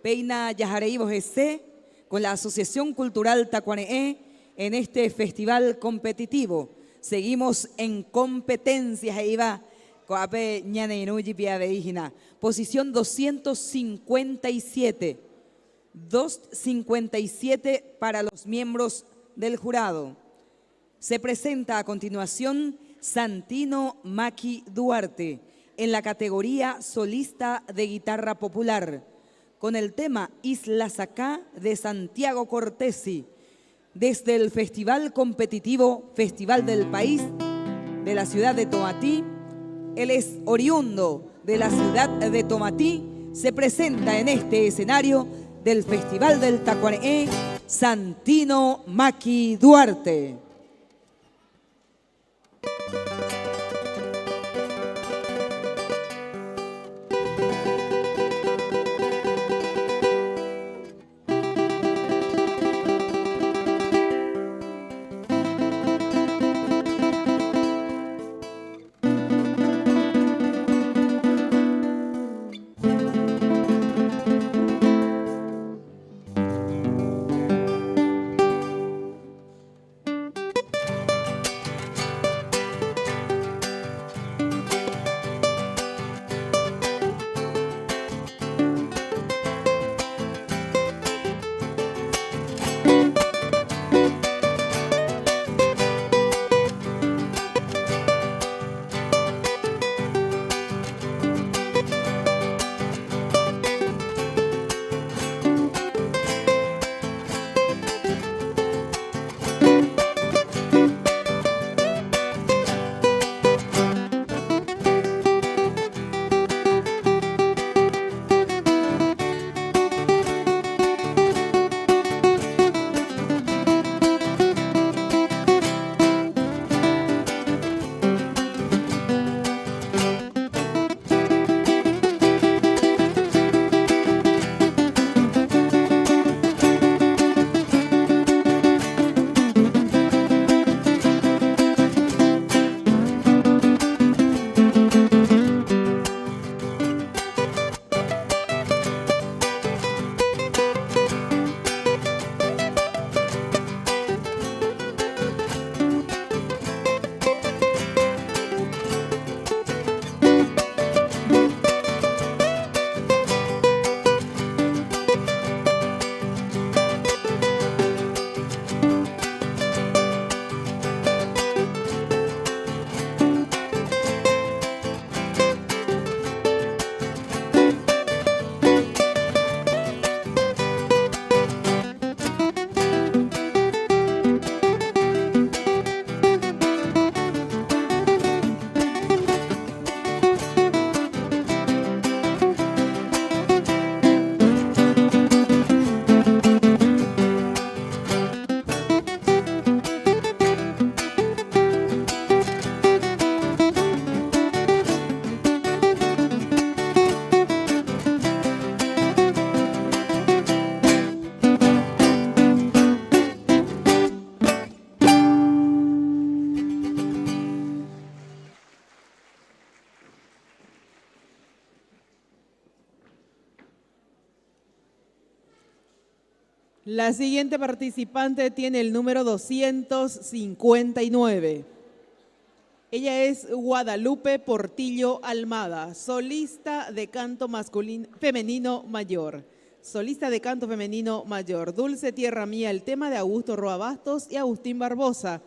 Peina Yajareíbo GC con la Asociación Cultural Tacuane'é en este festival competitivo. Seguimos en competencias, ahí va. Posición 257. 257 para los miembros del jurado. Se presenta a continuación Santino Maki Duarte en la categoría solista de guitarra popular con el tema Isla Sacá de Santiago Cortesi desde el Festival Competitivo Festival del País de la ciudad de Tomatí. Él es oriundo de la ciudad de Tomatí. Se presenta en este escenario del Festival del Tacuane'é, Santino Maki Duarte. La siguiente participante tiene el número 259. Ella es Guadalupe Portillo Almada, solista de canto femenino mayor. Solista de canto femenino mayor. Dulce Tierra Mía, el tema de Augusto Roa Bastos y Agustín Barbosa,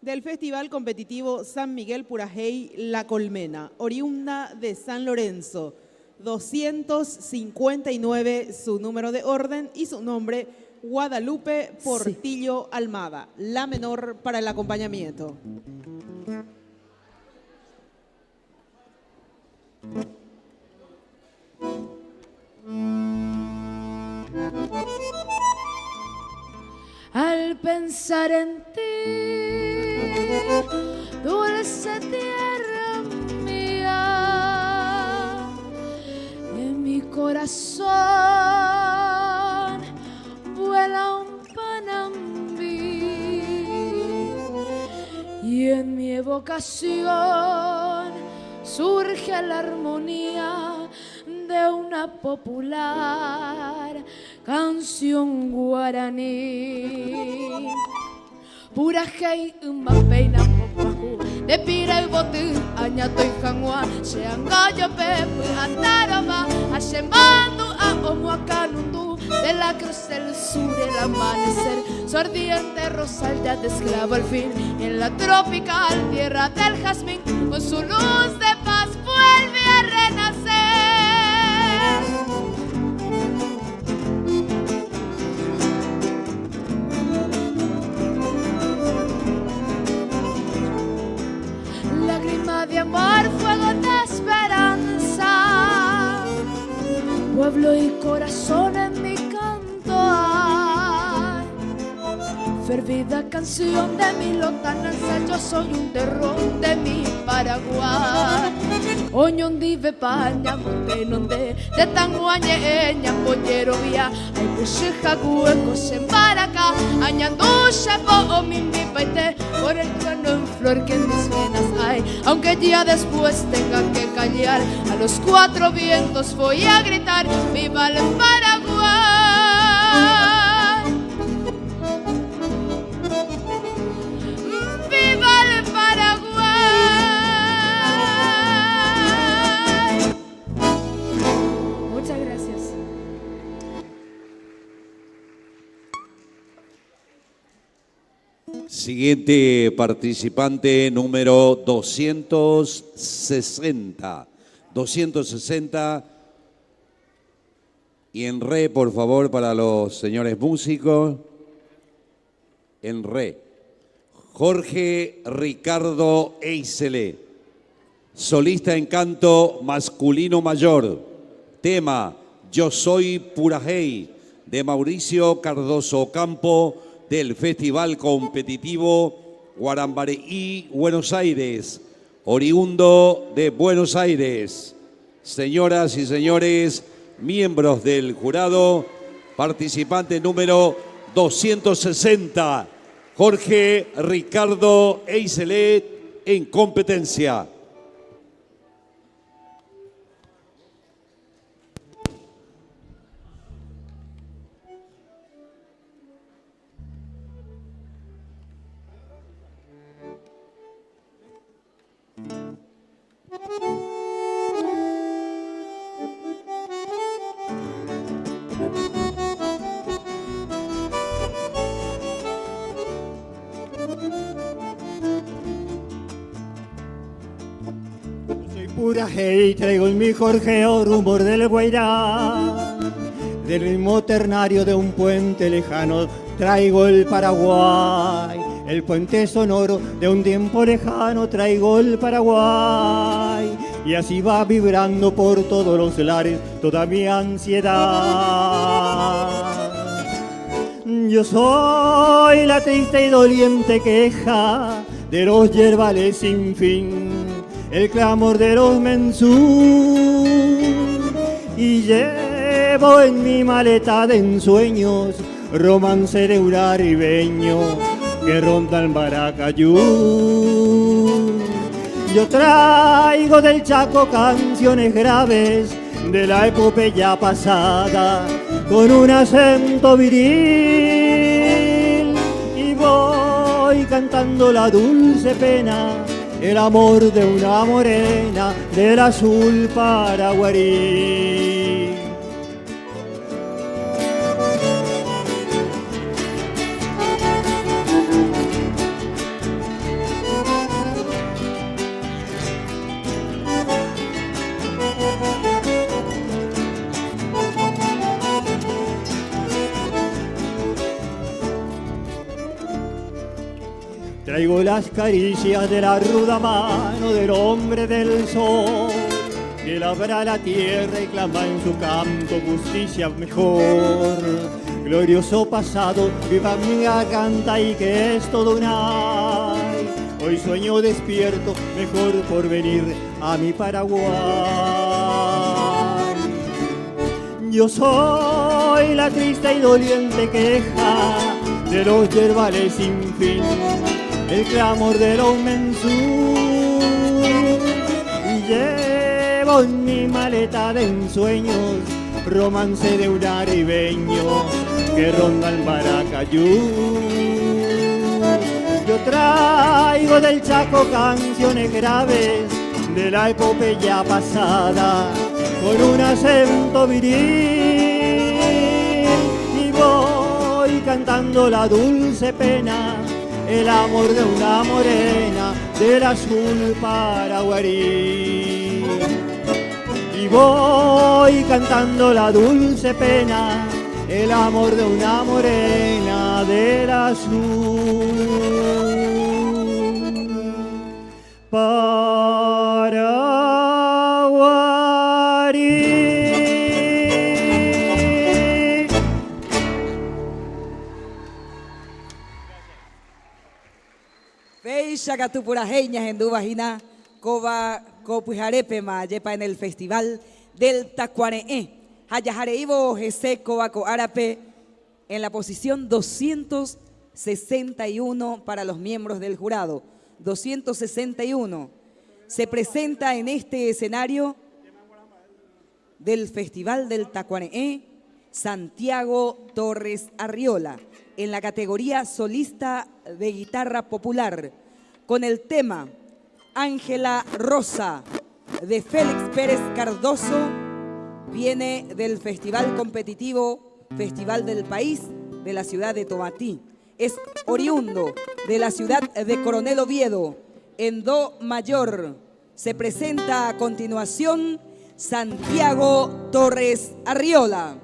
del Festival Competitivo San Miguel Purajey La Colmena, oriunda de San Lorenzo. 259 su número de orden y su nombre, Guadalupe Portillo Almada, la menor para el acompañamiento. Al pensar en ti, dulce tierra mía, en mi corazón vuela un panambí y en mi evocación surge la armonía de una popular canción guaraní. Pura hei mapeina mopahu de pira y botín añato y janua sean gallo pepe andaraba asemando a omuacanundu de la cruz del sur el amanecer su ardiente rosal ya de esclavo al fin en la tropical tierra del jazmín con su luz de paz vuelve a renacer. Lágrima de amor, fuego de esperanza, pueblo y corazón en mi canto hay. Fervida canción de mi lotananza, yo soy un terror de mi Paraguay. Oñondive paña, montenonde, de tanguañe, ñamboyero vía, ay pusheja huecos en Baracá, añandusha po mi paite, por el trueno en flor que en mis venas hay. Aunque ya después tenga que callar, a los cuatro vientos voy a gritar, ¡viva el Paraguay! ¡Viva el Paraguay! Muchas gracias. Siguiente participante, número 260. 260. Y en re, por favor, para los señores músicos. En re. Jorge Ricardo Eisele, solista en canto masculino mayor. Tema Yo Soy Purajey, de Mauricio Cardoso Ocampo, del Festival Competitivo Guarambareí, Buenos Aires, oriundo de Buenos Aires. Señoras y señores, miembros del jurado, participante número 260, Jorge Ricardo Eisele, en competencia. Purajey, traigo en mi jorgeo rumor del Guairá, del ritmo ternario de un puente lejano, traigo el Paraguay, el puente sonoro de un tiempo lejano, traigo el Paraguay, y así va vibrando por todos los lares toda mi ansiedad. Yo soy la triste y doliente queja de los yerbales sin fin, el clamor de los mensú, y llevo en mi maleta de ensueños romance de uraribeño que ronda el Maracayú. Yo traigo del Chaco canciones graves de la epopeya pasada con un acento viril, y voy cantando la dulce pena, el amor de una morena del azul paraguarí. Traigo las caricias de la ruda mano del hombre del sol, que labra la tierra y clama en su canto justicia mejor. Glorioso pasado, viva mi garganta y que es todo un ay. Hoy sueño despierto, mejor por venir a mi Paraguay. Yo soy la triste y doliente queja de los yerbales sin fin, el clamor de los mensú, y llevo en mi maleta de ensueños romance de un aribeño que ronda el Maracayú. Yo traigo del Chaco canciones graves de la epopeya pasada con un acento viril y voy cantando la dulce pena, el amor de una morena del azul paraguarí. Y voy cantando la dulce pena, el amor de una morena del azul paraguarí. Feisha catupurajeñas en Dubajina, Coba Copujarepema, yepa en el Festival del Tacuareé. Hayajareibo Jese Cobaco Árape en la posición 261 para los miembros del jurado. 261. Se presenta en este escenario del Festival del Tacuareé Santiago Torres Arriola en la categoría solista de guitarra popular con el tema Ángela Rosa de Félix Pérez Cardoso. Viene del Festival Competitivo Festival del País de la ciudad de Tomatí. Es oriundo de la ciudad de Coronel Oviedo, en Do mayor. Se presenta a continuación Santiago Torres Arriola.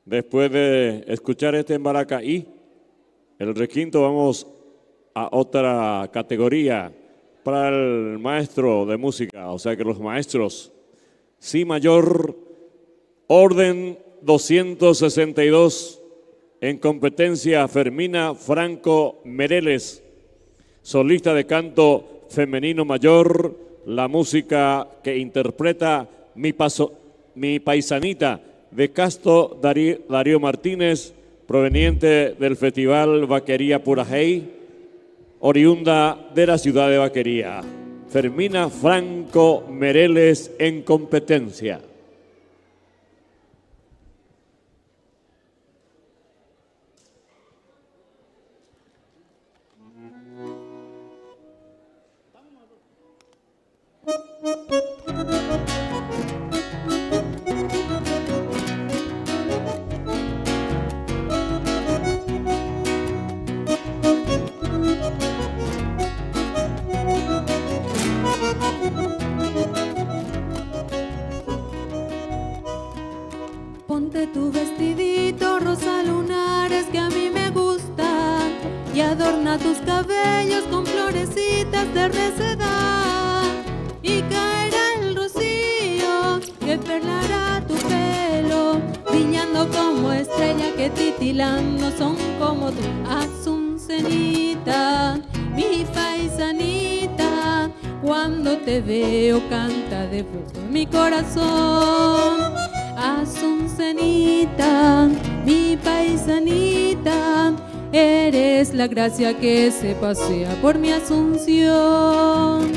Después de escuchar este en Baracaí, el requinto, vamos a otra categoría para el maestro de música, o sea que los maestros. Si mayor, orden 262, en competencia Fermina Franco Mereles, solista de canto femenino mayor, la música que interpreta Mi Paisanita de Casto Darío Martínez, proveniente del Festival Vaquería Purajey, oriunda de la ciudad de Vaquería. Fermina Franco Mereles en competencia. Ponte tu vestidito rosa lunares que a mí me gusta y adorna tus cabellos con florecitas de recedad y caerá el rocío que perlará tu pelo brillando como estrella que titilando son como tú. Asuncenita, mi paisanita, cuando te veo canta de fuego mi corazón. Asuncenita, mi paisanita, eres la gracia que se pasea por mi Asunción.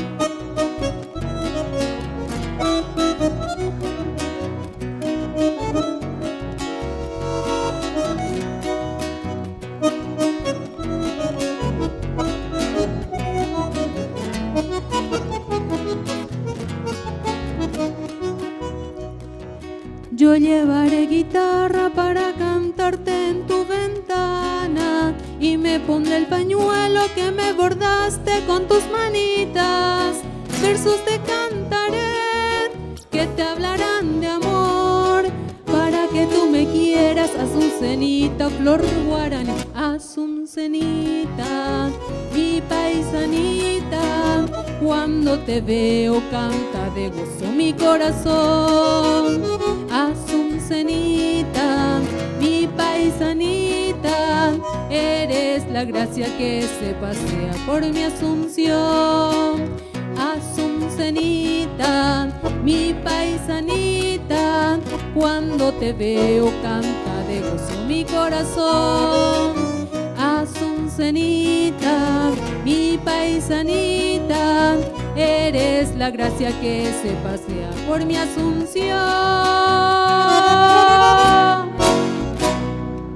Yo llevaré guitarra para cantarte en tu ventana y me pondré el pañuelo que me bordaste con tus manitas. Versos te cantaré que te hablarán de amor para que tú me quieras. Asuncenita, flor guaraní. Asuncenita, mi paisanita, cuando te veo canta de gozo mi corazón. Asuncenita, mi paisanita, eres la gracia que se pasea por mi Asunción. Asuncenita, mi paisanita, cuando te veo canta de gozo mi corazón. Asuncenita, mi paisanita, eres la gracia que se pasea por mi Asunción.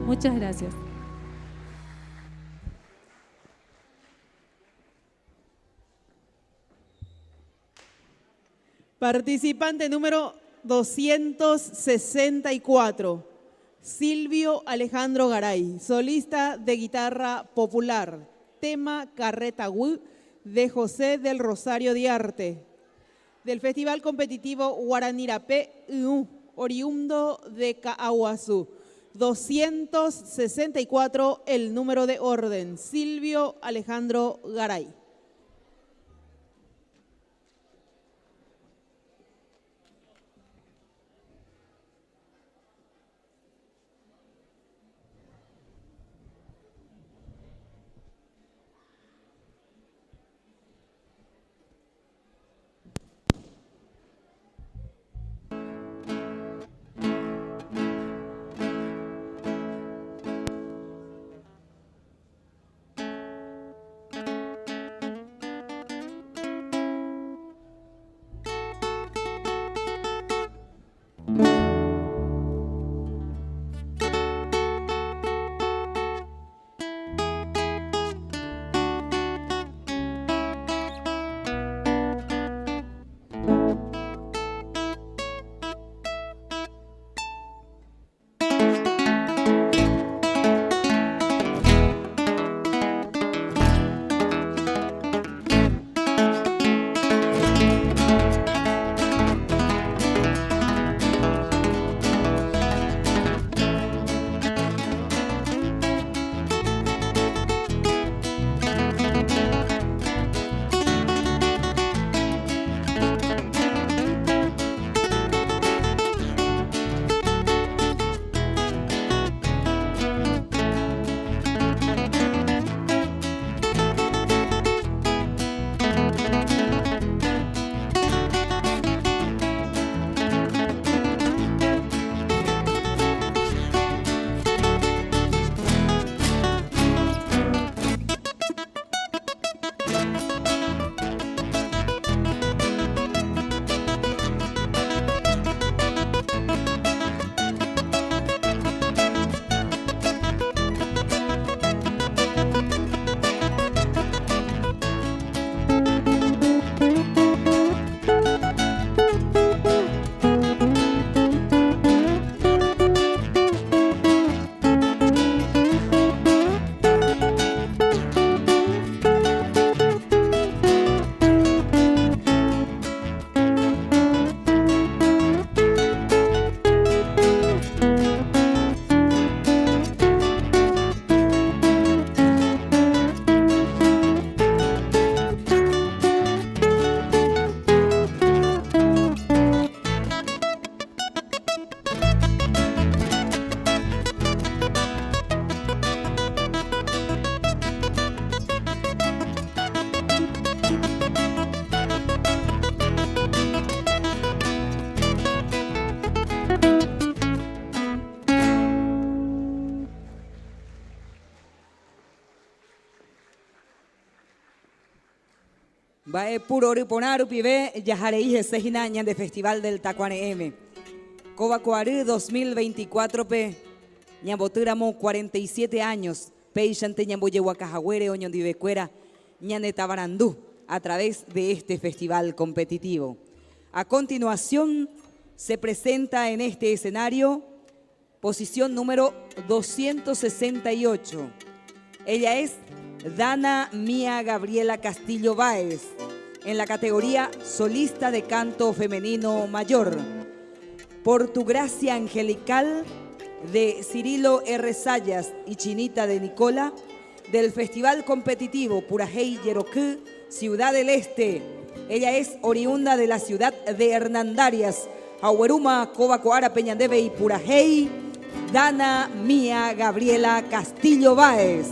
Muchas gracias. Participante número 264, Silvio Alejandro Garay, solista de guitarra popular, tema Carreta Wu de José del Rosario Diarte, del Festival Competitivo Guaranirapé, oriundo de Caaguazú. 264, el número de orden, Silvio Alejandro Garay. Bae puro riponaru pibe yajarei sejinaña de Festival del Tacuane M. Cobacoarú 2024 pe ñambotíramo 47 años peixante ñamboyehuacajahuere oñondivecuera ñanetabarandú a través de este festival competitivo. A continuación se presenta en este escenario posición número 268. Ella es Dana Mía Gabriela Castillo Báez, en la categoría solista de canto femenino mayor. Por tu gracia angelical, de Cirilo R. Sayas y Chinita de Nicola, del Festival Competitivo Purajey Yeroquí, Ciudad del Este. Ella es oriunda de la ciudad de Hernandarias, Ahueruma, Cobacoara, Peñandebe y Purajey, Dana Mía Gabriela Castillo Báez.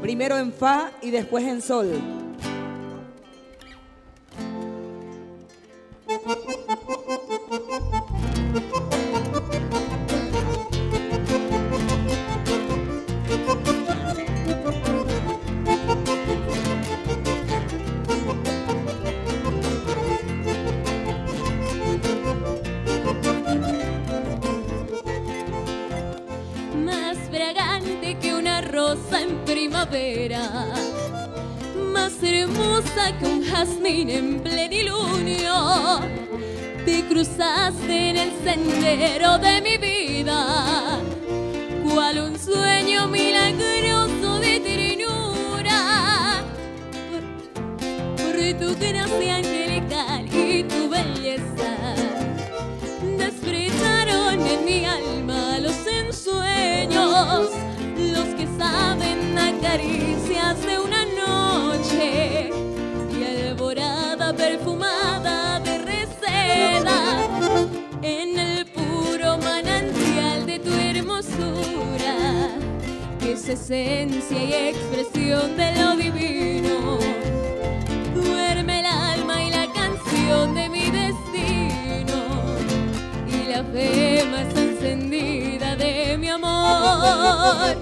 Primero en fa y después en sol. Más fragante que una rosa en primavera, más hermosa que un jazmín en plenilunio, te cruzaste en el sendero de mi vida, cual un sueño milagroso de ternura, por tu gracia angelical y tu belleza, despertaron en mi alma los ensueños, los que saben a caricias de una noche y alborada perfumada de reseda, en el puro manantial de tu hermosura, que es esencia y expresión de lo divino. Duerme el alma y la canción de mi destino, y la fe más encendida de mi amor.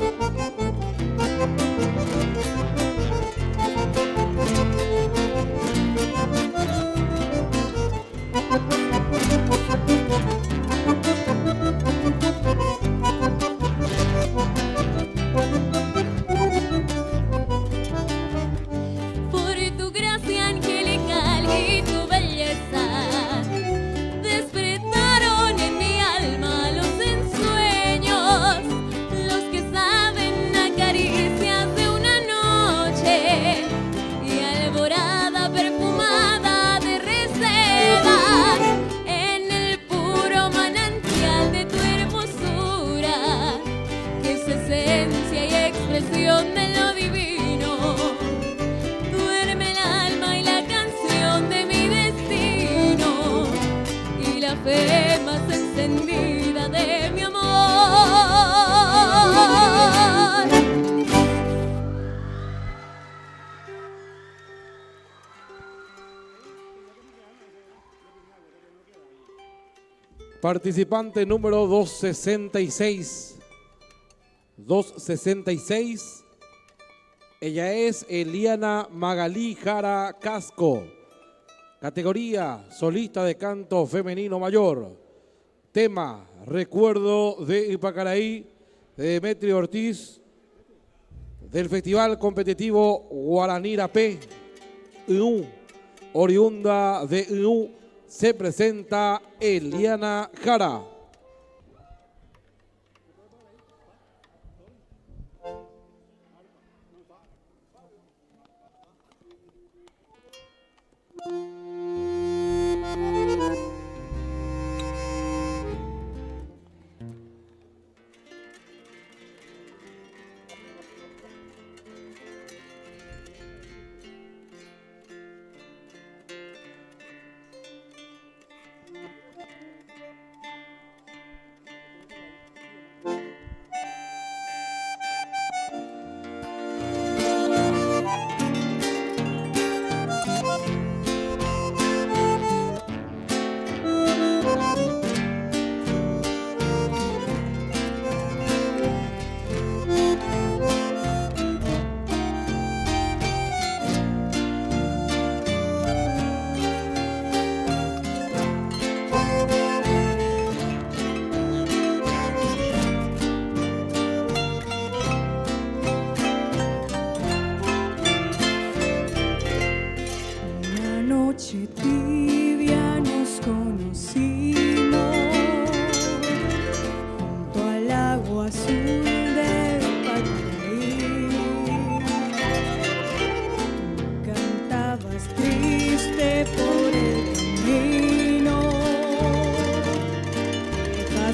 Por tu gracia angelical y tu belleza, despertaron en mi alma los ensueños, los que saben a caricias de una noche y alborada perfumada de reseda, en el puro manantial de tu hermosura, que es esencia y expresión de lo divino. Duerme el alma y la canción de mi destino, y la fe más encendida de mi amor. Participante número 266. 266. Ella es Eliana Magalí Jara Casco. Categoría solista de canto femenino mayor. Tema Recuerdo de Ipacaraí, de Demetrio Ortiz, del Festival Competitivo Guaranira P. Oriunda de se presenta Eliana Jara.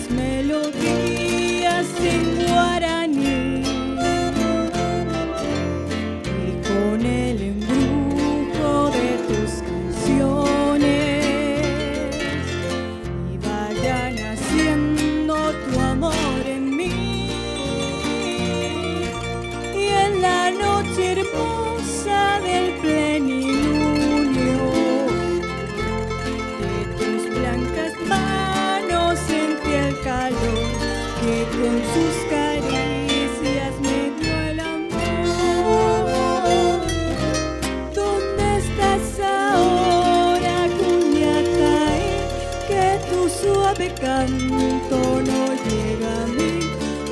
tus melodías en guaraní y con el embrujo de tus canciones y vayan haciendo tu amor en mí y en la noche hermosa del plenilunio de tus blancas manos sentí el calor que con sus caricias me dio el amor. ¿Dónde estás ahora, Cuñatay? Que tu suave canto no llega a mí.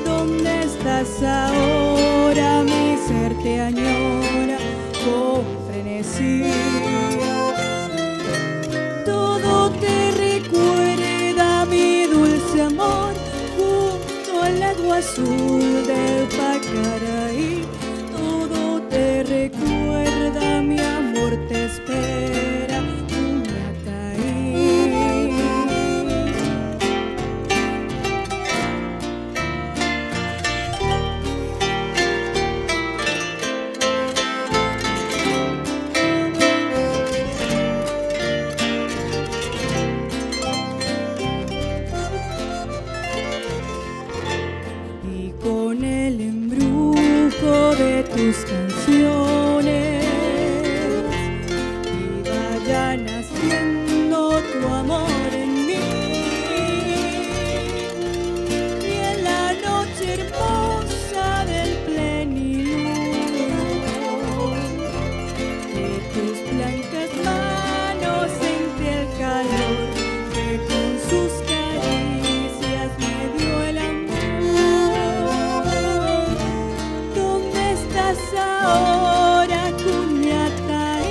¿Dónde estás ahora? Mi ser te añora con frenesí. Todo te recuerda mi dulce amor junto al lago azul del Pacaraí. Todo te recuerda, mi amor te espera, Cuñatay. Y con el embrujo de tus canciones y vayan haciendo tu amor en mí y en la noche hermosa del plenilunio de tus blancas manos sentí el calor que con sus caricias me dio el amor. ¿Dónde estás ahora, Cuñatay?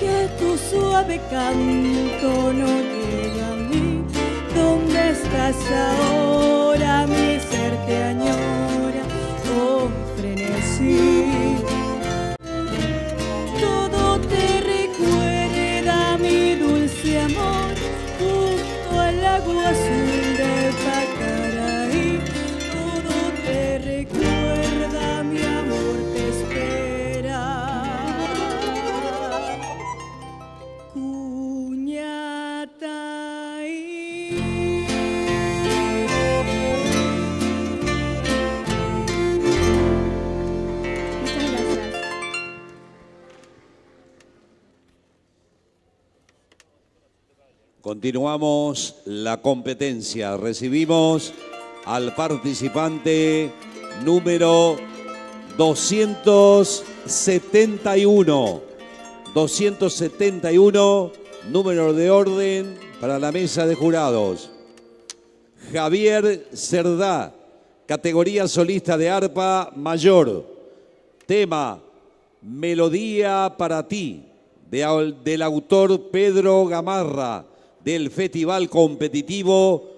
Que tu suave canto no llega a mí. ¿Dónde estás ahora? Mi ser te añora con frenesí. Todo te recuerda, mi dulce amor, junto al lago azul de Pacaraí. Todo te recuerda, mi amor te espera, Muchas gracias. Continuamos la competencia. Recibimos al participante número 271. 271, número de orden para la mesa de jurados. Javier Cerdá, categoría solista de arpa mayor. Tema, Melodía para ti, del autor Pedro Gamarra, del Festival Competitivo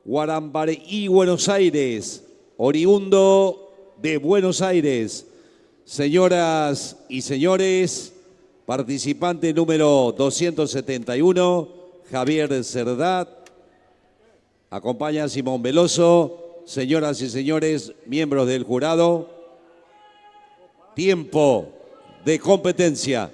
Guarambareí, Buenos Aires, oriundo de Buenos Aires. Señoras y señores, participante número 271, Javier Cerdá. Acompaña a Simón Veloso. Señoras y señores, miembros del jurado, tiempo de competencia.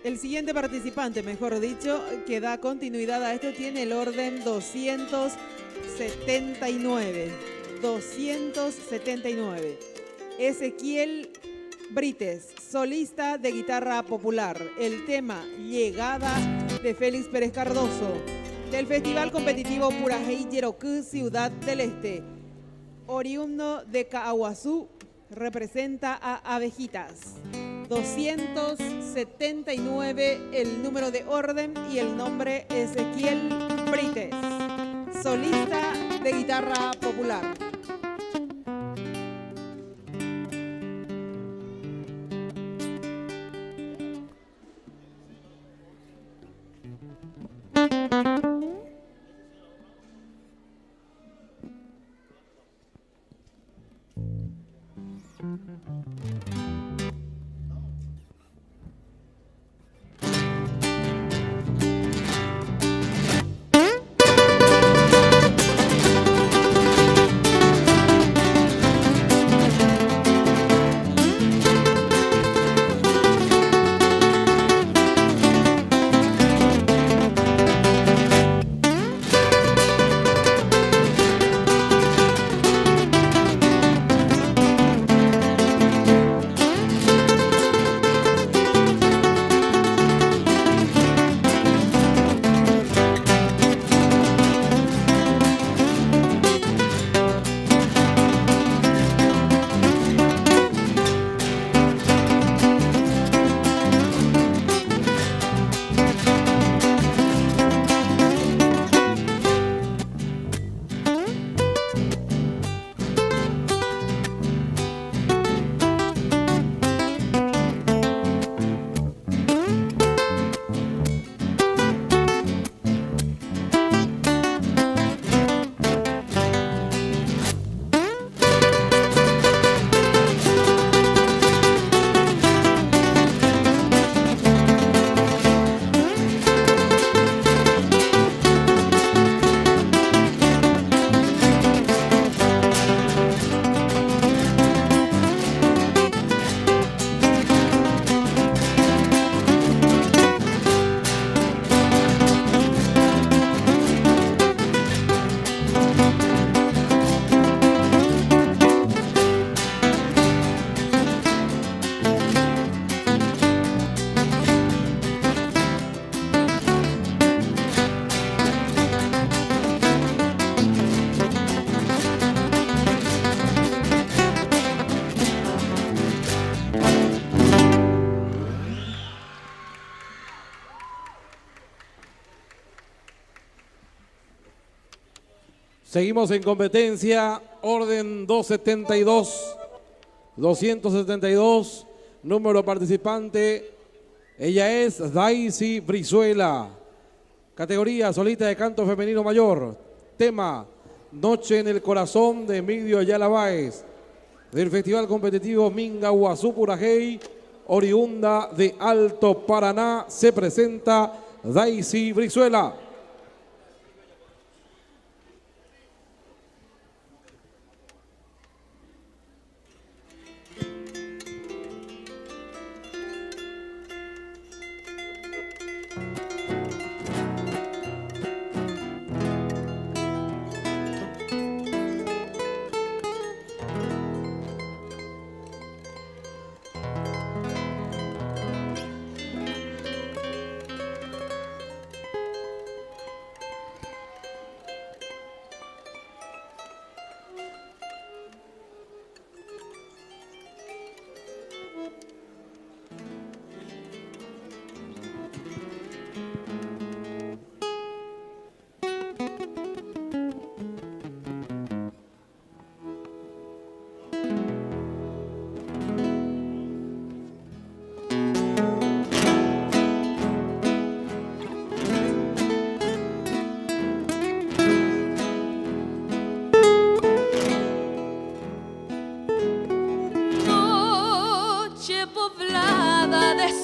El siguiente participante, mejor dicho, que da continuidad a esto, tiene el orden 279. 279. Ezequiel Brites, solista de guitarra popular. El tema Llegada de Félix Pérez Cardoso, del Festival Competitivo Purajey Yerokú, Ciudad del Este. Oriundo de Caaguazú, representa a Abejitas. 279 el número de orden y el nombre Ezequiel Brites, solista de guitarra popular. Seguimos en competencia, orden 272, número participante, ella es Daisy Brizuela, categoría solista de canto femenino mayor, tema Noche en el Corazón de Emilio Ayala Báez, del Festival Competitivo Mingaguazú Purajey, oriunda de Alto Paraná, se presenta Daisy Brizuela.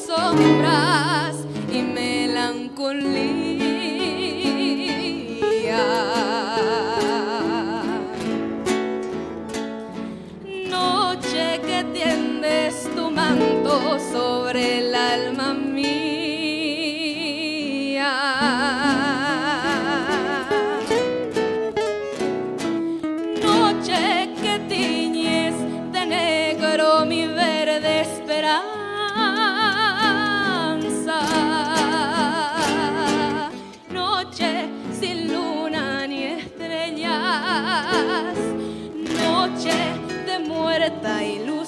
sombras y melancolía. Noche que tiendes tu mano canto sobre el alma mía. Noche que tiñes de negro mi verde esperanza. Noche sin luna ni estrellas. Noche de muerta ilusión.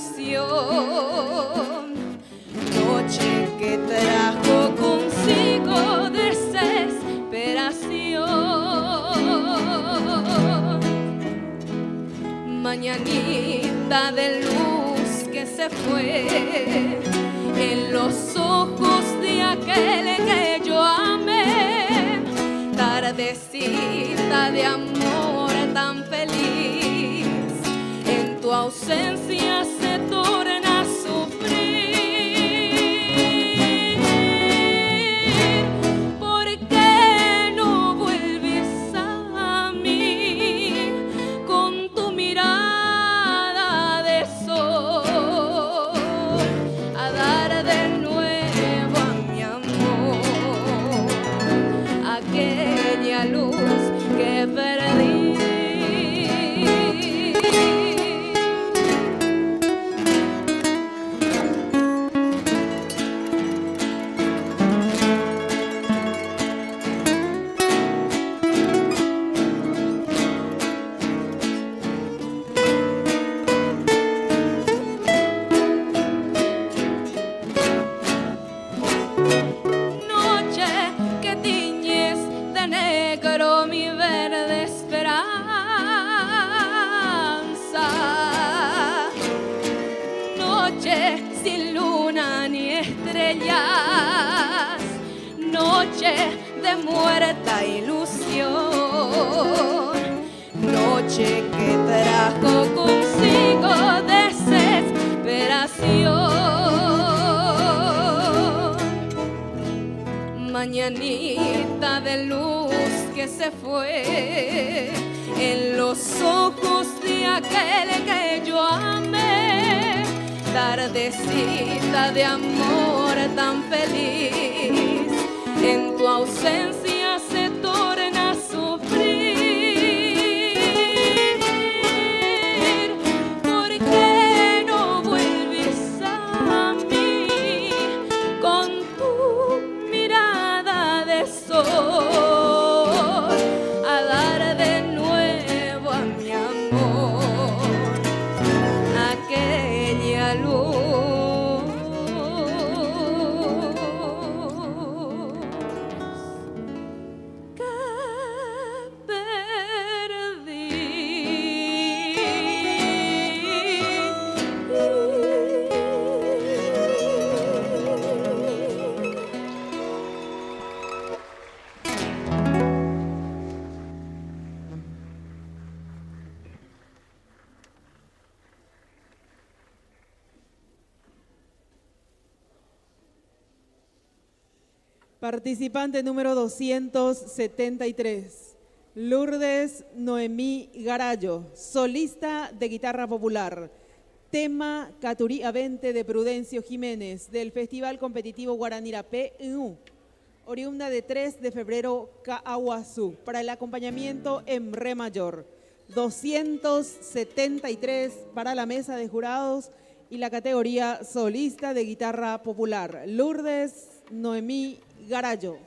Noche que trajo consigo desesperación. Mañanita de luz que se fue en los ojos de aquel que yo amé. Tardecita de amor tan feliz, en tu ausencia se torna a sufrir. ¿Por qué no vuelves a mí con tu mirada de sol, a dar de nuevo a mi amor aquella luz que perdí? Noche que tiñes de negro mi verde esperanza. Noche sin luna ni estrellas. Noche de muerta ilusión. Noche que trajo consigo desesperación. Mañanita de luz que se fue en los ojos de aquel que yo amé. Tardecita de amor tan feliz, en tu ausencia se torna a sufrir. ¿Por qué no vuelves a mí con tu mirada de sol, a dar de nuevo a mi amor aquella luz que perdí? Participante número 273, Lourdes Noemí Garallo, solista de guitarra popular. Tema Caturía 20 de Prudencio Jiménez, del Festival Competitivo Guaranirapé, oriunda de 3 de febrero, Caaguazú, para el acompañamiento en re mayor. 273 para la mesa de jurados y la categoría solista de guitarra popular. Lourdes Noemí Garallo.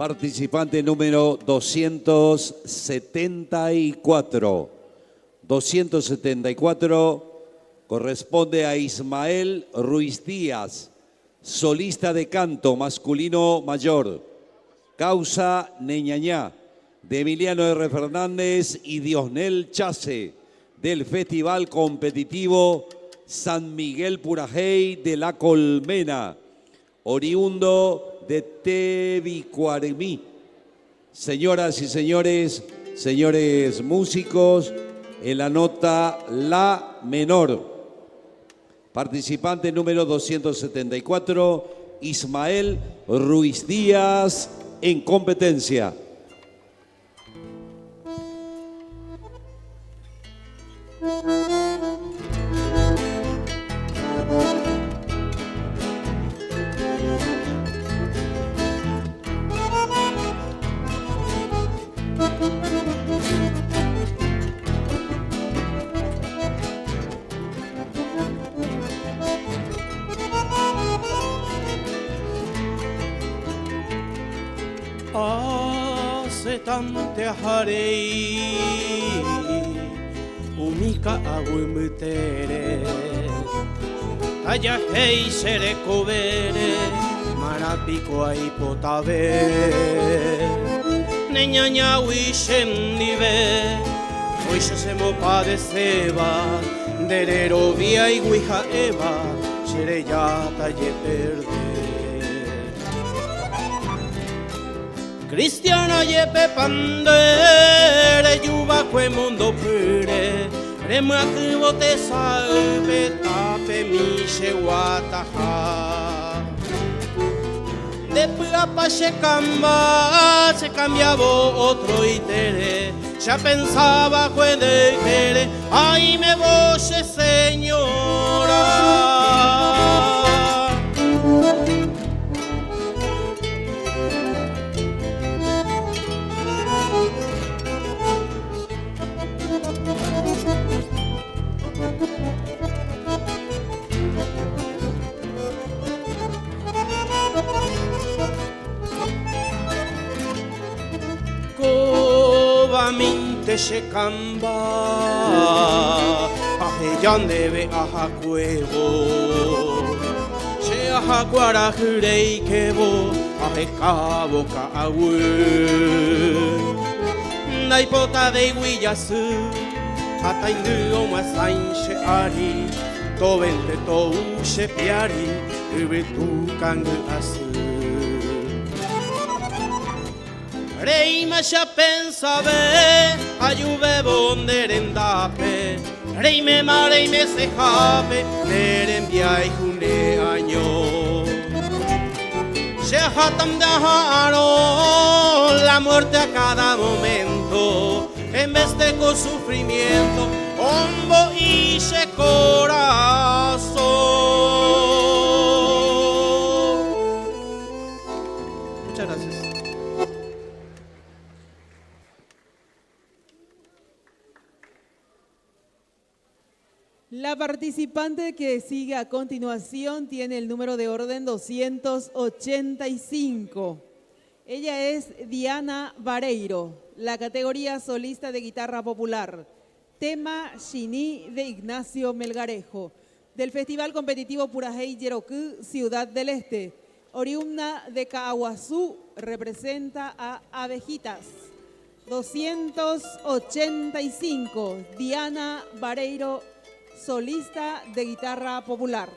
Participante número 274. 274 corresponde a Ismael Ruiz Díaz, solista de canto masculino mayor. Causa Neñañá, de Emiliano R. Fernández y Diosnel Chase, del Festival Competitivo San Miguel Purajey de La Colmena, oriundo de Tebicuarmí. Señoras y señores, señores músicos, en la nota La menor. Participante número 274, Ismael Ruiz Díaz, en competencia. Tante harei umika aguimutere taya hei sereko bere marapiko aipotabe neñaña wisen nibe oisha se mo padeceba derero via iguija eva sereya talle perde Cristiana yepe pandere yuba kwe mundo pure remua kubote salve tape mi shewataha de papa se cambiaba otro itere ya pensaba que de querer ay me voce señora Minte se camba aje yandebe aja cuevo se aja guara jurei quebo aje cabo caagüe naipota de guillasu ataindu masainche ari tobente tou se piari ubetu kangu asu Reima ya pensabe, ayube bonderendape, reime mare y me sejape, derembia y june año. Se jatam de ajaro, la muerte a cada momento, en vez de con sufrimiento, hombo y se corazón. Muchas gracias. La participante que sigue a continuación tiene el número de orden 285. Ella es Diana Vareiro, la categoría solista de guitarra popular. Tema Xiní de Ignacio Melgarejo, del Festival Competitivo Purajey Yeroku, Ciudad del Este. Oriunda de Caaguazú, representa a Abejitas. 285, Diana Vareiro, solista de guitarra popular.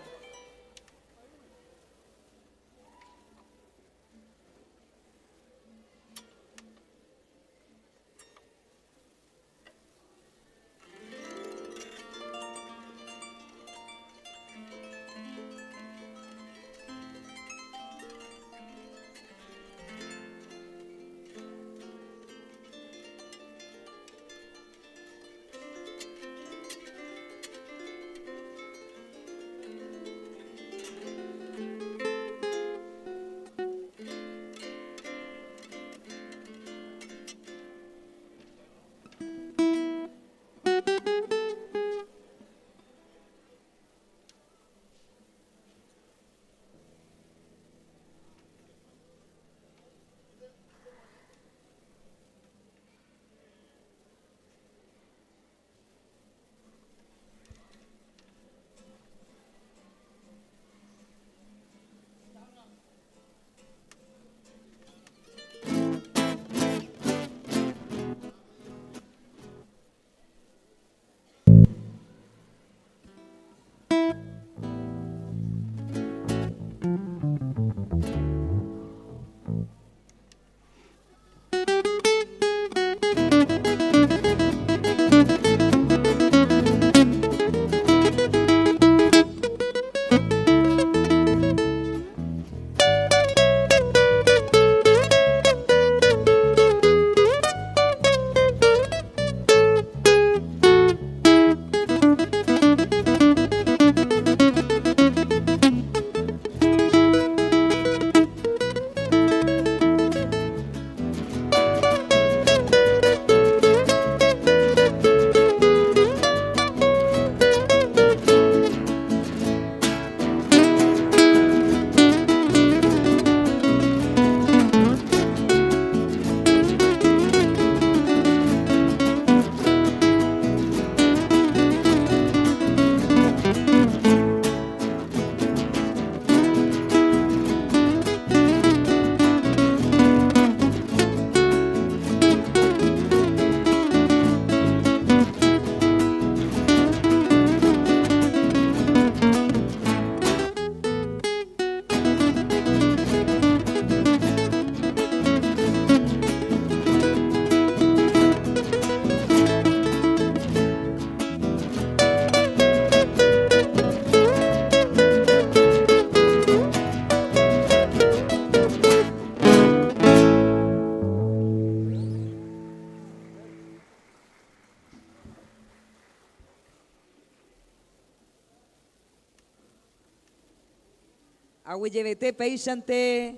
Ahuillebete peishante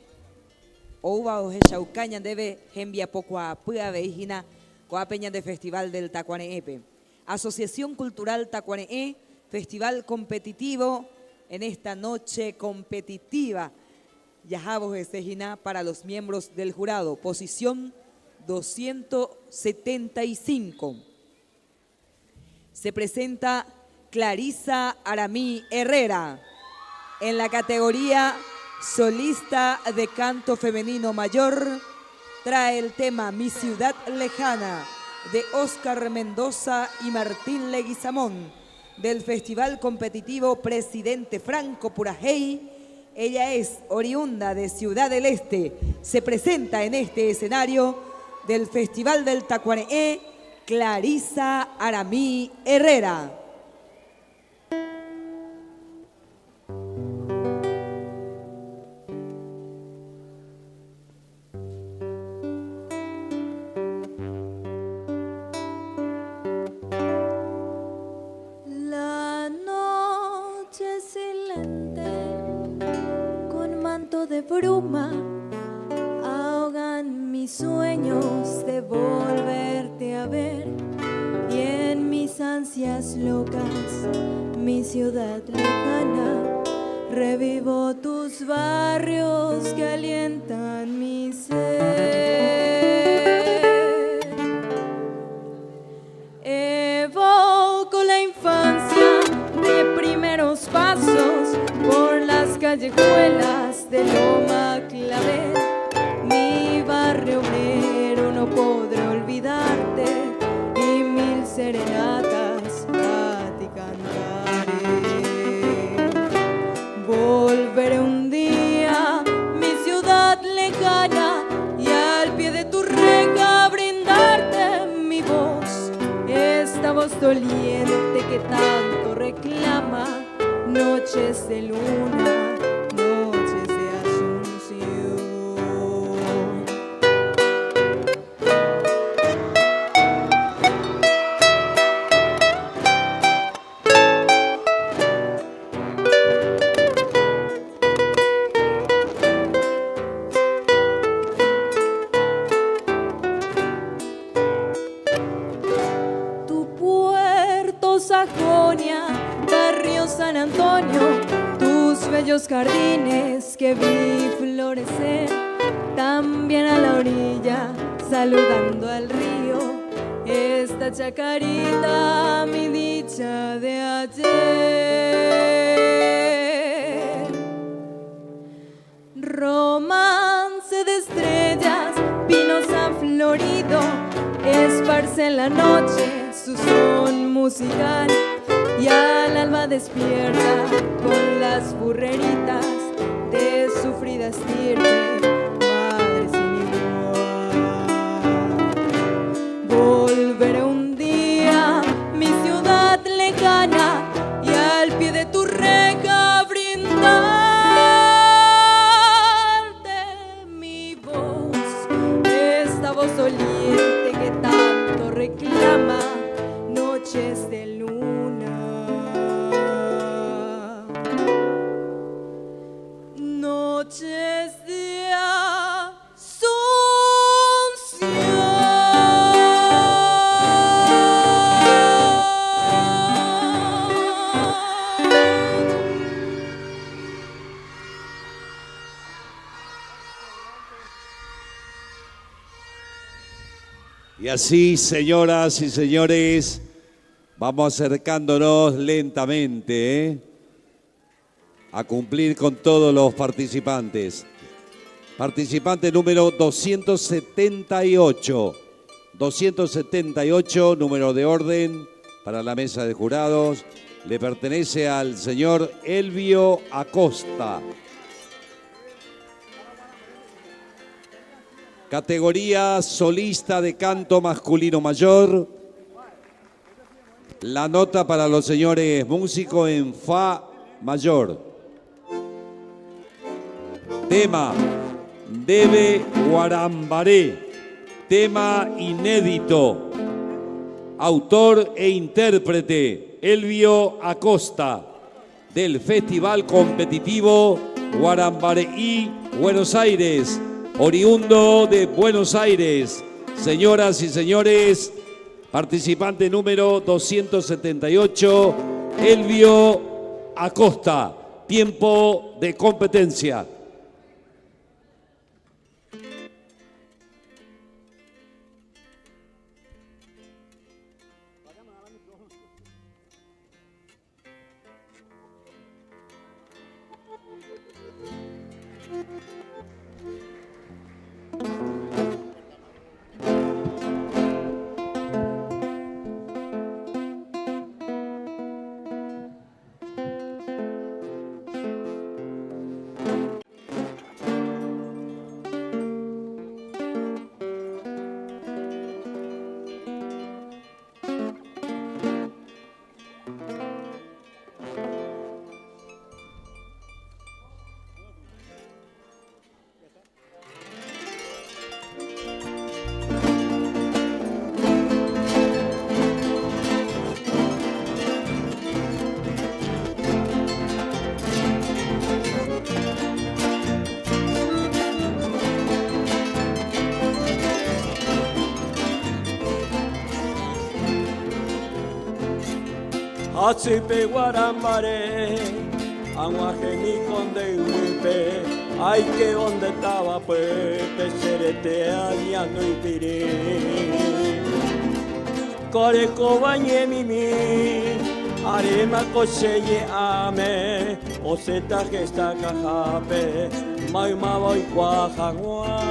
ouva oje chaucaña debe envia poco a pua veijina coa peña de Festival del Tacuaneepe. Asociación Cultural Tacuanee, festival competitivo en esta noche competitiva. Yajabos Estejina para los miembros del jurado. Posición 275. Se presenta Clarisa Aramí Herrera en la categoría solista de canto femenino mayor. Trae el tema Mi Ciudad Lejana de Óscar Mendoza y Martín Leguizamón del Festival Competitivo Presidente Franco Purajey. Ella es oriunda de Ciudad del Este. Se presenta en este escenario del Festival del Tacuanee Clarisa Aramí Herrera. La noche silente con manto de bruma ahogan mis sueños de volverte a ver, y en mis ansias locas, mi ciudad lejana, revivo tus barrios que alientan mi ser. Evoco la infancia de primeros pasos por las callejuelas de Loma Clavel. Mi barrio obrero no podré olvidarte, y mil serenatas a ti cantaré. Volveré un día, mi ciudad lejana, y al pie de tu reja brindarte mi voz, esta voz doliente que tanto reclama noches de luna, noches de Asunción. Tu Puerto Sajonia, barrio San Antonio, tus bellos jardines que vi florecer, también a la orilla, saludando al río, esta chacarita, mi dicha de ayer. Romance de estrellas, vino San Florido, esparce en la noche su son musical, y al alba despierta con las burreritas de sufrida estirpe, madre sin igual. Volveré un día, mi ciudad lejana, y al pie de tu reja brindarte mi voz, esta voz doliente que tanto reclama noches de luna, noches de Y así, señoras y señores, vamos acercándonos lentamente a cumplir con todos los participantes. Participante número 278. 278, número de orden para la mesa de jurados, le pertenece al señor Elvio Acosta. Categoría solista de canto masculino mayor. La nota para los señores músicos en fa mayor. Tema Debe Guarambaré. Tema inédito. Autor e intérprete Elvio Acosta, del Festival Competitivo Guarambareí, Buenos Aires, oriundo de Buenos Aires. Señoras y señores, participante número 278, Elvio Acosta. Tiempo de competencia. Atsipe Guarambare, Aguajeni Conde Huipe, ay que donde estaba Pepe, Serete Aliando y Piré. Coreco bañe mimi, Arema Coseye Ame, Oseta Gesta Cajape, Maima Boy Cuajagua.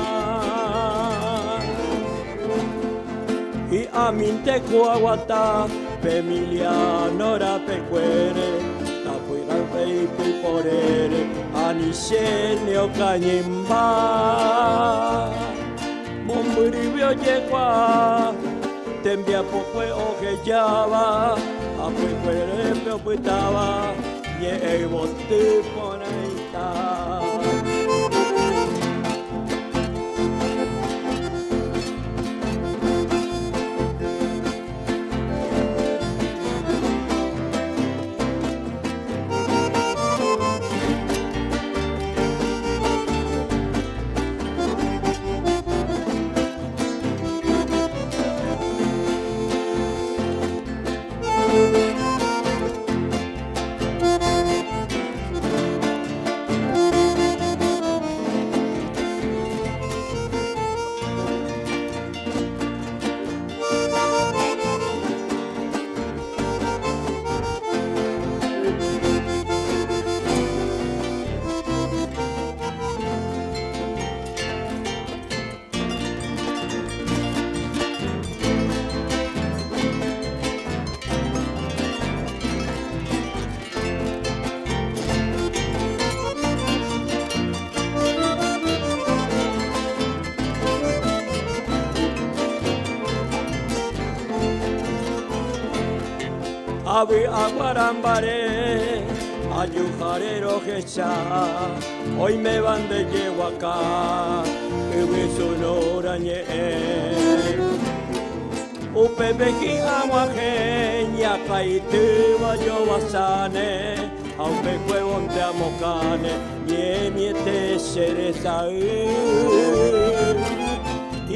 Y Aminte Cuaguata, Emiliano Rapecuere, Tapuiga Peipi Porere, Anisenio Cañimba, Momburibio Yegua, Tembia Pocue Ojellaba, Apuicuere Peopuitaba, Ye Bote Poneita. Ave Aguarambare, Ayujarero Gecha, hoy me van de Yehuacá, que me sonora ñe. Upepeji Aguajeña, Caite Bayo Basane, aunque huevón te amocane, ñe miete cereza. Y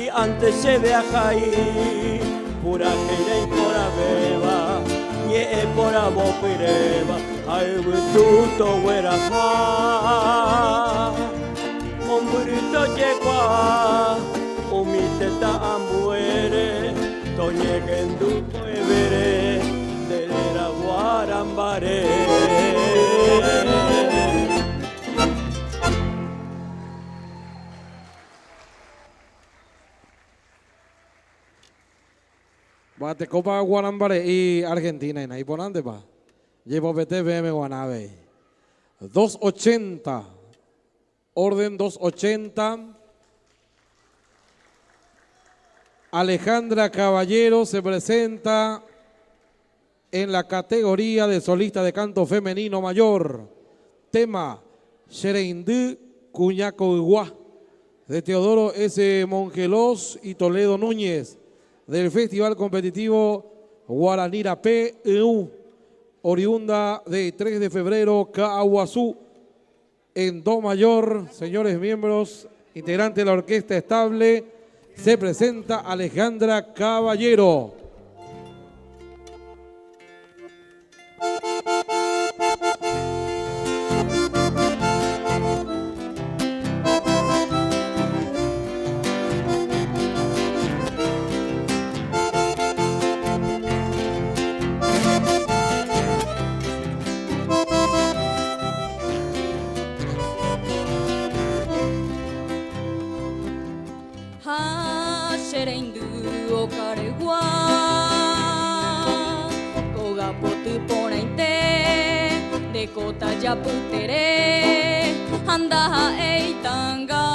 antes se viaja ahí, pura jere y pura beba. Ye por abo pireba, ay bututo hueraja. Momburito yegua, umiteta ambuere, toñe genduco evere, delera Guarambare. Bate Copa Guarambare y Argentina en ahí por ande pa. Llevo BTVM Guanave. 280. Orden 280. Alejandra Caballero se presenta en la categoría de solista de canto femenino mayor. Tema Xereindú Cuñaco Iguá de Teodoro S. Mongelos y Toledo Núñez, del Festival Competitivo Guaranira PU, oriunda de 3 de febrero, Cahuazú. En do mayor, señores miembros, integrante de la Orquesta Estable, se presenta Alejandra Caballero. Kota japutere handa eitanga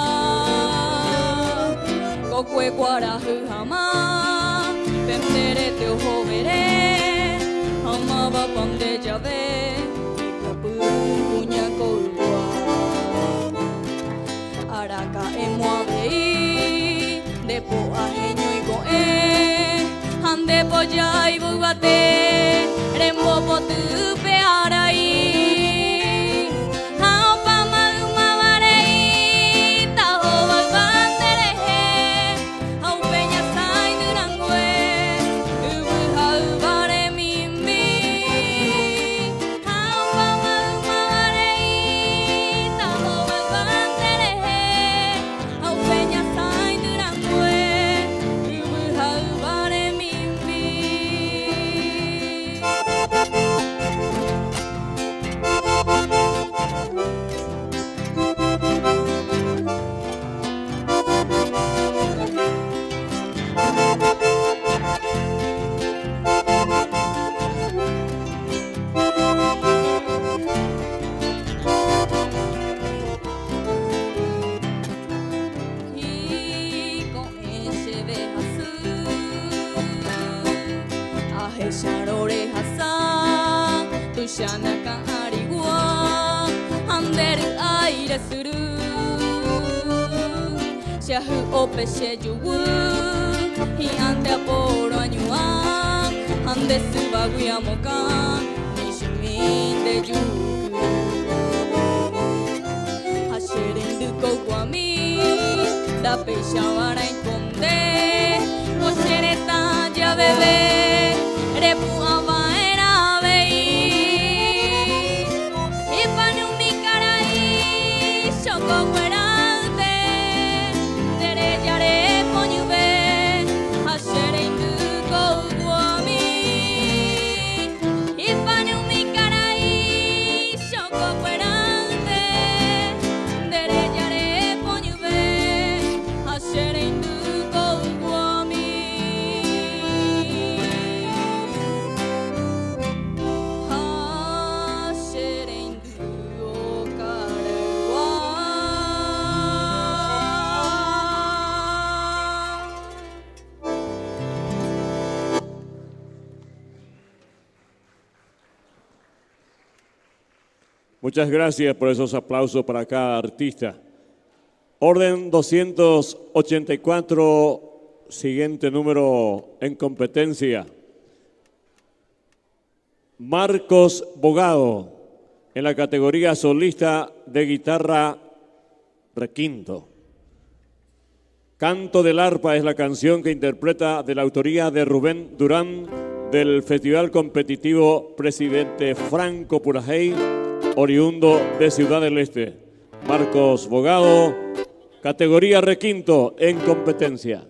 kokue kwarahu hama pemtere te hovere hama bapande jave kapu punya kolwa araka emuavei depo aheño igoe hande pojai bugate rembo potu pearai Ope se jugu, hi ante aporo anyua, ande subaguia moka, nishimi de jugu. Hasherindu kokwami, da peshawara enconde, oshereta ya bebe, repu avaera vei, ipanu mi carai, shoko fuera. Muchas gracias por esos aplausos para cada artista. Orden 284, siguiente número en competencia. Marcos Bogado, en la categoría solista de guitarra requinto. Canto del arpa es la canción que interpreta de la autoría de Rubén Durán del Festival Competitivo Presidente Franco Purajey, oriundo de Ciudad del Este. Marcos Bogado, categoría requinto en competencia.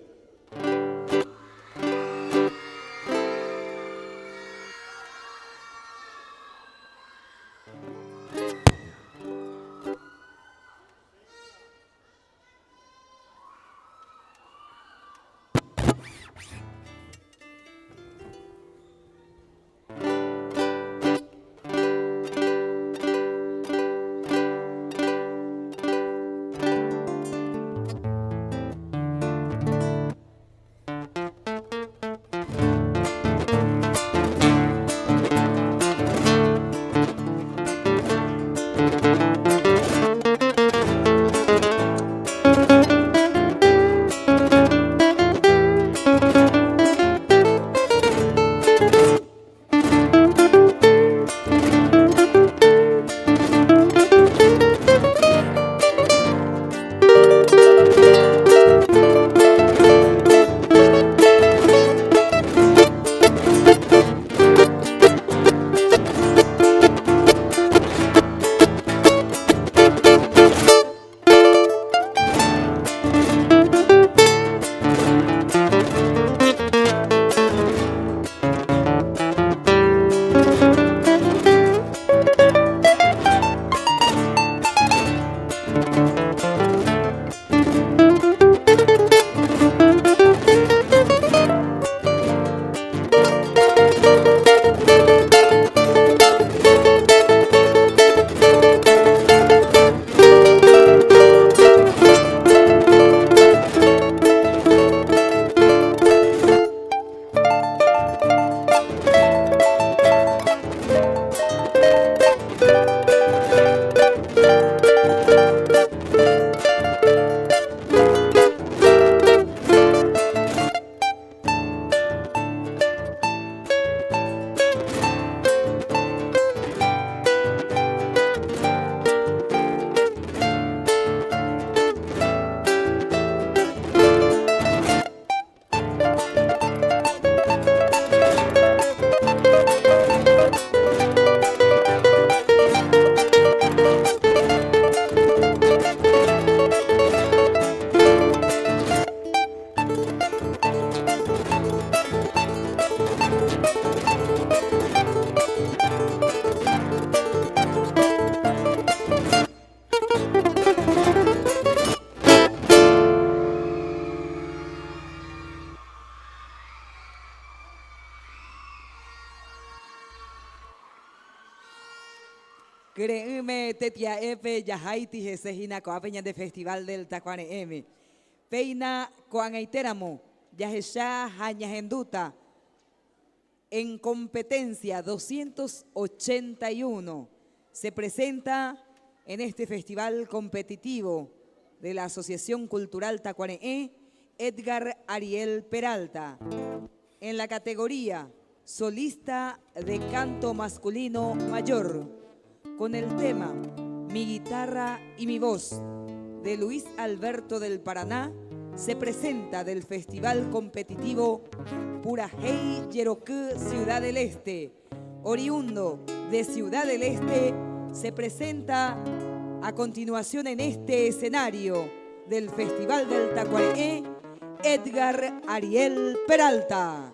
Créeme, tetia epe, yahaiti, jesejina, coapeña de Festival del Tacuane M. Peina, coanaiteramo, yajesha, jañajenduta. En competencia 281 se presenta en este festival competitivo de la Asociación Cultural Tacuane'é, Edgar Ariel Peralta. En la categoría solista de canto masculino mayor, con el tema Mi guitarra y mi voz, de Luis Alberto del Paraná, se presenta del Festival Competitivo Purajey Yeroquí Ciudad del Este. Oriundo de Ciudad del Este, se presenta a continuación en este escenario del Festival del Tacuare'é, Edgar Ariel Peralta.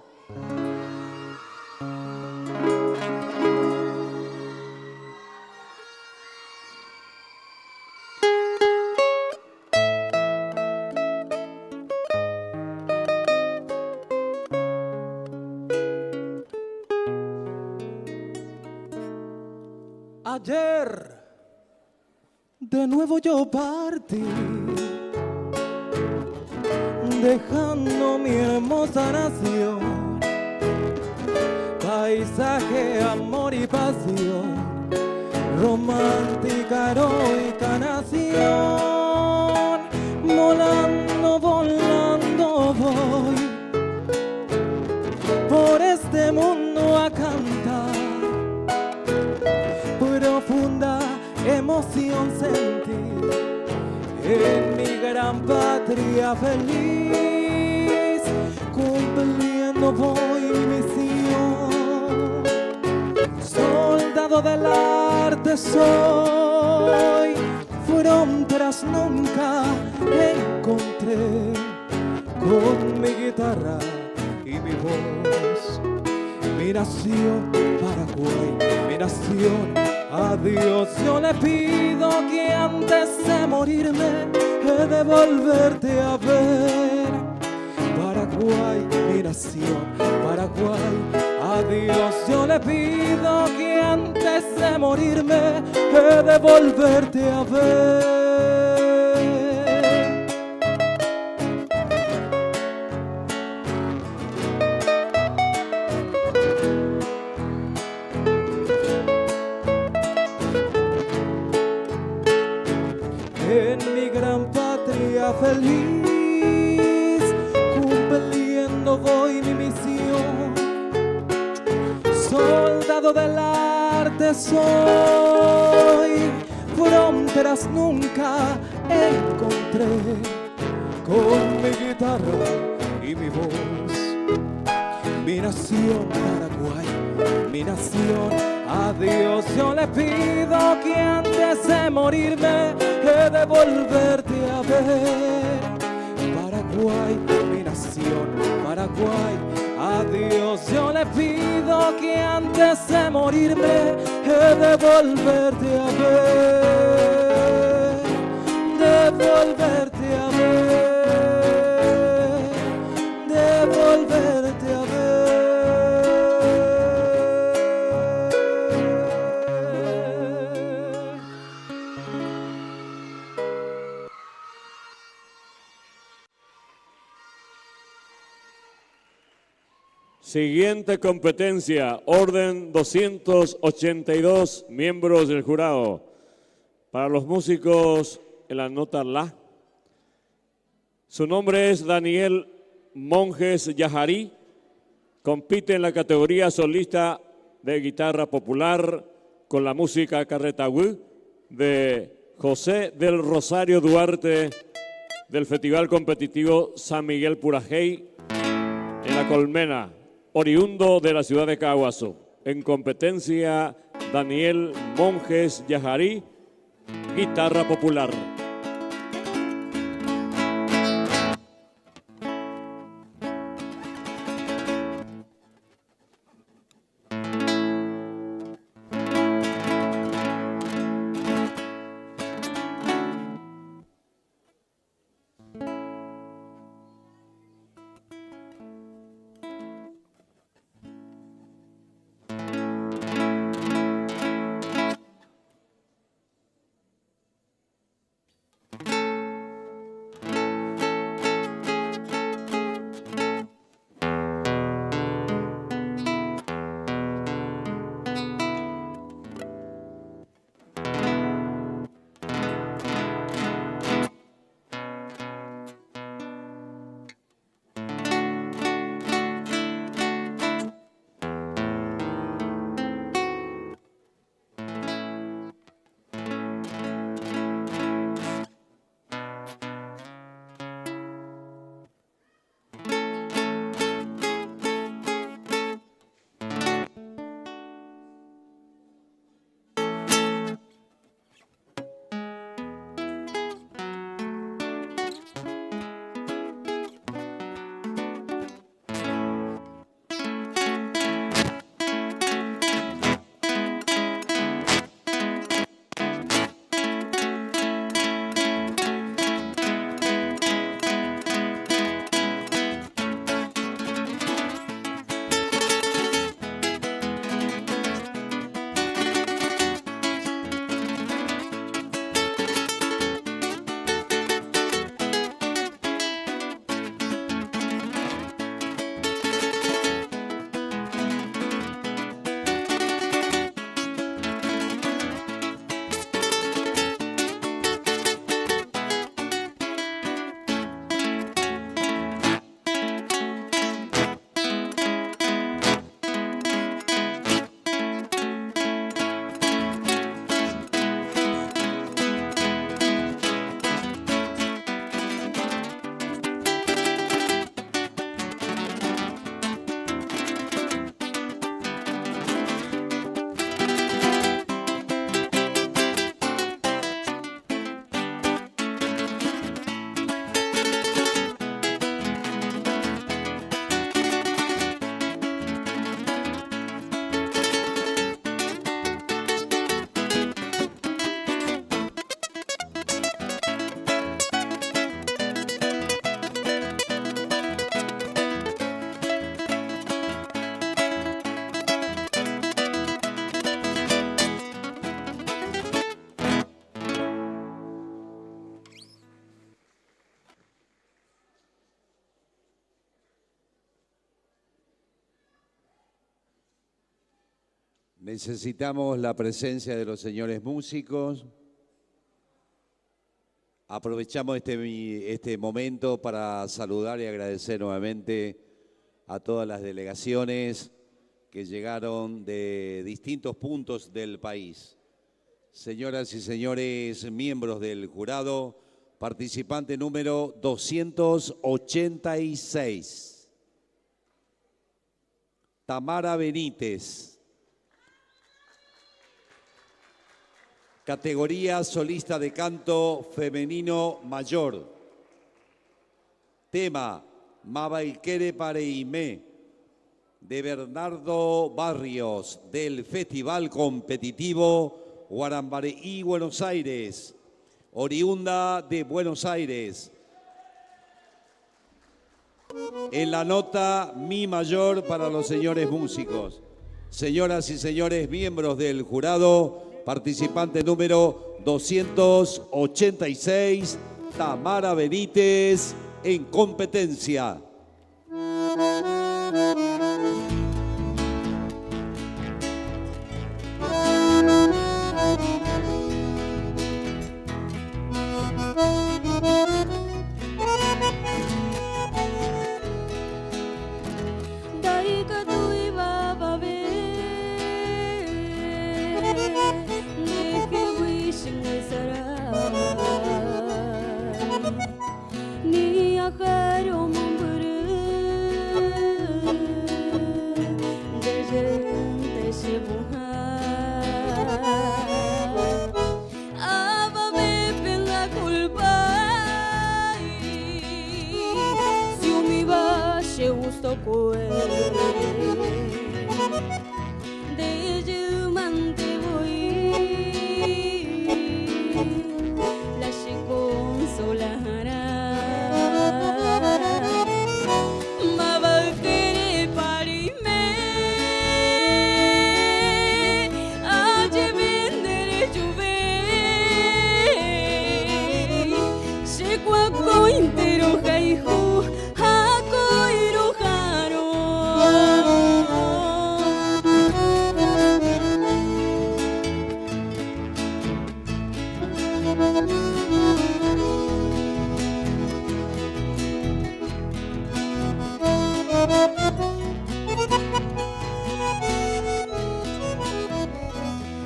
Ayer de nuevo yo partí, dejando mi hermosa nación, paisaje, amor y pasión, romántica, heroica nación, volando, volando voy por este mundo a cantar. Profunda emoción sentí en mi gran patria feliz, cumpliendo voy mi misión. Soldado del arte soy, fronteras nunca encontré, con mi guitarra y mi voz. Mi nación, Paraguay, mi nación, a Dios yo le pido que antes de morirme he de volverte a ver. Paraguay, mi nación, Paraguay, a Dios yo le pido que antes de morirme he de volverte a ver. En mi gran patria feliz, cumpliendo voy mi misión. Soldado del arte soy, fronteras nunca encontré, con mi guitarra y mi voz. Mi nación, Paraguay, mi nación, a Dios yo le pido que antes de morirme he de volverte a ver. Paraguay, mi nación, Paraguay, a Dios yo le pido que antes de morirme he de volverte a ver, de volverte a ver, de volverte a ver. Siguiente competencia, orden 282, miembros del jurado. Para los músicos en la nota La, su nombre es Daniel Monjes Yajarí, compite en la categoría solista de guitarra popular con la música carretahuí de José del Rosario Duarte del Festival Competitivo San Miguel Purajey en La Colmena, oriundo de la ciudad de Caguazú. En competencia, Daniel Monjes Yajarí, guitarra popular. Necesitamos la presencia de los señores músicos. Aprovechamos este momento para saludar y agradecer nuevamente a todas las delegaciones que llegaron de distintos puntos del país. Señoras y señores miembros del jurado, participante número 286, Tamara Benítez. Categoría solista de canto femenino mayor. Tema Mabaikere Pareimé, de Bernardo Barrios, del Festival Competitivo Guarambareí, Buenos Aires, oriunda de Buenos Aires. En la nota Mi mayor para los señores músicos. Señoras y señores miembros del jurado, participante número 286, Tamara Benítez, en competencia.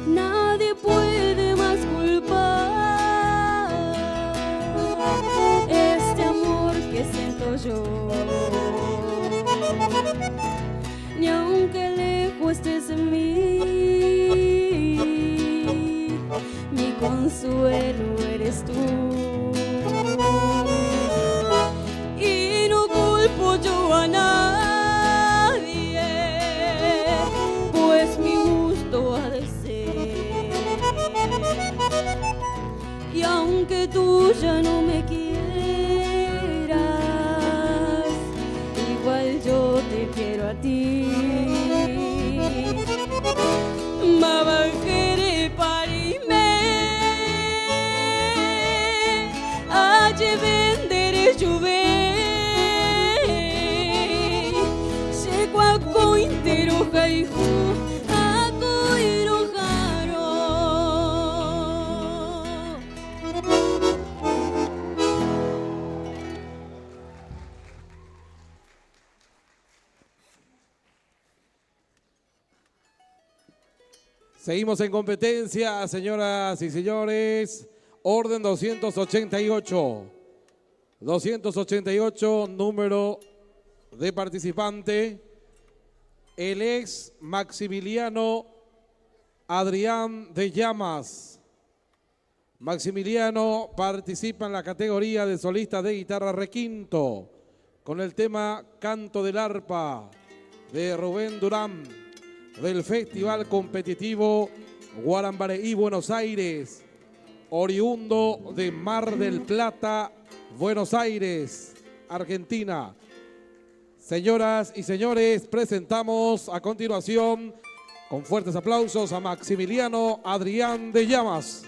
Nadie puede más culpar este amor que siento yo. Ni aunque lejos estés de mí, mi consuelo eres tú. Y no culpo yo a nadie, pues mi gusto ha de ser. Y aunque tú ya no me quieras, igual yo te quiero a ti. Mabankere parime, aye vendere juve, llego a cointero jaihu, a coiro jaro. Seguimos en competencia, señoras y señores. Orden 288. 288, número de participante. El ex Maximiliano Adrián de Llamas. Maximiliano participa en la categoría de solista de guitarra requinto con el tema Canto del Arpa de Rubén Durán, del Festival Competitivo Guarambareí, Buenos Aires, oriundo de Mar del Plata, Buenos Aires, Argentina. Señoras y señores, presentamos a continuación, con fuertes aplausos, a Maximiliano Adrián de Llamas.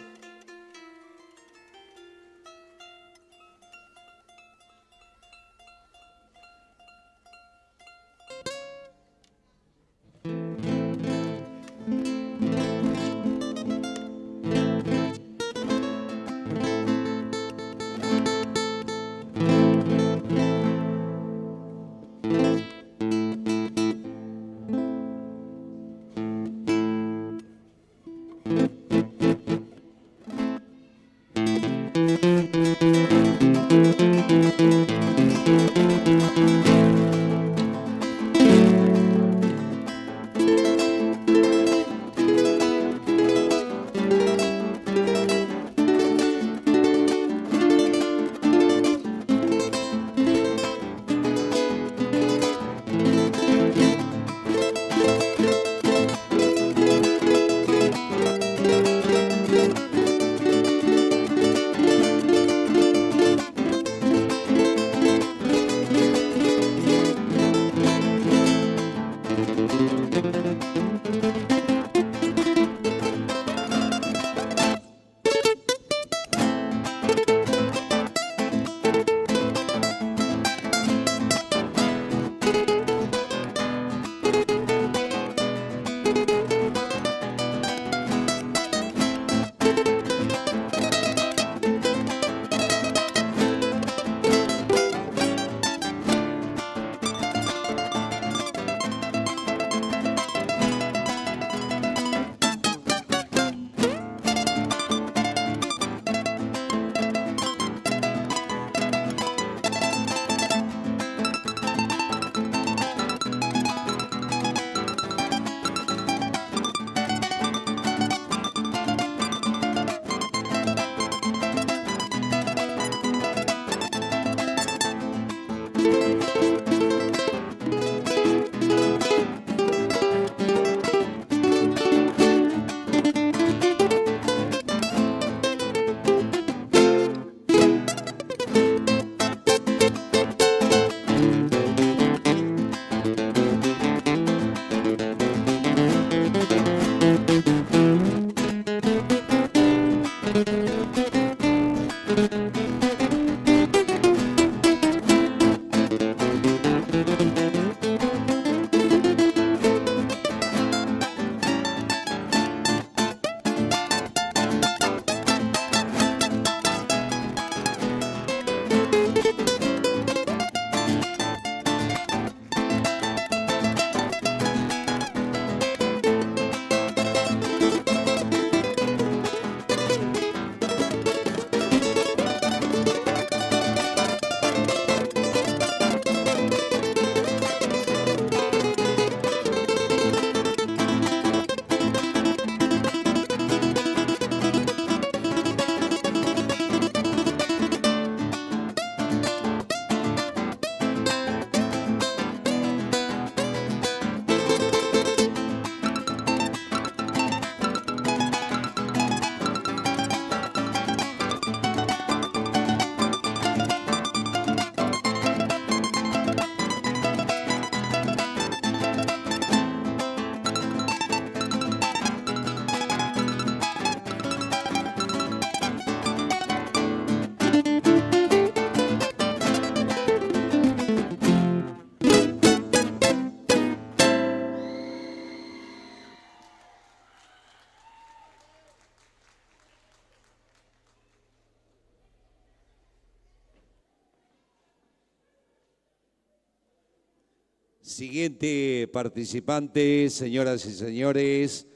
Siguiente participante, señoras y señores,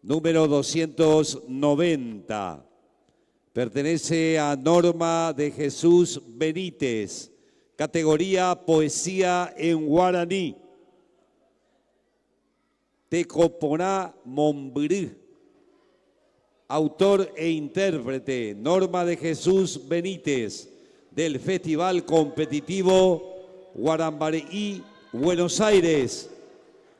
número 290. Pertenece a Norma de Jesús Benítez, categoría Poesía en Guaraní. Tecoponá Mombrú. Autor e intérprete, Norma de Jesús Benítez, del Festival Competitivo Guarambareí, Buenos Aires,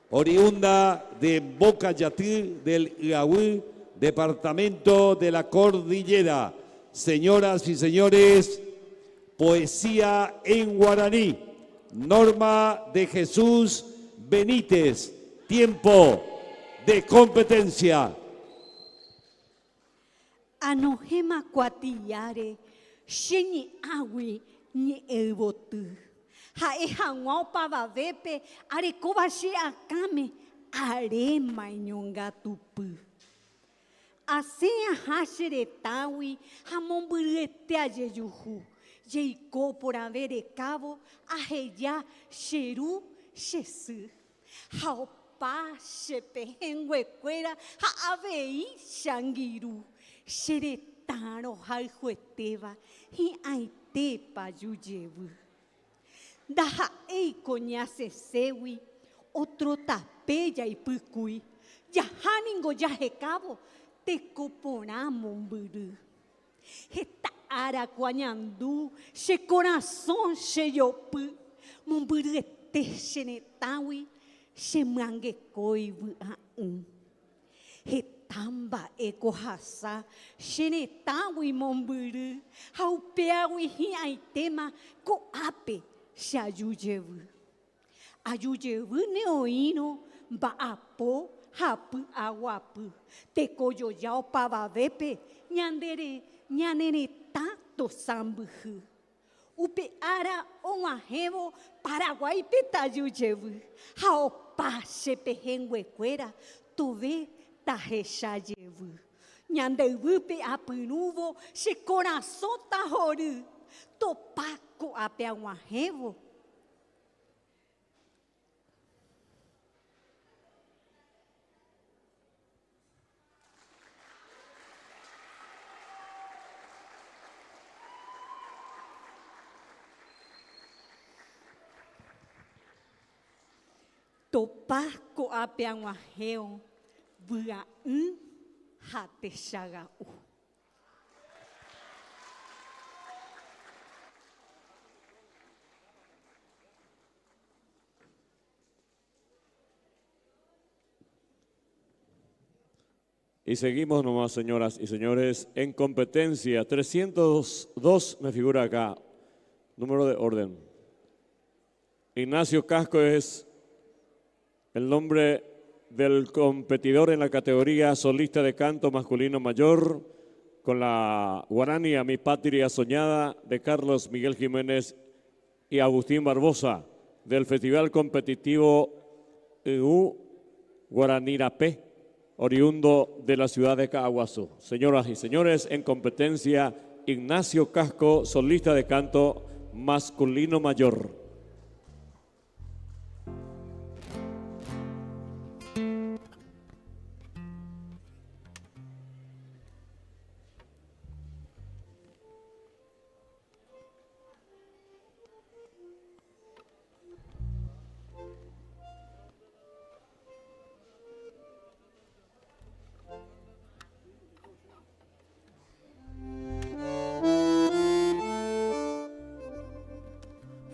oriunda de Bocayatí del Iahuí, departamento de la Cordillera. Señoras y señores, poesía en guaraní, Norma de Jesús Benítez. Tiempo de competencia. Anojema cuatillare, sheni awi ni elbotu. Hae hangwao pavavepe, arekobashi akame, arema nyonga tupu. Asenha hasheretawi, hamomburete ajejuhu, jeiko por averecavo, aheya sheru shesu. Haopa shepehenguecuera, haavei shangiru, sheretaro haljueteva, hi aitepa yuyevu. Daha ei coñace sewi, otro tapeya y pucui, yahaningo yahecabo, te coporá momburu. Heta ara guanyandu, she corazón she yopu, momburu ete shenetawi, she mangekoi vuaun. Hetamba eko hasa, shenetawi momburu, haupeawi hi aitema, ko ape. Ayuyevu neoino, ba'apo hapy aguapy tekojoja opavavépe ñaneretã tosambyhy upe ára og̃uahẽvo Paraguáipe tajujevy ha opa chepehẽnguekuéra tove tahechajevy ñandeivýpe apyrũvo che corazón tahory topa ko'ápe ag̃uahẽvo. Topa ko'ápe ag̃uahẽvo vy'a'ỹ ha techaga'u. Y seguimos nomás, señoras y señores, en competencia. 302 me figura acá, número de orden. Ignacio Casco es el nombre del competidor en la categoría solista de canto masculino mayor, con la guarania Mi Patria Soñada de Carlos Miguel Jiménez y Agustín Barbosa, del Festival Competitivo Guaranirapé, oriundo de la ciudad de Caaguazú. Señoras y señores, en competencia, Ignacio Casco, solista de canto masculino mayor.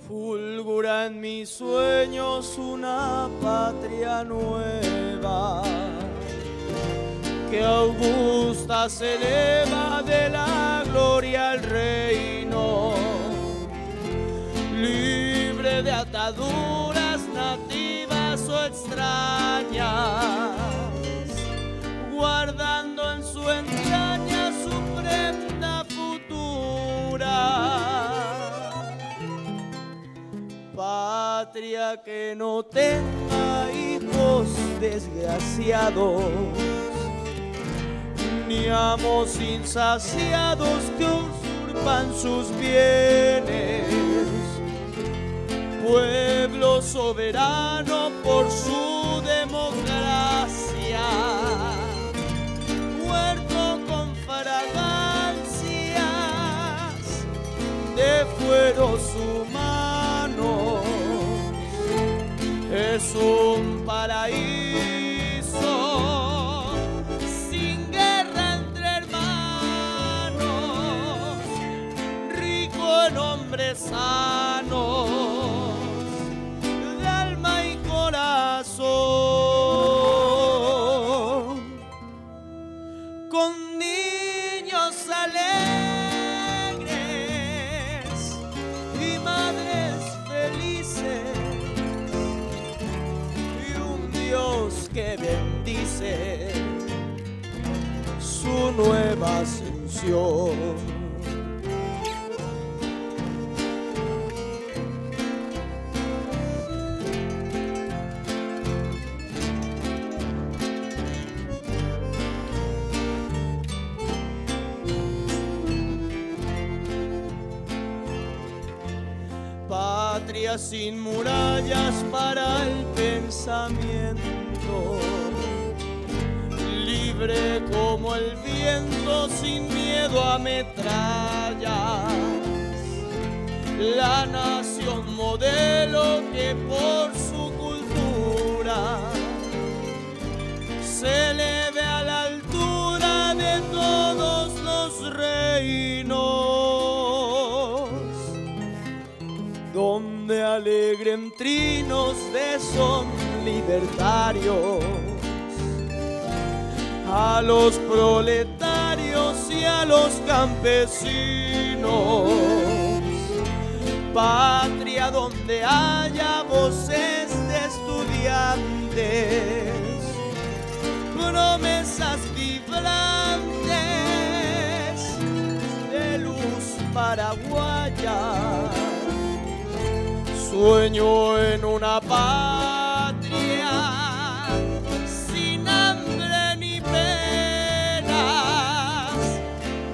Fulgura en mis sueños una patria nueva que augusta se eleva de la gloria al reino, libre de ataduras nativas o extrañas, guardando en su entraña su prenda futura. Patria que no tenga hijos desgraciados, ni amos insaciados que usurpan sus bienes. Pueblo soberano por su democracia, huerto con fragancias de fueros humanos. Es un paraíso sin guerra entre hermanos, rico en hombres sanos de alma y corazón, con niños alegres y madres felices, que bendice su nueva ascensión. Patria sin murallas para el pensamiento, libre como el viento, sin miedo a metrallas, la nación modelo que por su cultura se eleve a la altura de todos los reinos, donde alegren trinos de son libertarios a los proletarios y a los campesinos. Patria donde haya voces de estudiantes grandes, promesas vibrantes de luz paraguaya. Sueño en una patria sin hambre ni penas,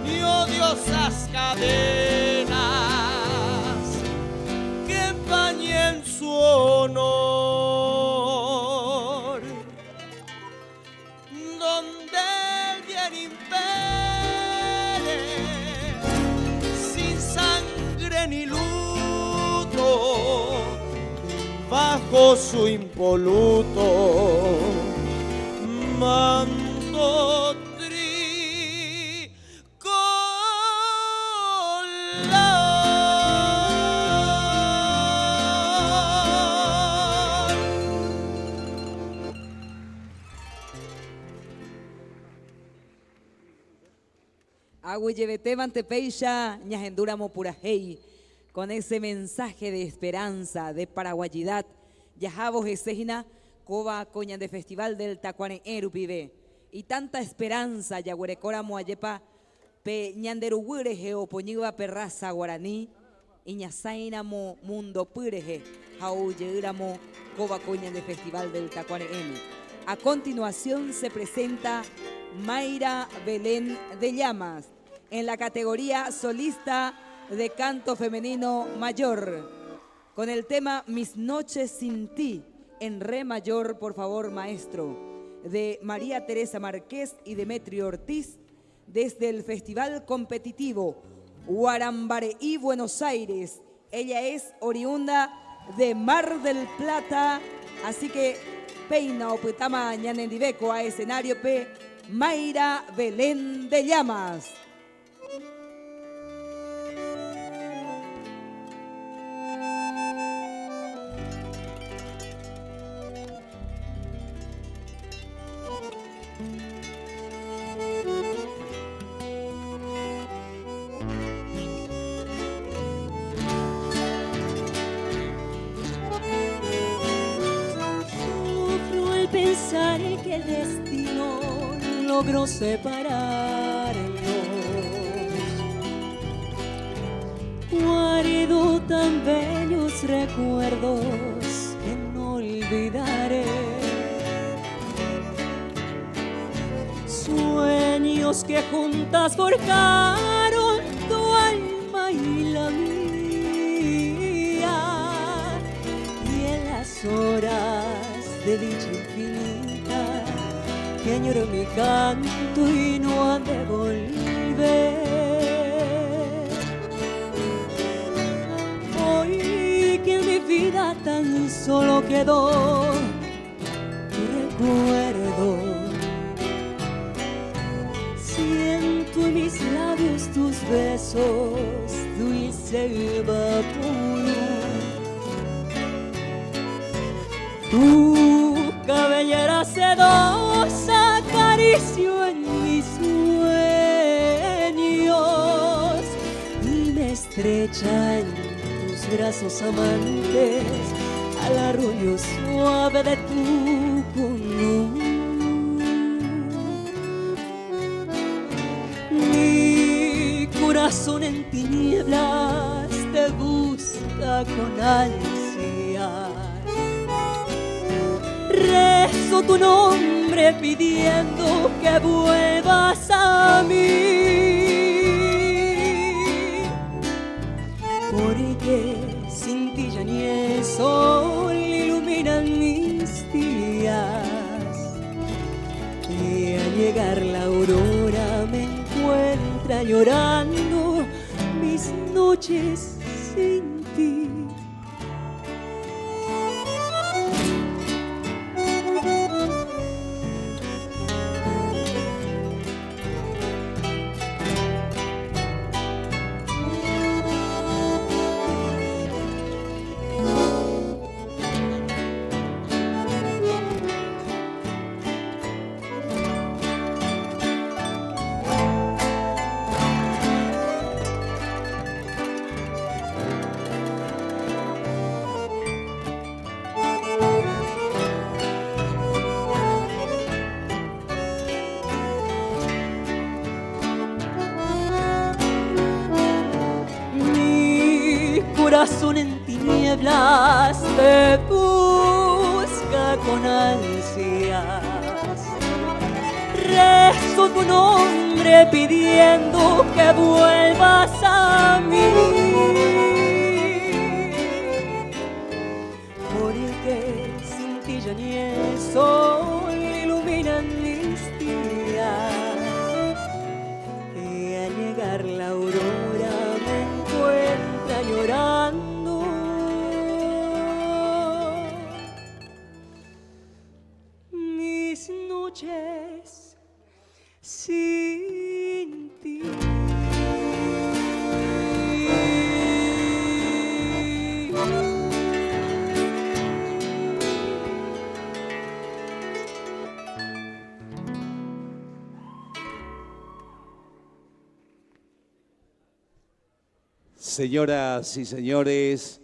ni odiosas cadenas que empañen su honor, donde el bien impere sin sangre ni luto, bajo su impoluto manto Agüeyebete Mantepeisha, Ñajendúramo Purajei, con ese mensaje de esperanza, de paraguayidad, Yajabo Jesejina, Coba Coña de Festival del Tacuane Erupibe, y tanta esperanza, Yaguerecora Moayepa, Pe Ñanderuguire Geopoñiba Perraza Guaraní, Iñazainamo Mundo Pureje, Jauyeiramo Coba Coña de Festival del Tacuane Enu. A continuación se presenta Mayra Belén de Llamas en la categoría solista de canto femenino mayor con el tema Mis noches sin ti en re mayor, por favor, maestro, de María Teresa Márquez y Demetrio Ortiz desde el Festival Competitivo Guarambareí, Buenos Aires. Ella es oriunda de Mar del Plata, así que peina o petama ñanendibeco a escenario pe Mayra Belén de Llamas. Sufro al pensar que el destino logró separarnos. Guardo tan bellos recuerdos que no olvidaré. Sueños que juntas forjaron tu alma y la mía. Y en las horas de dicha infinita que añoro mi canto y no han de volver. Hoy que en mi vida tan solo quedó tu recuerdo, siento en mis labios tus besos, dulce vapor. Tu cabellera sedosa acaricio en mis sueños y me estrecha en tus brazos amantes al arrullo suave de tu color. Mi corazón en tinieblas te busca con ansia. Rezo tu nombre pidiendo que vuelvas a mí, porque sin ti ya ni el sol iluminan mis días, y al llegar la aurora me encuentra llorando mis noches sin ti. corazón en tinieblas te busca con ansias. Rezo tu nombre pidiendo que vuelvas a mí, porque sin ti ya ni el sol iluminan mis días, y al llegar la aurora me encuentra llorando. Mis noches sin ti. Señoras y señores,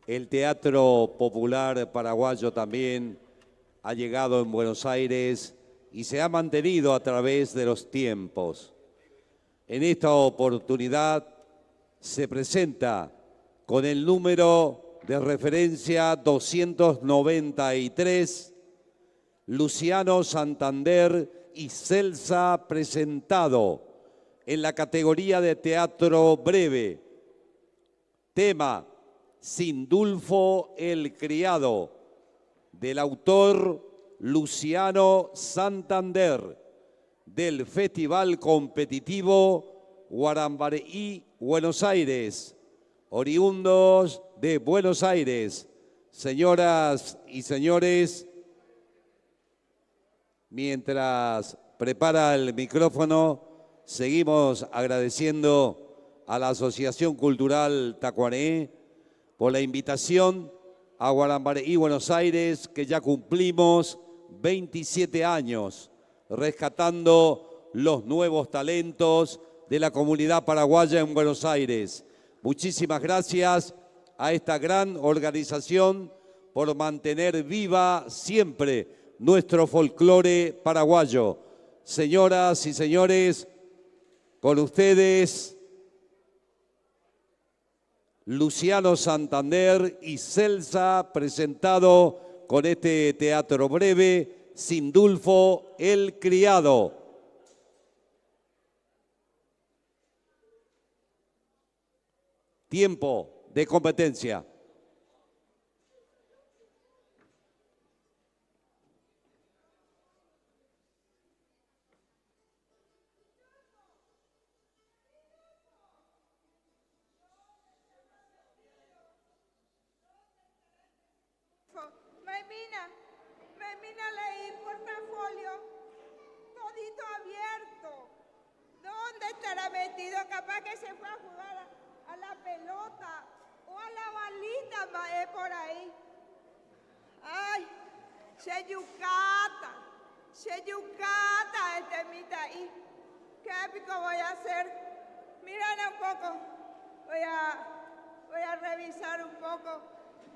el Teatro Popular Paraguayo también ha llegado en Buenos Aires y se ha mantenido a través de los tiempos. En esta oportunidad se presenta con el número de referencia 293, Luciano Santander y Celsa, presentado en la categoría de teatro breve. Tema Sindulfo el Criado, del autor Luciano Santander, del Festival Competitivo Guarambareí, Buenos Aires, oriundos de Buenos Aires. Señoras y señores, mientras prepara el micrófono, seguimos agradeciendo a la Asociación Cultural Tacuané por la invitación a Guarambareí, Buenos Aires, que ya cumplimos 27 años rescatando los nuevos talentos de la comunidad paraguaya en Buenos Aires. Muchísimas gracias a esta gran organización por mantener viva siempre nuestro folclore paraguayo. Señoras y señores, con ustedes, Luciano Santander y Celsa, presentado con este teatro breve, Sindulfo el Criado. Tiempo de competencia. Memina leí portafolio, todito abierto. ¿Dónde estará metido? Capaz que se fue a jugar a la pelota o a la balita, por ahí. Ay, se yucata este mita ahí. ¿Qué épico voy a hacer? Miren un poco, voy a revisar un poco,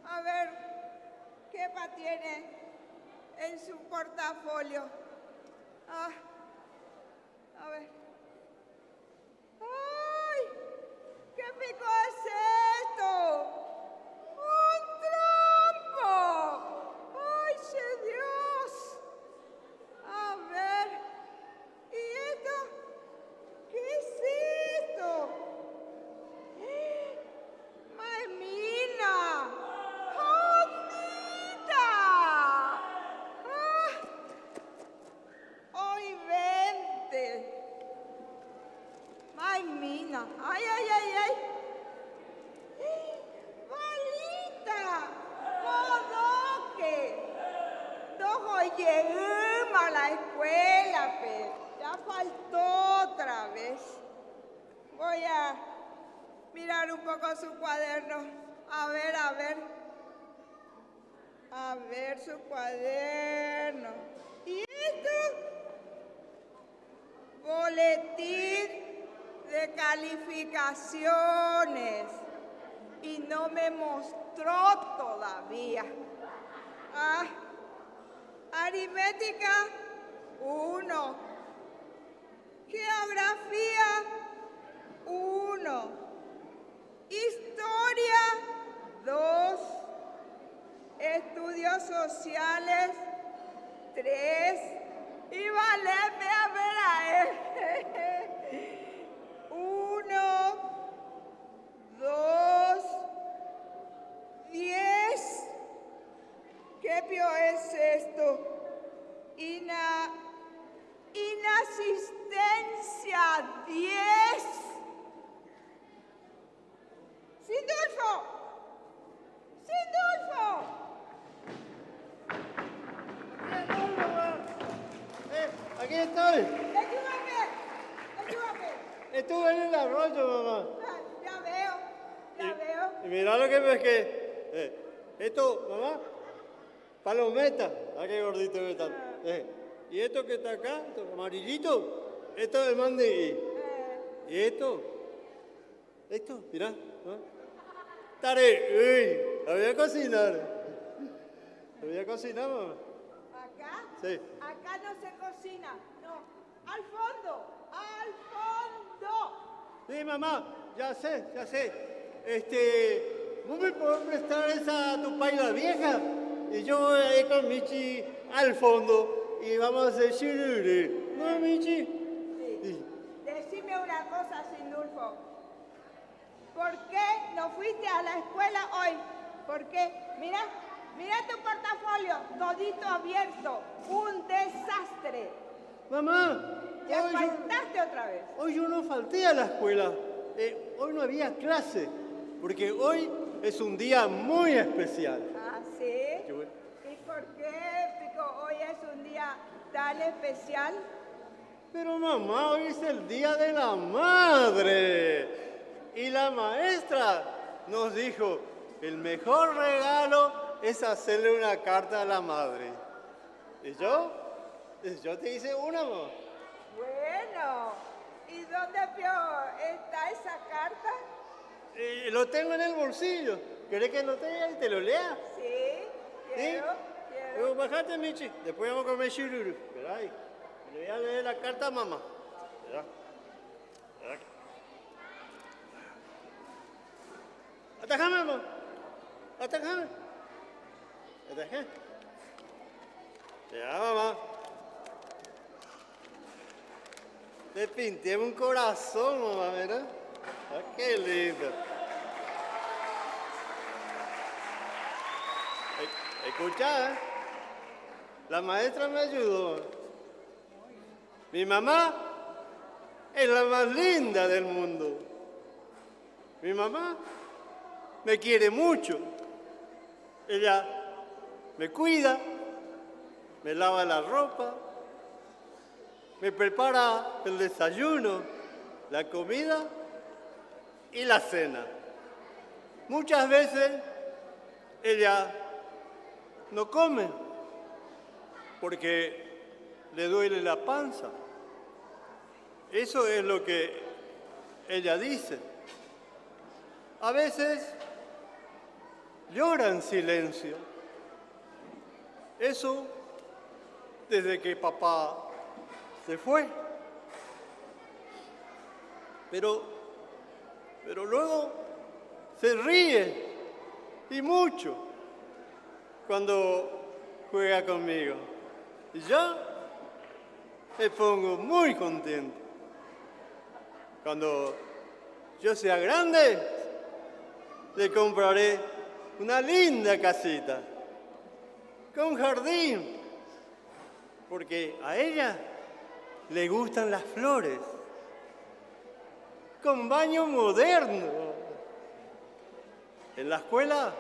a ver qué tiene en su portafolio. Ah, a ver. ¡Ay! ¿Qué pico es esto? ¡Un trompo! ¡Ay, ¡sí, Dios! A ver. ¿Y esto? ¿Qué es esto? ¡Maimina! Ay, mina, ay, ay, ay, ay. Balita, bodoque. Dojo llegamos a la escuela, pero ya faltó otra vez. Voy a mirar un poco su cuaderno. A ver. A ver su cuaderno. ¿Y esto? Boletín de calificaciones y no me mostró todavía. Ah, aritmética 1, geografía 1, historia 2, estudios sociales, 3, y ballet, ve a ver a él. 1, 2, 10. ¿Qué pio es esto? Inasistencia 10. Sindulfo. Sindulfo. Aquí estoy. Ayúdame. Estuve en el arroyo, mamá. Ya veo. Y mira lo que pesqué. Esto, mamá, palometa. Ah, qué gordito que está. Y esto que está acá, esto amarillito, esto es mandingui. Y esto, mirá. ¿No? Tare, la voy a cocinar. La voy a cocinar, mamá. ¿Acá? Sí. Acá no se cocina. No. Al fondo. Al fondo. Sí, mamá, ya sé. ¿Vos me podés prestar esa tu paila vieja? Y yo voy a ir con Michi al fondo y vamos a hacer shiruri. ¿No, Michi? Sí. Decime una cosa, Sindulfo. ¿Por qué no fuiste a la escuela hoy? ¿Por qué? Mira tu portafolio, todito abierto. Un desastre. Mamá, Ya faltaste otra vez. hoy yo no falté a la escuela. Hoy no había clase, porque hoy es un día muy especial. ¿Ah, sí? ¿Y por qué, Pico, hoy es un día tan especial? Pero mamá, hoy es el Día de la Madre. Y la maestra nos dijo, el mejor regalo es hacerle una carta a la madre. ¿Y yo? Yo te hice una, mamá. Bueno, ¿y dónde está esa carta? Lo tengo en el bolsillo. ¿Querés que lo tenga y te lo lea? Sí, quiero. Bajate, Michi. Después vamos a comer shiruru. Verá ahí. Le voy a leer la carta a mamá. Verá. Atajame, mamá. Atajame. Ya, mamá. Le pinté un corazón, mamá, ¿verdad? Ah, qué lindo. Escucha, la maestra me ayudó. Mi mamá es la más linda del mundo. Mi mamá me quiere mucho. Ella me cuida, me lava la ropa, me prepara el desayuno, la comida y la cena. Muchas veces ella no come porque le duele la panza. Eso es lo que ella dice. A veces llora en silencio. Eso desde que papá se fue. Pero luego se ríe y mucho cuando juega conmigo. Y yo me pongo muy contento. Cuando yo sea grande, le compraré una linda casita con jardín, porque a ella le gustan las flores, con baño moderno. En la escuela,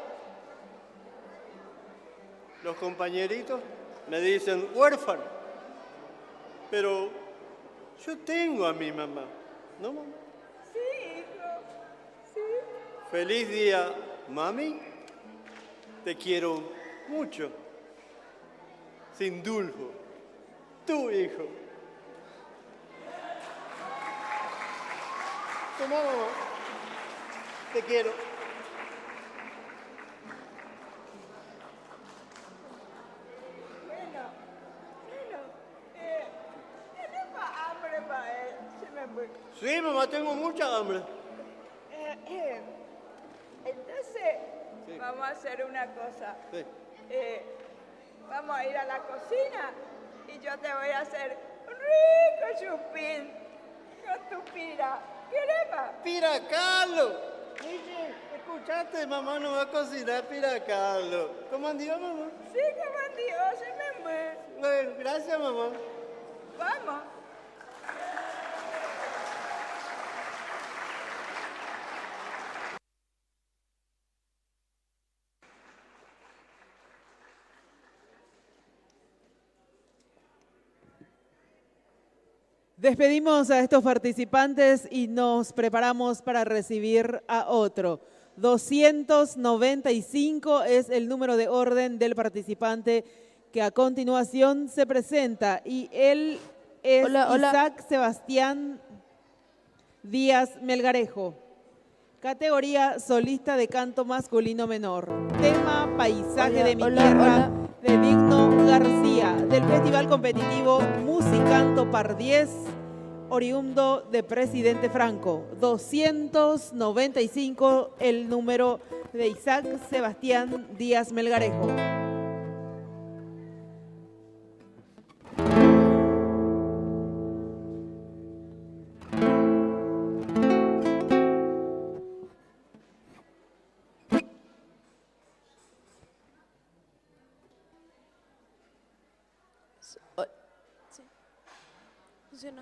los compañeritos me dicen huérfano, pero yo tengo a mi mamá, ¿no, mamá? Sí, hijo, sí. Feliz día, mami. Te quiero mucho. Sindulfo, tu hijo. Toma, mamá. Te quiero. Bueno, ¿tienes más hambre para él? Sí, mamá, tengo mucha hambre. Entonces, Vamos a hacer una cosa. Sí. Vamos a ir a la cocina y yo te voy a hacer un rico chupín con tu pira. ¿Quieres más? ¡Piracalo! Escuchaste, mamá no va a cocinar piracalo. ¿Cómo andió, mamá? Sí, como Dios, se me muere. Bueno, gracias, mamá. Vamos. Despedimos a estos participantes y nos preparamos para recibir a otro. 295 es el número de orden del participante que a continuación se presenta y él es Isaac Sebastián Díaz Melgarejo. Categoría solista de canto masculino menor. Tema Paisaje de mi tierra de Digno García del Festival Competitivo Musicanto Par 10, oriundo de Presidente Franco. 295 el número de Isaac Sebastián Díaz Melgarejo. Funciona.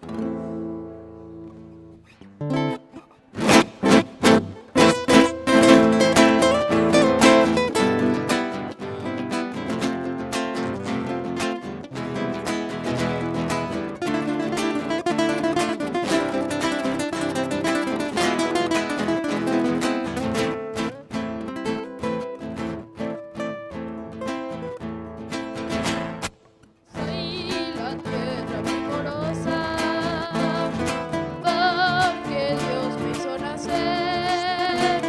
Soy la tierra vigorosa, porque Dios me hizo nacer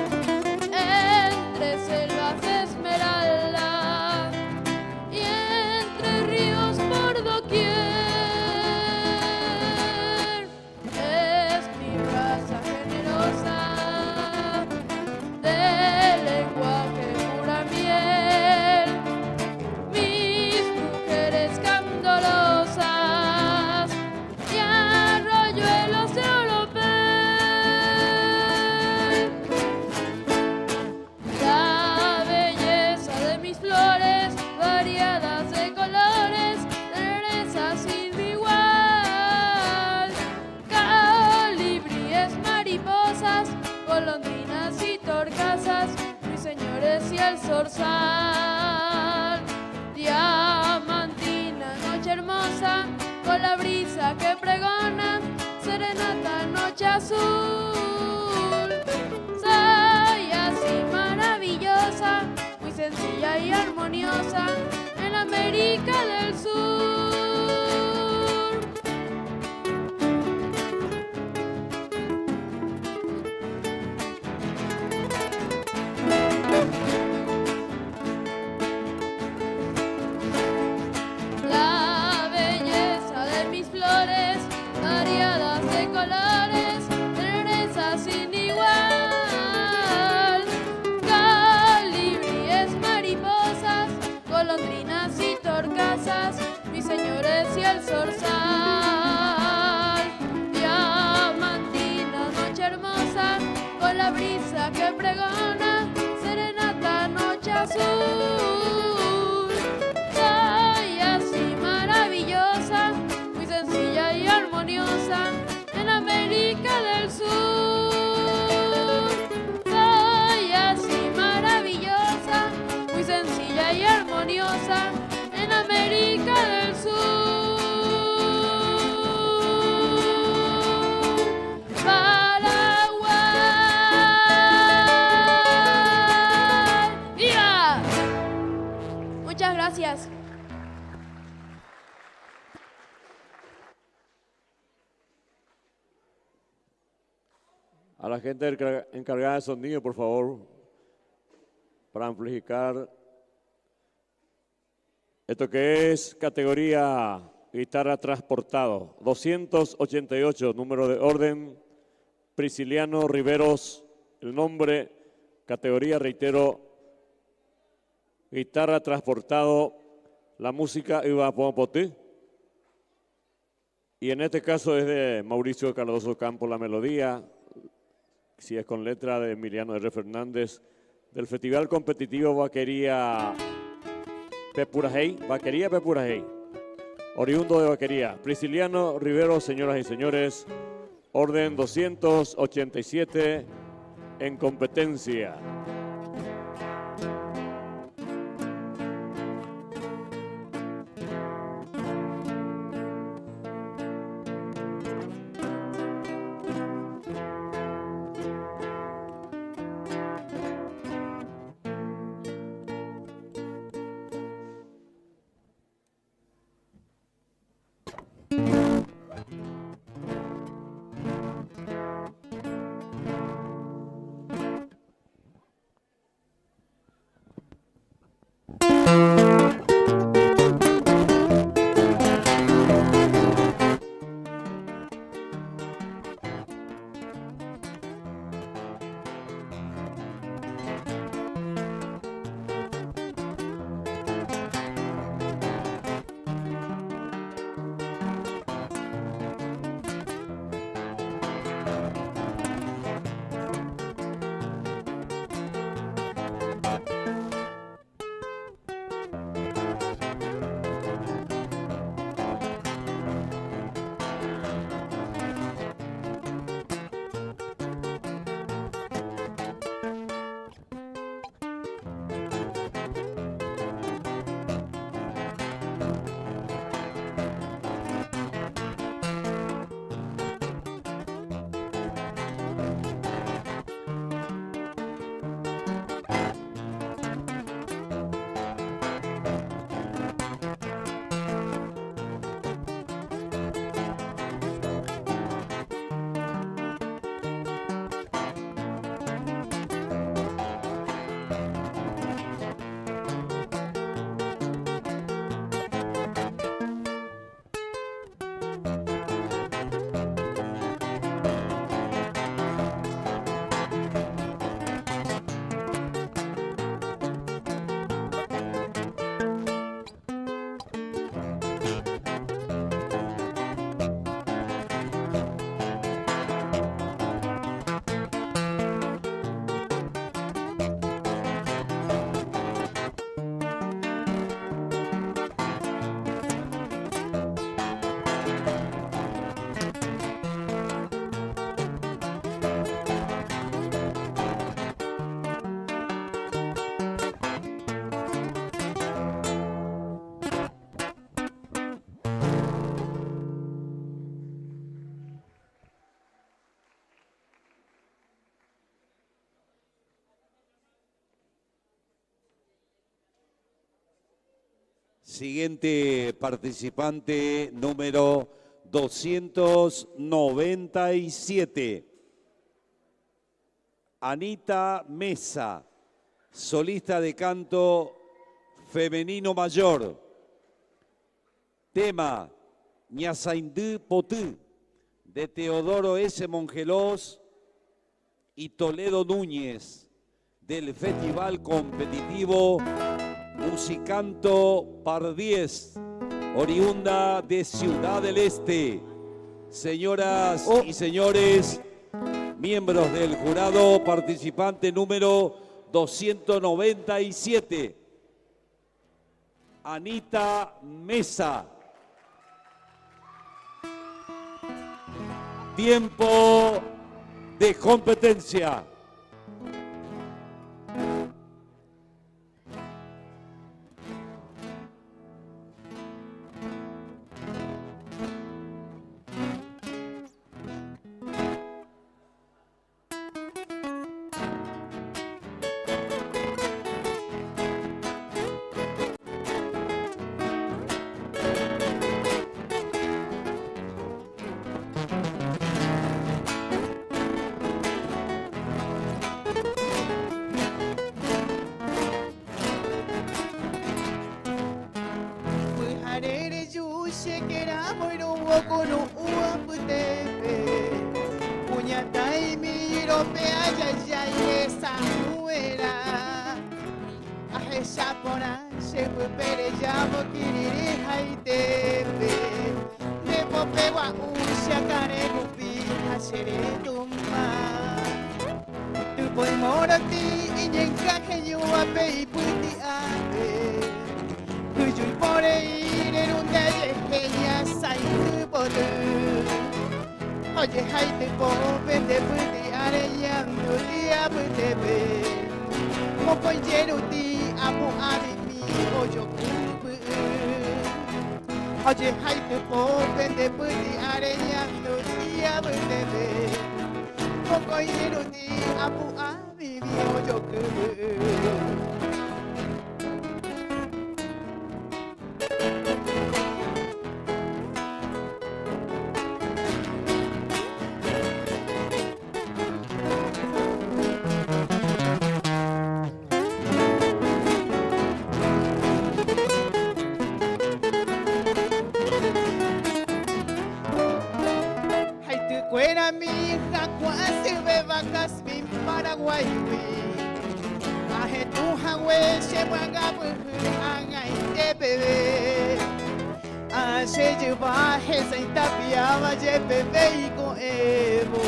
entre selvas de esmeralda y entre ríos por doquier. Es mi raza generosa, de lenguaje pura miel, mis mujeres candorosas y arroyuelos de oropel. La belleza de mis flores, variadas de colores, cerezas sin igual, colibríes, mariposas, golondrinas y torcasas, ruiseñores y el zorzal. Diamantina, noche hermosa, con la brisa que pregona, serenata, noche azul. Soy así maravillosa, muy sencilla y armoniosa, en América del Sur. La belleza de mis flores, variadas de colores, cerezas sin igual, colibríes, mariposas, golondrinas y torcasas, ruiseñores y el zorzal. Diamantina, noche hermosa, con la brisa que pregona, serenata, noche azul. Soy así maravillosa, muy sencilla y armoniosa, en América del Sur. Soy así maravillosa, muy sencilla y armoniosa, en América del Sur. Paraguay. ¡Viva! Muchas gracias. A la gente encargada de sonido, por favor, para amplificar esto que es categoría guitarra transportado. 288, número de orden, Prisciliano Riveros, el nombre, categoría, reitero, guitarra transportado, la música iba Pompoté. Y en este caso es de Mauricio Cardoso Campos la melodía, si es con letra de Emiliano R. Fernández, del Festival Competitivo Vaquería Pepurajey, oriundo de Vaquería. Prisciliano Rivero, señoras y señores, orden 287 en competencia. Siguiente participante, número 297. Anita Mesa, solista de canto femenino mayor. Tema, Ñasaindú Potú, de Teodoro S. Mongelós y Toledo Núñez, del Festival Competitivo Musicanto Par 10, oriunda de Ciudad del Este. Señoras y señores, miembros del jurado, participante número 297, Anita Mesa. Tiempo de competencia. Esa pona shepu pere llamo kiriri haitebe Nepo pewa usha kare gupi hashere tumma Tu poi morati inyenka kenyua pei puti ave Kujui pore ire runde kenya sai tu bodu Oye haite po pende puti are yandu dia putebe Moko yeruti amu ami mi ojo kubu Oye haite po pende puti are yandu dia putebe Moko yeruti amu ami mi ojo kubu Cuera mi hija cuasi bebacas mi Paraguay Aje tu hawe se muanga anga ite bebé Aje lleva esa intapiaba je bebé y con evo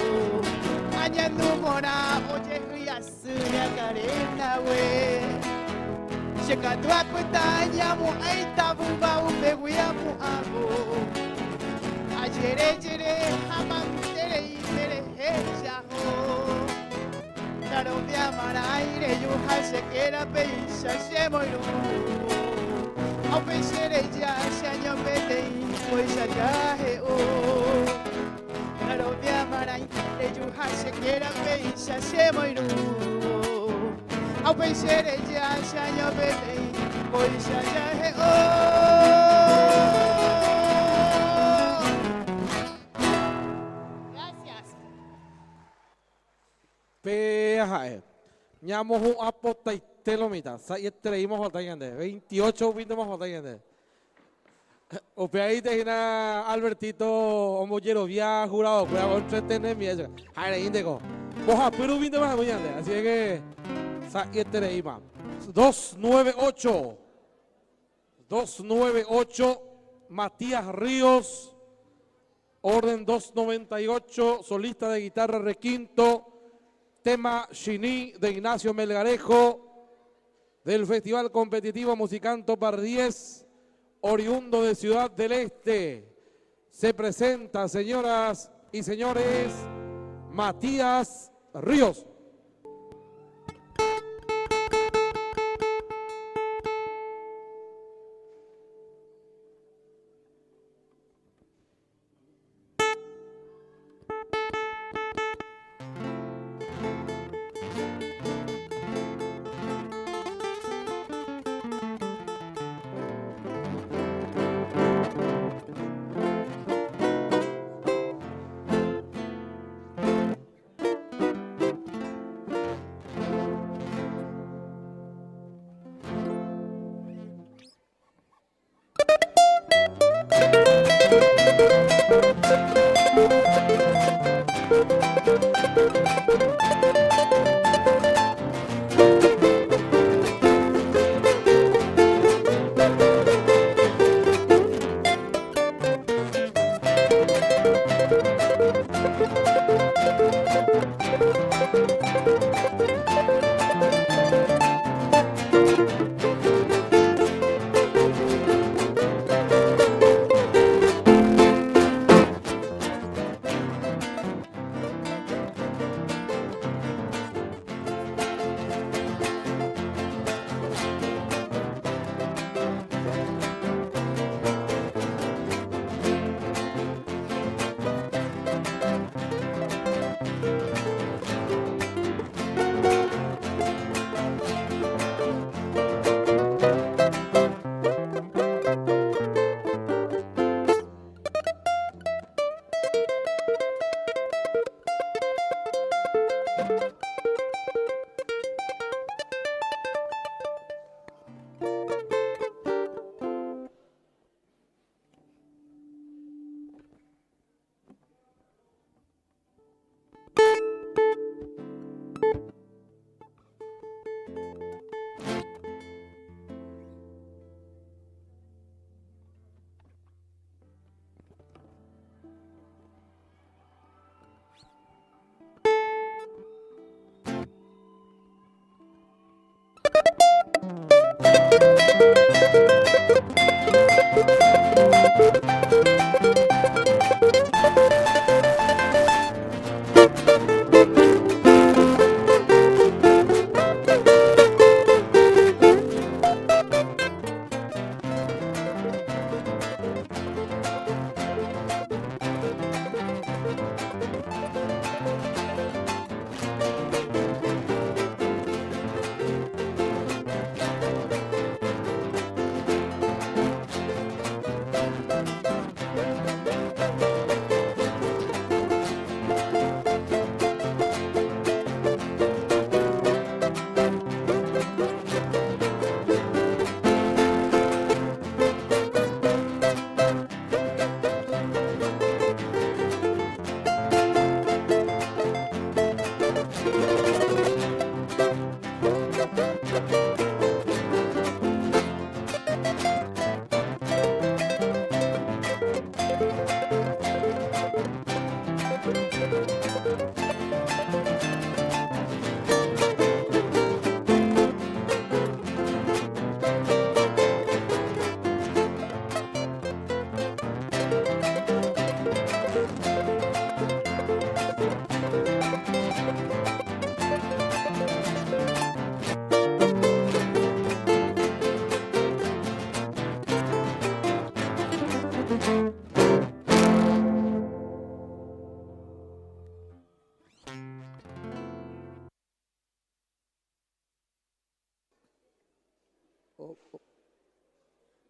Aña tu mora oye huya suya carena we Cheka tu apuesta llamo aita bumba ube huya mu abo Ajere jere haman Claro mi amaraire yo hase kera peisa se moiru Au pensere ya se año pete poisa ya he o Claro mi amaraire yo hase kera peisa se moiru Au pensere ya se año pete poisa ya he o Peja, ñamo un apota y telomita, say treimos batallando, 28 vindemos batallando. O ahí te gina Albertito, homollero via jurado, pero con entretener mi eso. Ay, indico. Boja, pero vindemos batallando, así que say treima. 298, Matías Ríos, orden 298, solista de guitarra requinto. Tema Chiní de Ignacio Melgarejo del Festival Competitivo Musicanto Par 10, oriundo de Ciudad del Este. Se presenta, señoras y señores, Matías Ríos.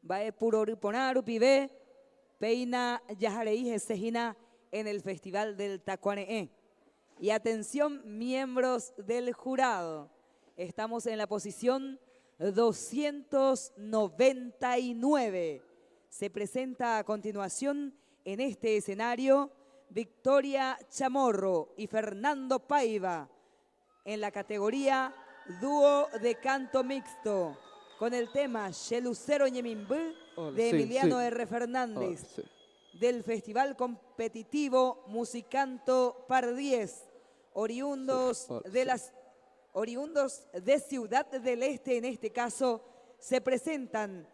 Vae puro riponaru pibe, peina yajarei sejina en el Festival del Tacuaneé. Y atención, miembros del jurado, estamos en la posición 299. Se presenta a continuación en este escenario Victoria Chamorro y Fernando Paiva en la categoría Dúo de Canto Mixto con el tema Chelucero Ñemimbú de Emiliano R. Fernández del Festival Competitivo Musicanto Par 10, oriundos de Ciudad del Este, en este caso, se presentan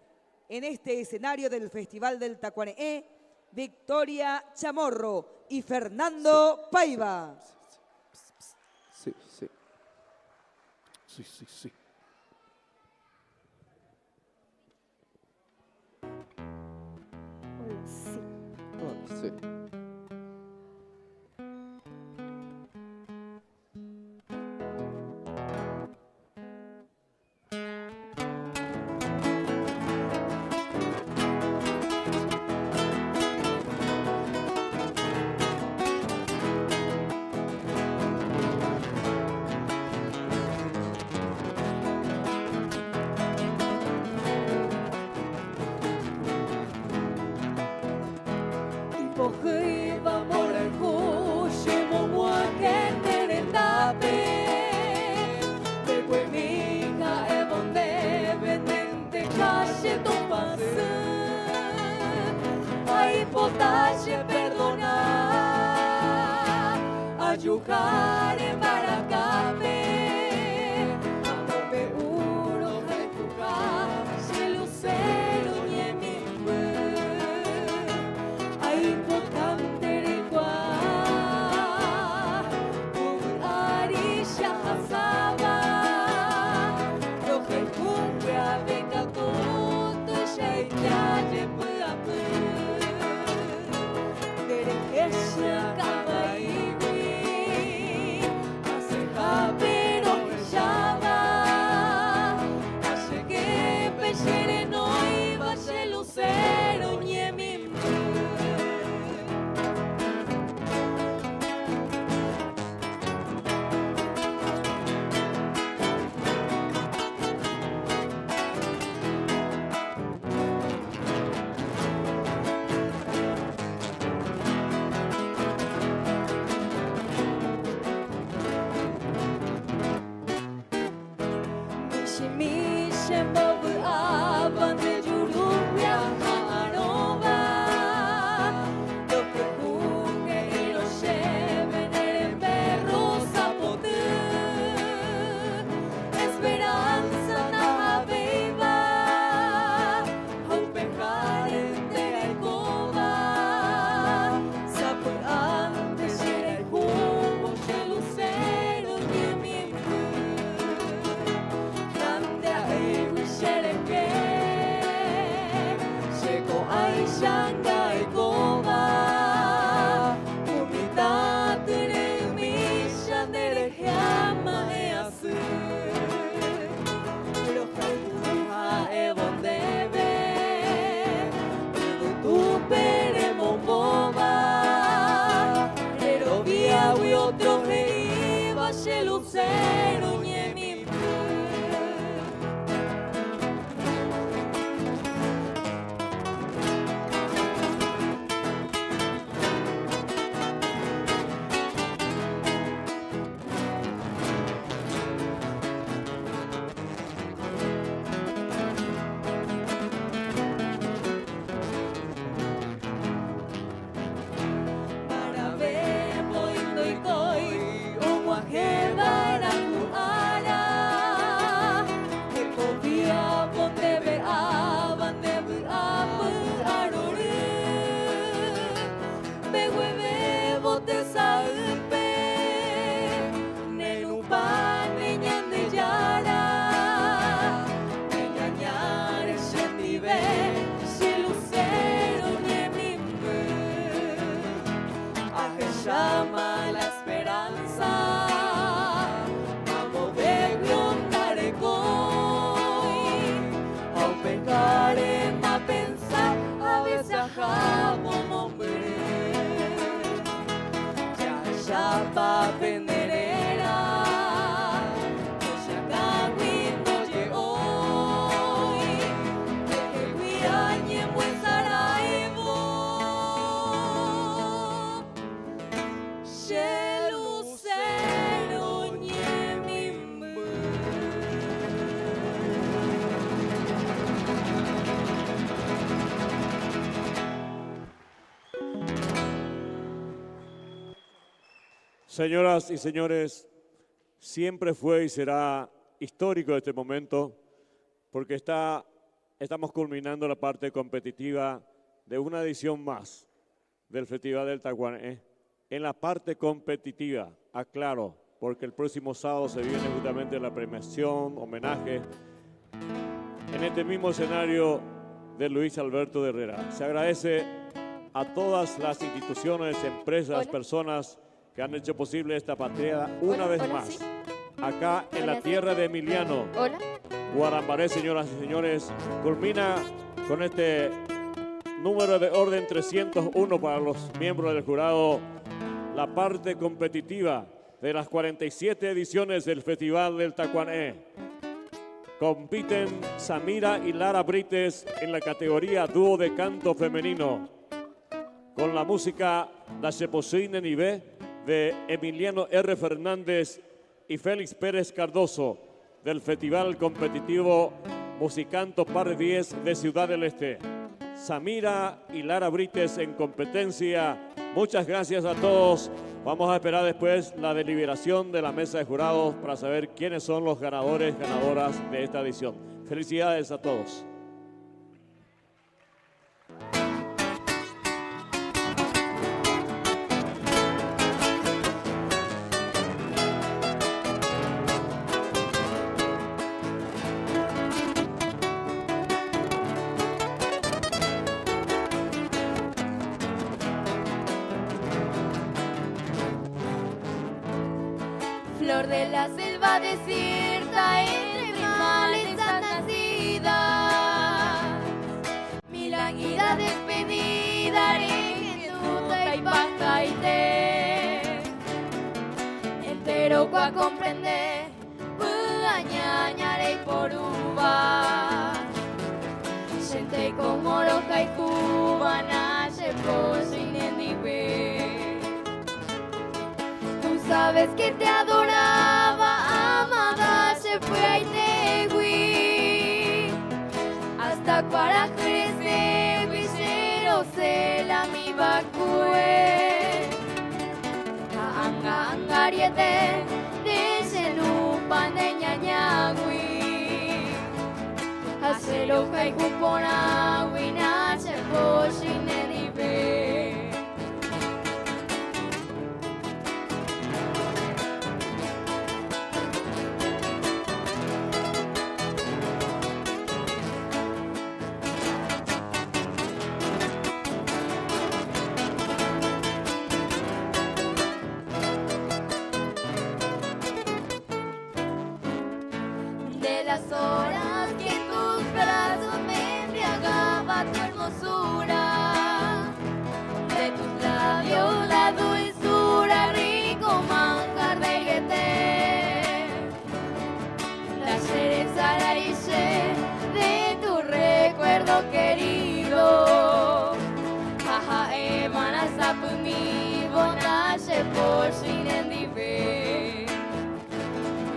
en este escenario del Festival del Tacuaneé Victoria Chamorro y Fernando Paiva. Sí, sí. Sí, sí, sí. Sí. Sí. Señoras y señores, siempre fue y será histórico este momento porque estamos culminando la parte competitiva de una edición más del Festival del Tacuané. En la parte competitiva, aclaro, porque el próximo sábado se viene justamente la premiación, homenaje, en este mismo escenario de Luis Alberto de Herrera. Se agradece a todas las instituciones, empresas, personas que han hecho posible esta patria una vez más. sí. Acá en Hola, la sí. tierra de Emiliano. Hola. Guarambaré, señoras y señores, culmina con este número de orden 301 para los miembros del jurado, la parte competitiva de las 47 ediciones del Festival del Tacuané. Compiten Samira y Lara Brites en la categoría dúo de canto femenino, con la música La Cheposine Nivé de Emiliano R. Fernández y Félix Pérez Cardoso, del Festival Competitivo Musicanto Par 10 de Ciudad del Este. Samira y Lara Brites en competencia. Muchas gracias a todos. Vamos a esperar después la deliberación de la mesa de jurados para saber quiénes son los ganadores, ganadoras de esta edición. Felicidades a todos. Flor de la selva desierta, entre males nacida. Mi languida despedida, arejetuta y pajaite. Entero cua comprender, ñañare y poruba. Gente como roja y cubana, se posen en sabes que te adoraba, amada, se fue a Itegui. Hasta para crecer, villero, se la mi vacue. Anga, angariete, de Xenupan de Ñañagui. Hacelo, jaijupona, wina, se poshin en Ibe. Las horas que en tus brazos me embriagaba tu hermosura, de tus labios la dulzura, rico manjar de guete, la cereza raíce de tu recuerdo querido, jaja emana sapumi bonache por sin endive.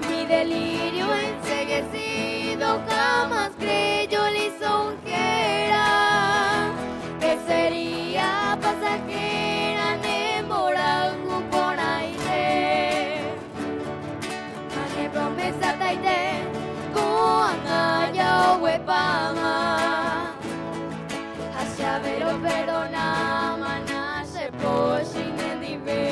Mi delirio enseguecido jamás creyó lisonjera, que sería pasajera enamorado por aire. Ane promesa taite, kuangaya huepama, hacia vero perdona, manase por sin endive.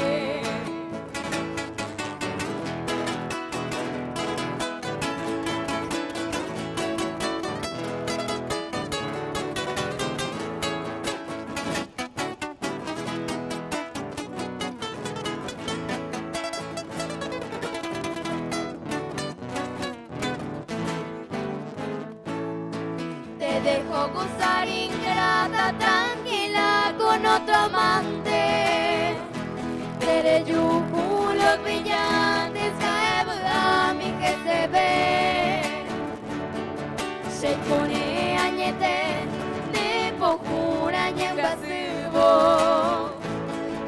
Te dejo gozar ingrata, tranquila con otro amante. Tereyuku, los brillantes, cae mi que se ve. Se pone añete, de pojura ñenga subo.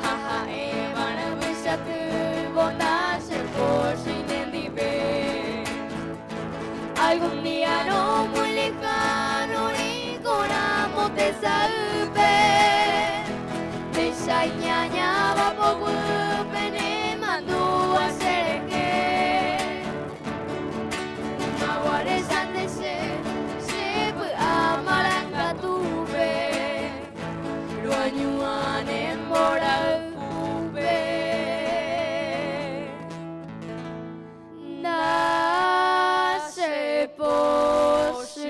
Jaja, evana busha tu bonache por sin endive. Algún día no muy lejano, ricoramos de saupe. De ñaña va por pene Cuando hacer que Maguare Sandese se puede amar a Catupe, lo añuan en Moral Cupe. Nace por sí.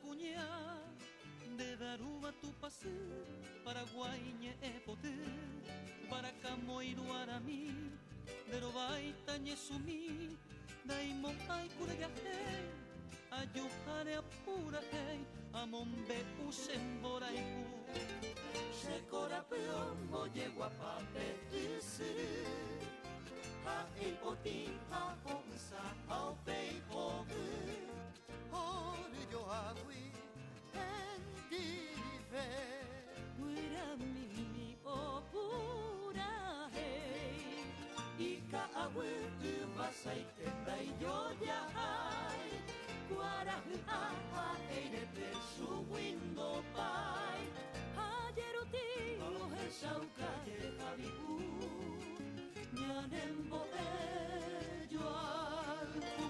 Cuña de Darúa tu pasé, Paraguay epote, para Camoiro Aramí, de Robaita Ñesumí, Daimon ay Curayaje, Ayujare Apuraje, Amombe Usemboraiku. Se corapeón, moye guapape, tisiri, ha ipotín, ha onza, ha peijogue. Yo agui en dive Muira mimi o pura hey Ika agui tu basai tendai yo ya hai Kuarahu aha eire persu windo pai Hajeruti mohe sauka ye habiku Nyanembo e yo alku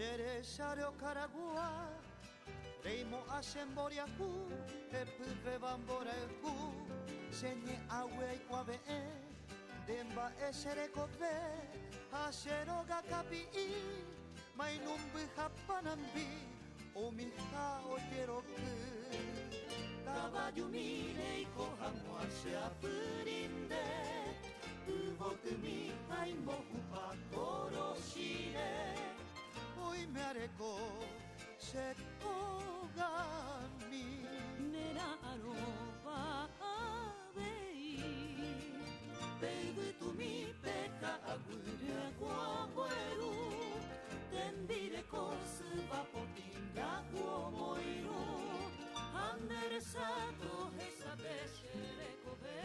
Ceresario Caragua, Reimo Asemboriaku, Epuve Bamboreku, Senye Awe Quave, Demba Eserekope, Aseroga Kapi, Mainumbi Hapanambi, Omika Oteroku, Caballo Mire y Kohamwa se apurinde, Uvotumi, Aimohupa, Koroshire. Hoy me areco se kogami Nera aroba abei Baby tu mi peka aguria guagueru Tendire kosu vapotinga guomoiru Anderesato esa beshere kobe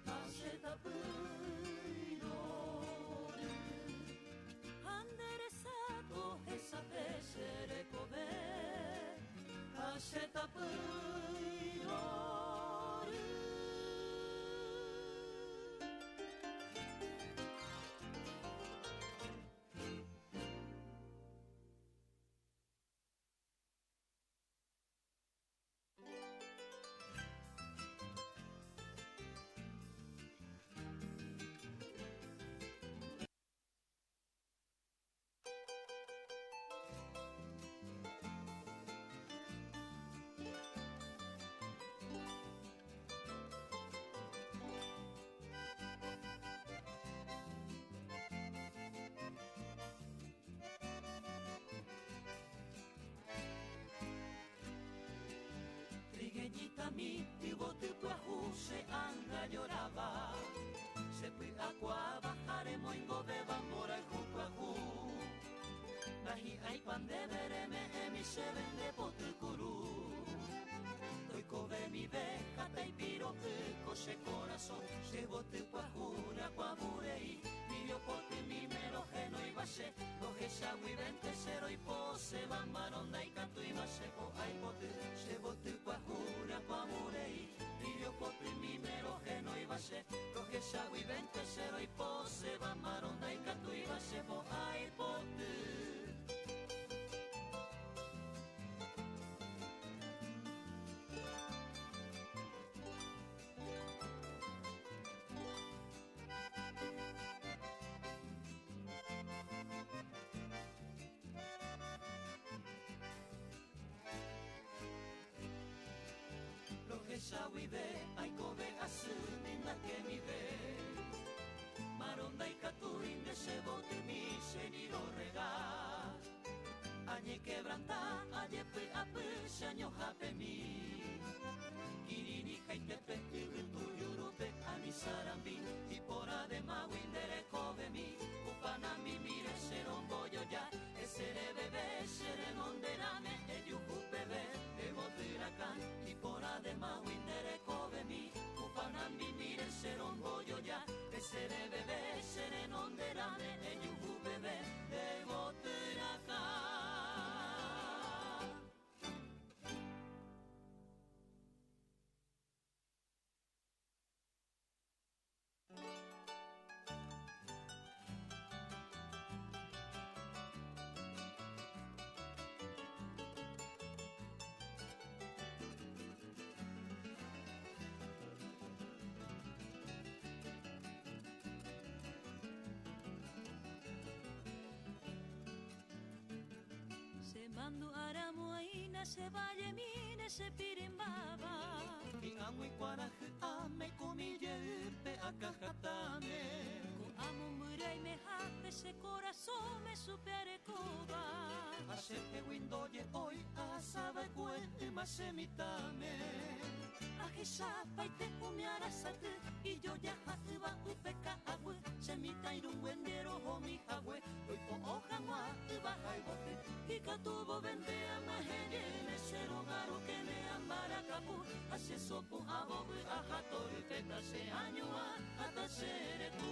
Aseta esa pesere kobe aseta Trigueñita mi, tibo tipo ajuse, anga lloraba. Se fui aqua, bajaremos en gobe, bambora y juco ajú. Nahi hay pan de vereme, emi se vende potucurú. Doy cobe mi beca, tai piro, coche corazón. Se bote cuajura, cuamurei. Video pote mi mero geno y base. Loge sagui, vente cero y pose. Van maronda y canto y base. O hay pote, se bote cuajura, cuamurei. Video pote mi mero geno y base. Loge sagui, vente cero y pose. shawibe aikobe asuni nakemibe Maronda y catuín de sebote mi seniro rega Añe quebranta, añe pe ape, shaño jape mi Kirini jaitepe, irutu yurupe, anisarambi Y por adema windere kobe mi Upanambi mire serombo yo ya Esere bebé, sere monderame, eyuhu bebé Debo tirakan, y por adema windere kobe mi Upanambi mire serombo yo ya Esere bebé, sere monderame, eyuhu bebé Debo tirakan Se mando aramuaina, se valle mine, se pirimbaba. Y amo y cuaraje ame comille pe acajatame. Con amo murai me jape, se corazón me supere coba. Asepe windoye hoy asaba cue masemitame. Ajishapa y te cumiara sate, y yo ya jatiba upeka agüe. Semita irun wendero homi agüe, hoy po hoja mua iba jaibote. Y catubo vende a majene, cero garo que me amara capu. Hace sopo abogue a jatori, peta se año a hasta ser tú.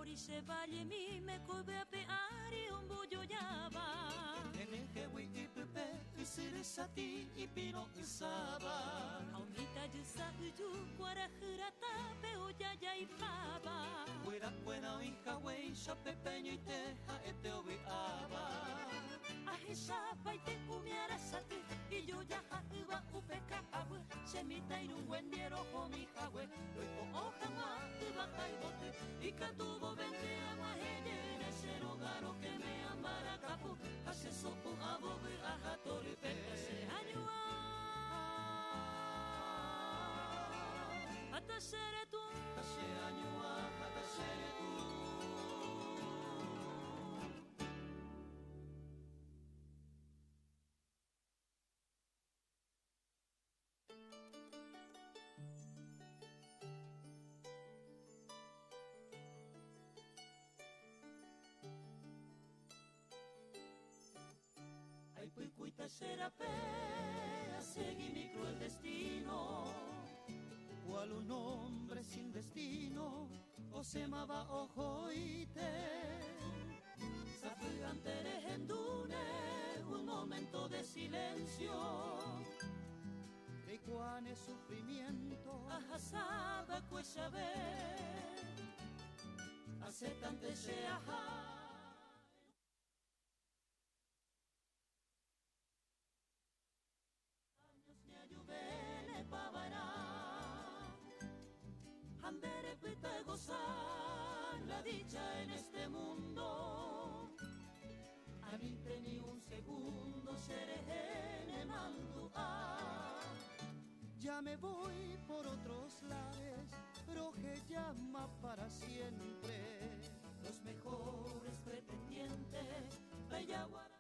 Y se valle mi me cobe a peari un bullo llava. En el jewi y pepe y siresati y pino y saba. Aunita yusa uyu cuarajurata peo ya y pava. Fuera buena hija wey ya pepeño y teja este obiaba. Ajishapa y te cumiara sate y yo ya jatuba upeka agüe. Semita y un buen diero homi jagüe. Luego hoja más iba jaibote y catubo vende a majene. Cero garo que me amara capu. Hace sopo abogue a jatori pete se año hasta ser tú. Hace año hasta ser tú. Ay, pues cuita será pea, seguí mi cruel destino. Cual un hombre sin destino, o se mava ojo y te. Safi anteres en dune, un momento de silencio. De cuán es sufrimiento, ajasaba pues saber. Hace tanto se ajá. Andere pita gozar la dicha en este mundo. A mí ni un segundo seré en el mando. Ya me voy por otros lares, pero que llama para siempre. Los mejores pretendientes, bella guara.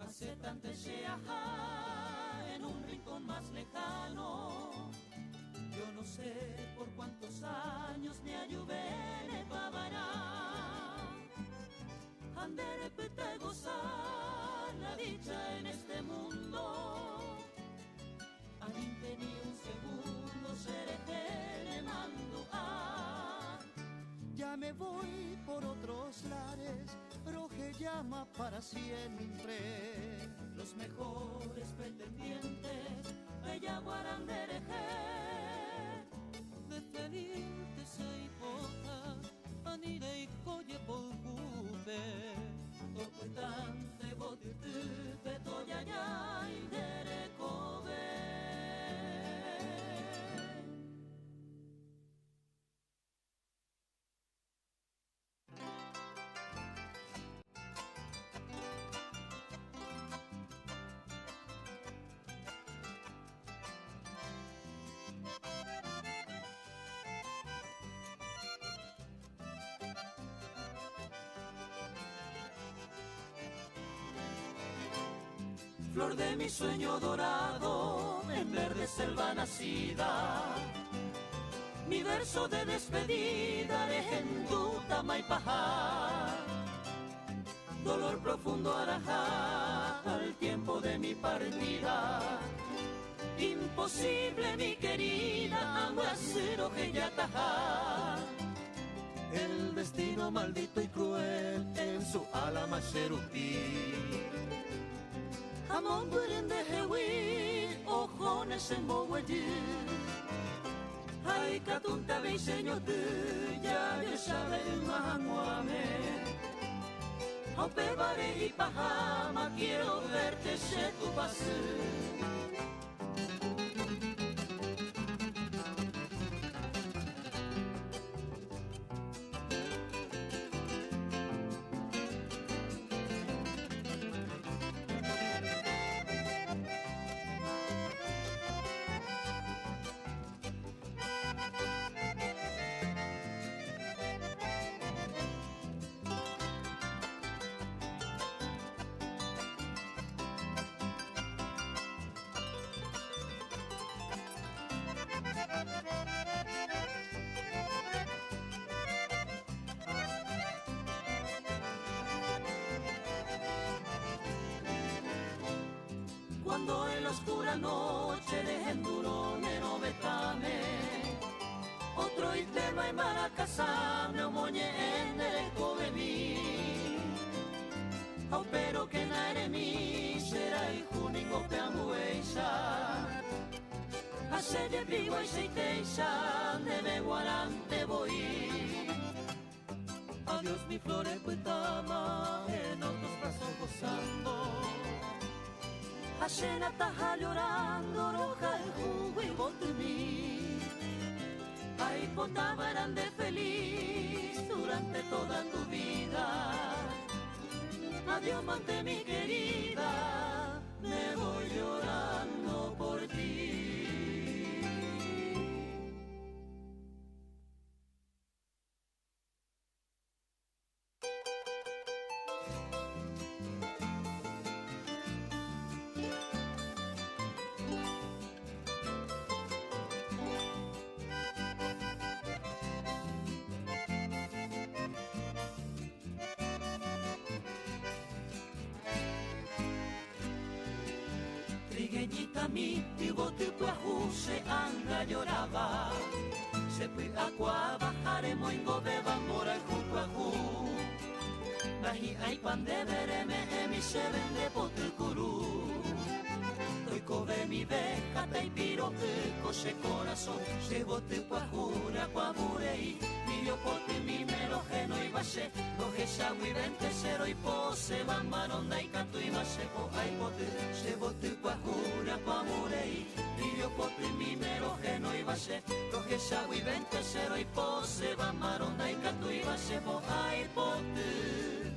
Hace tanto se ajá en un rincón más lejano. Yo no sé por cuántos años me ayuve pavará. Andere peta gozar la dicha en este mundo. Aninte ni un segundo seré le mando a. Ya me voy por otros lares, Roje llama para siempre. Los mejores pretendientes, bella guarandereje. Despedirte se hipota, anire y coye por juve. Tocuetante botitu, petoya ya y derecobe. Flor de mi sueño dorado, en verde selva nacida. Mi verso de despedida de Genduta Maipaja. Dolor profundo arajá al tiempo de mi partida. Imposible mi querida, aguacero que ya tajá. El destino maldito y cruel en su alma cherupí. Among duren de hewi, ojones en Bowedu. Ay, catunta beiseño tu, ya yo sabe mahanguame. Aupe bare y pajama, quiero verte se tu pasu. Cuando en la oscura noche dejen durón en Obetame, otro interno en Maracasame, o moñe en el Covemí. Au pero que naere mi será el junico peamueisa. Hace de vivo y seiteisa, de me guarante voy. Adiós mi flores puitama, en otros brazos gozando. Hacen ataja llorando, roja el jugo y botemí. Ay, potaba grande feliz durante toda tu vida. Adiós, mante mi querida, me voy llorando por ti. Trigueñita mi, y bote cuajú se anga lloraba. Se fue aqua bajaremos en gobeba mora el cuajú. Baji hay pan de vereme emi se vende bote curú. Toy cobe mi beja y piro coche corazón. Se bote cuajura cuaburei. Yo pote mi melojeno y base, loje sagui 20 y pose, van maronda y canto y base, po ay pote, se bote cuajura cuamurei. Yo pote mi melojeno y base, loje sagui 20 y pose, van maronda y canto y base, po ay pote.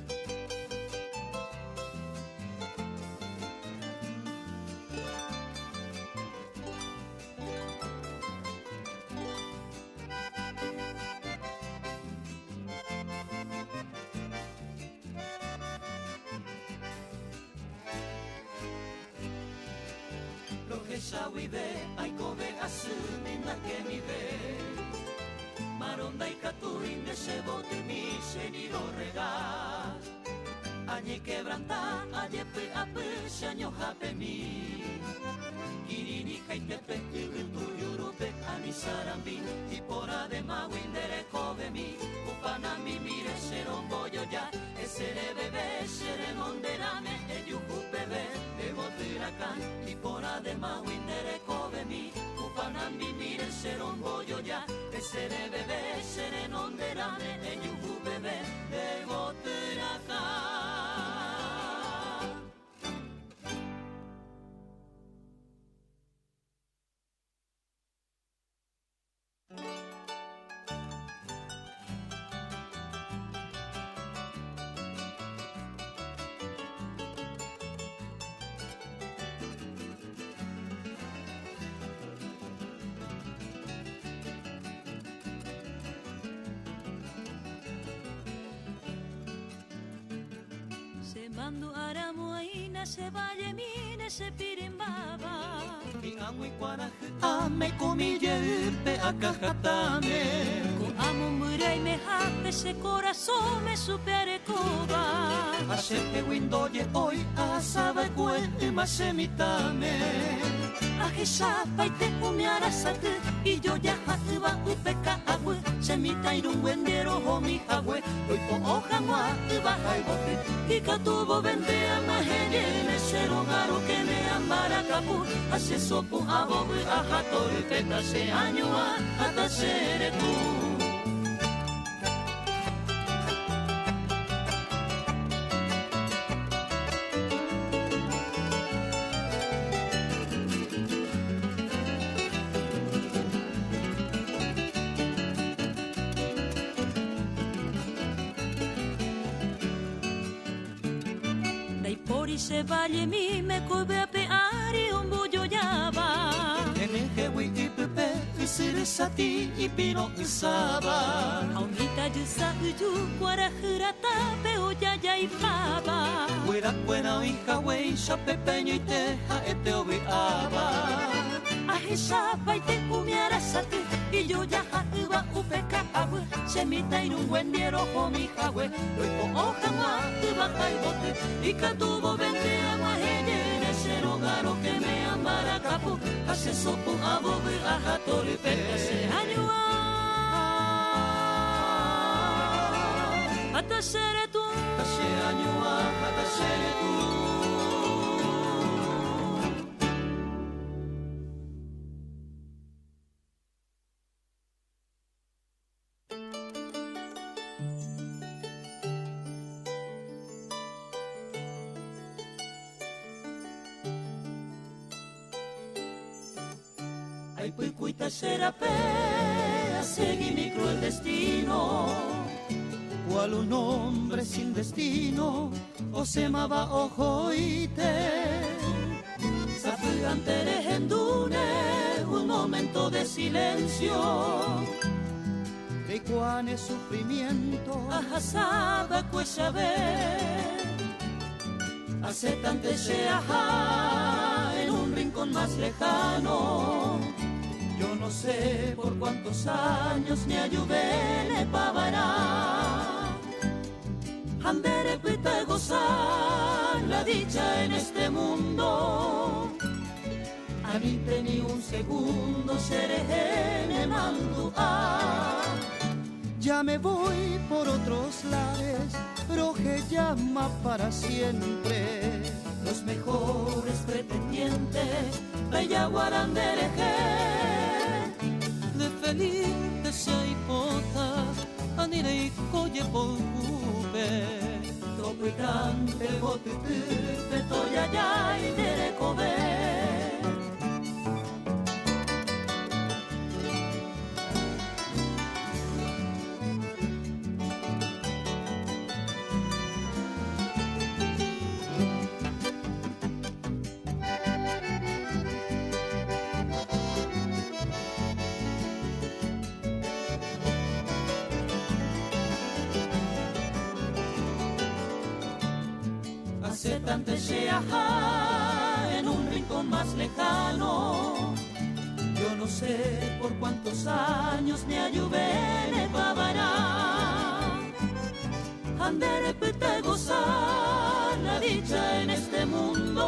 shawibe aikobe asumi nakemibe Maronda y catuín de sebote mi seniro regas Añe quebranta, añe pe ape, shaño jape mi Kirini kaitepe, yurutu yurupe, anisarambi Y por además windere kobe mi Upanami mire serombo yo ya Esere bebé, sere monderame, eyuju bebé Debo tirakan, y por además windere kobe mi Upanami mire serombo yo ya Esere bebé, sere monderame, eyuju bebé Debo tirakan Se mando aramo aina se valle mine se pirimbaba Mi amo y cuaraje ame comille upe acajatame Ko amo murai me hape se corazón me supere coba Hacepe windoye hoy asaba kue masemitame Aje sapa y te umiara sate y yo ya hatuba upeka agüe semita irun wendero homi agüe hoy po hoja moa uba haibote y catubo vende a maheyene cero garo que me amara capu hace sopo abobe ajatori peta se año hasta ser tú y se valle mi me cobe a peari un bullo yaba En el jewi y pepe y siresati y pino y saba Aunita yusa uyu cuara jurata peo ya y pava Fuera buena hija wey pepeño y teja este obiaba Aje sapa y te umiara sate y yo ya uba upeka agüe semita irun wendiero homi agüe luego hoja ma uba kaibote y catubo vende a maheyene cero garo que me amara capu hace sopo abobe ajatori peka se añua hasta ser tú hace añua hasta ser tú Ay, pues cuita será pea, seguí mi cruel destino. Cual un hombre sin destino, o se amaba ojo y te. Safu antere hendune, un momento de silencio. De cuán es sufrimiento, ajasaba pues saber. Hace tanto se ajá en un rincón más lejano. Yo no sé por cuántos años ni ayude le pavará. Andere pita gozar la dicha en este mundo. A mí ni un segundo seré en mandua. Ya me voy por otros lares, pero que llama para siempre. Los mejores pretendientes, bella guarandereje. De feliz de seipota, anire y coye polgube. Topo y cante botutu, petoya ya y derecobe. Hace tanto se ajá en un rincón más lejano. Yo no sé por cuántos años me ayuve pavará. Andere pete gozar la dicha en este mundo.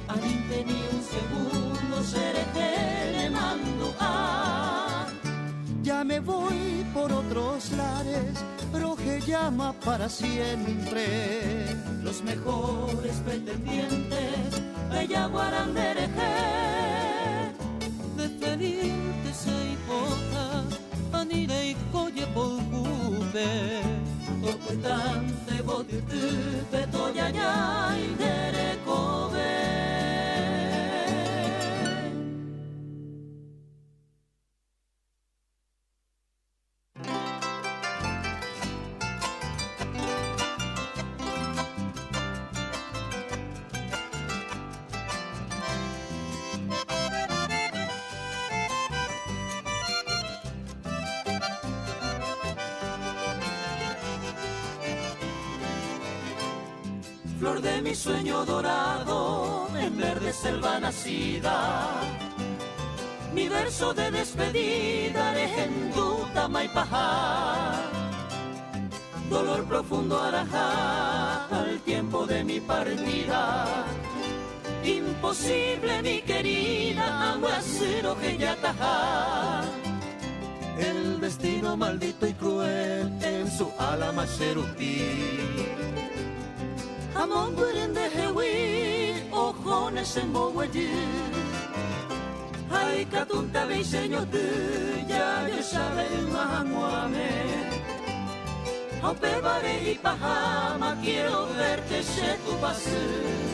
Aninte ni un segundo seré le mando a. Ya me voy por otros lares, Roge llama para siempre. Los mejores pretendientes, bella guarandereje. Despedirte se hipota, anire y coye por jupe. Topetante botirte, petoya ya y derecobe. Flor de mi sueño dorado, en verde selva nacida. Mi verso de despedida, Arejenduta Maipaja. Dolor profundo arajá, al tiempo de mi partida. Imposible, mi querida, aguacero que ya tajá. El destino maldito y cruel en su alma cherubí. Among de Hewi, ojones en Boweji. Hay catunta beiseño de ya yo sabe mahamuame. Aunque vare y pajama, quiero verte se tu pase.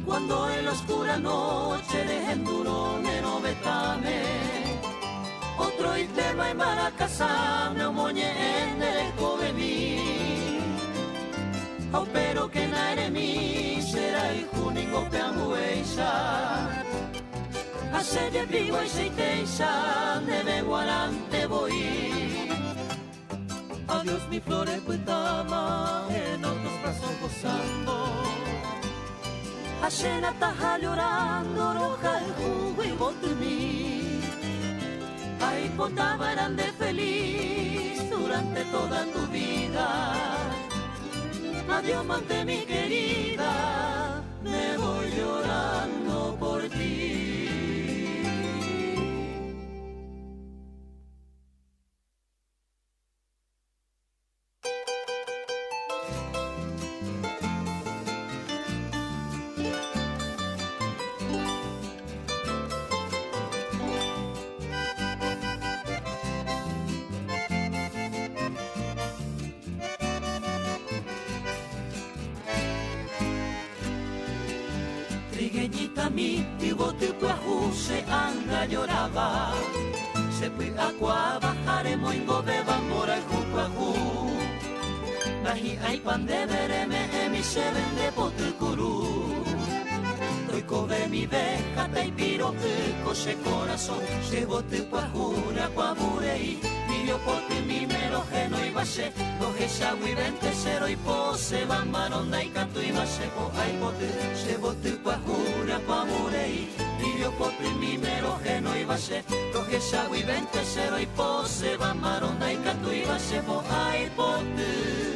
Cuando en la oscura noche dejen duro neno betame. Otro itema en Maracasame o moñe en el covemi. Au pero que na mi será y junico peamueisa. Hace vivo y seiteisa debe guarante voy. Adiós mi flores puitama en otros brazos gozando. Hacen ataja llorando, roja el jugo y botumí. Ay, potaba grande feliz durante toda tu vida. Adiós, mante mi querida, me voy llorando por ti. Trigueñita mi, y bote cuajú se anga lloraba. Se fui aqua bajaremos en gobeba mora el cuajú. Nahi hay pan de vereme emi se vende bote curú. Doy cobe mi beja y piro se corazón. Se bote cuajura cuaburei. Yo pote mi mero geno y base, loje sagui vente cero y pose, van maronda y canto y base, po ay pote, se bote cuajura cuamurei. Yo pote mi mero geno y base, loje sagui vente cero y pose, van maronda y canto y base, po ay pote.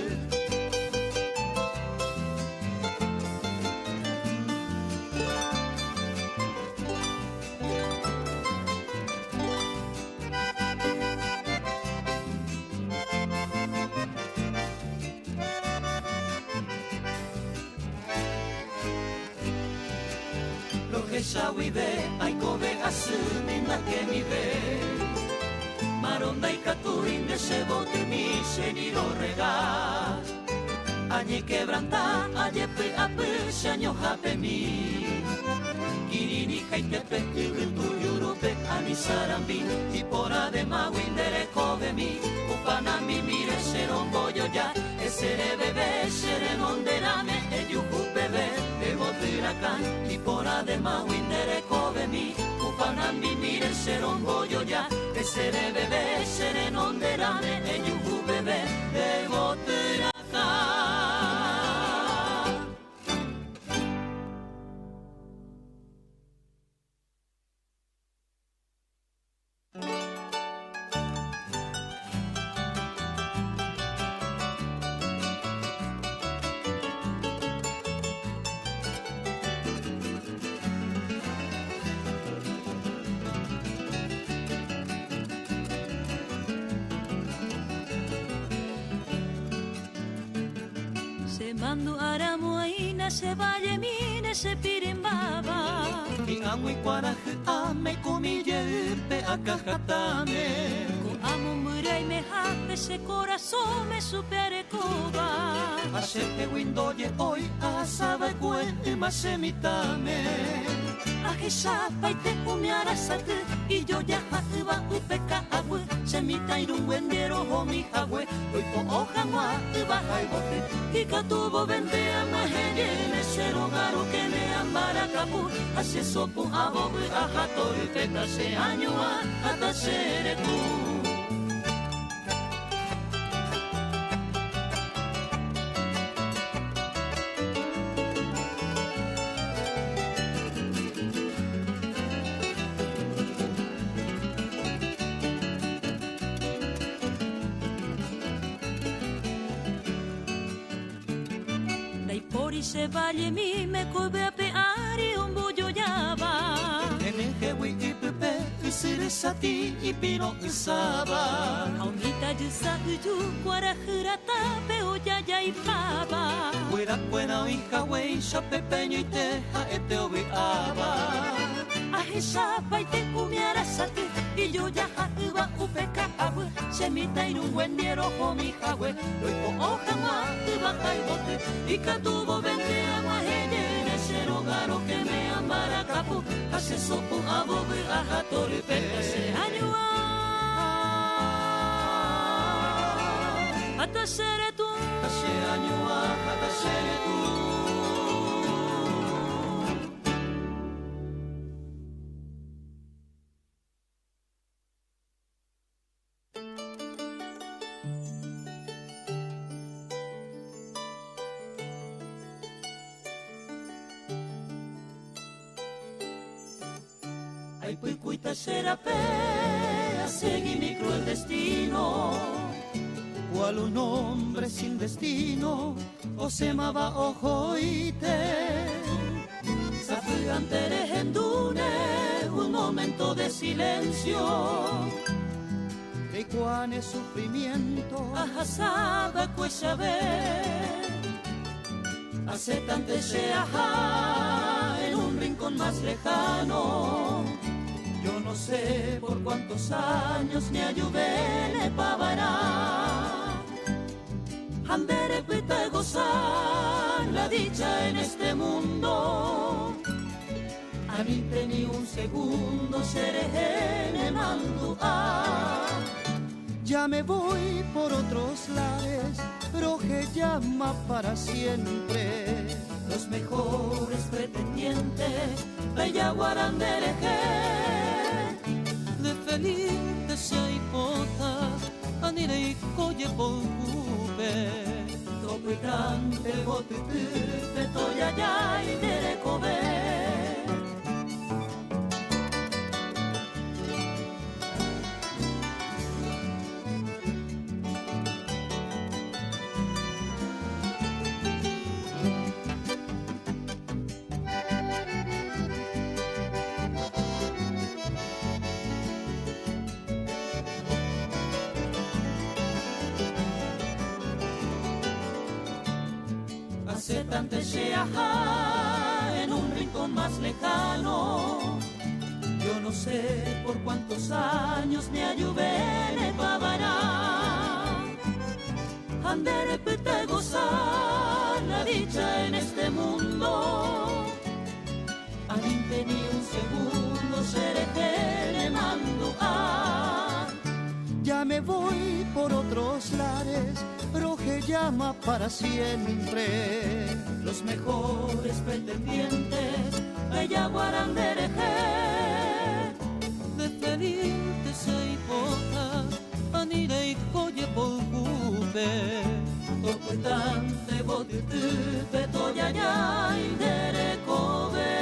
que shawibe aiko be asumina que mi ve maronda y caturín de sebote mi senido regal añe quebranta añe pe ape shaño hape mi kirini kaitepe irutu yurupe anisarambi y por además windere kobe mi upanami mire serombo yo ya esere bebé sere monderame eyuku bebé debo tirakan y por además windere kobe mi upanami mire serombo yo ya esere bebé sere monderame eyuku bebé debo tirakan. Se mando aramuaina se valle mine se pirimbaba y amo y cuaraje ame comille pe acajatame ko amo murai me hape se corazón me supere coba Asepe windoye hoy asaba y masemitame Ajesapa y te umiara sate y yo ya iba upeka agüe semita irun wendero homi agüe hoy po hoja mua iba haibote y catubo vende a mahene cero garo que me ambara capu hace sopo abobe ajato y peta se año hasta ser tú. Y se valle mi me cobe a peari un bollo ya va en el jewi y pepe y siresati y pino y saba aunita yusa uyu cuara jurata peo ya y pava fuera buena hija wey ya pepeño y teja este obiaba Ajesapa y te umiara sate y yo ya iba upeka agüe semita y un buen diero homi agüe lo hipo hoja más iba caibote y catubo vende a mahene cero garo que me ambara capu hace sopo abobe ajato y peta se año hasta ser tú hace año hasta ser tú. Ay, pues cuita será pea, seguí mi cruel destino. Cual un hombre sin destino, o se llamaba ojoite. Safi anteres en dune, un momento de silencio. De cuán es sufrimiento, ajasaba cuesa ver. Hace tanto se ajá en un rincón más lejano. Yo no sé por cuántos años ni ayude le pavará. Andere pita gozar la dicha en este mundo. A mí ni un segundo seré en el mando. Ya me voy por otros lares, pero que llama para siempre. Los mejores pretendientes, bella guarandereje. De feliz de seipota, anire y coye polgupe. Toco y cante, botutu, petoya ya y derecobe. Hace tanto se ajá en un rincón más lejano. Yo no sé por cuántos años me ayuvé pavará. Andere pete gozar la dicha en este mundo. Aninte ni un segundo seré que le mando a. Ya me voy por otros lares, Roje llama para siempre. Los mejores pretendientes, ella guarandereje. Despedirte se poca, anire y coye por jupe. Ocultante botitu, petoya ya inderecobe.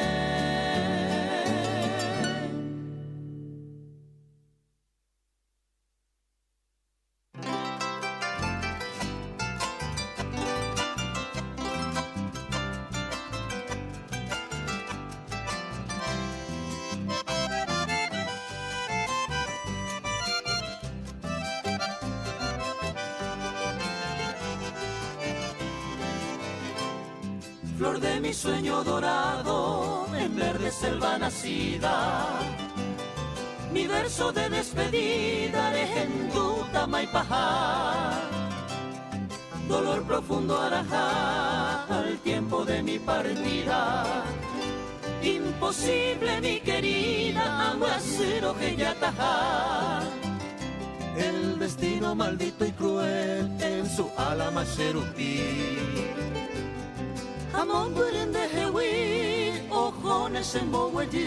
Flor de mi sueño dorado, en verde selva nacida. Mi verso de despedida haré en tu Tamaipaja. Dolor profundo arajá al tiempo de mi partida. Imposible mi querida, aguacero que ya tajá. El destino maldito y cruel en su alma cherubí. Amon buren de hewi, ojones en bowedu.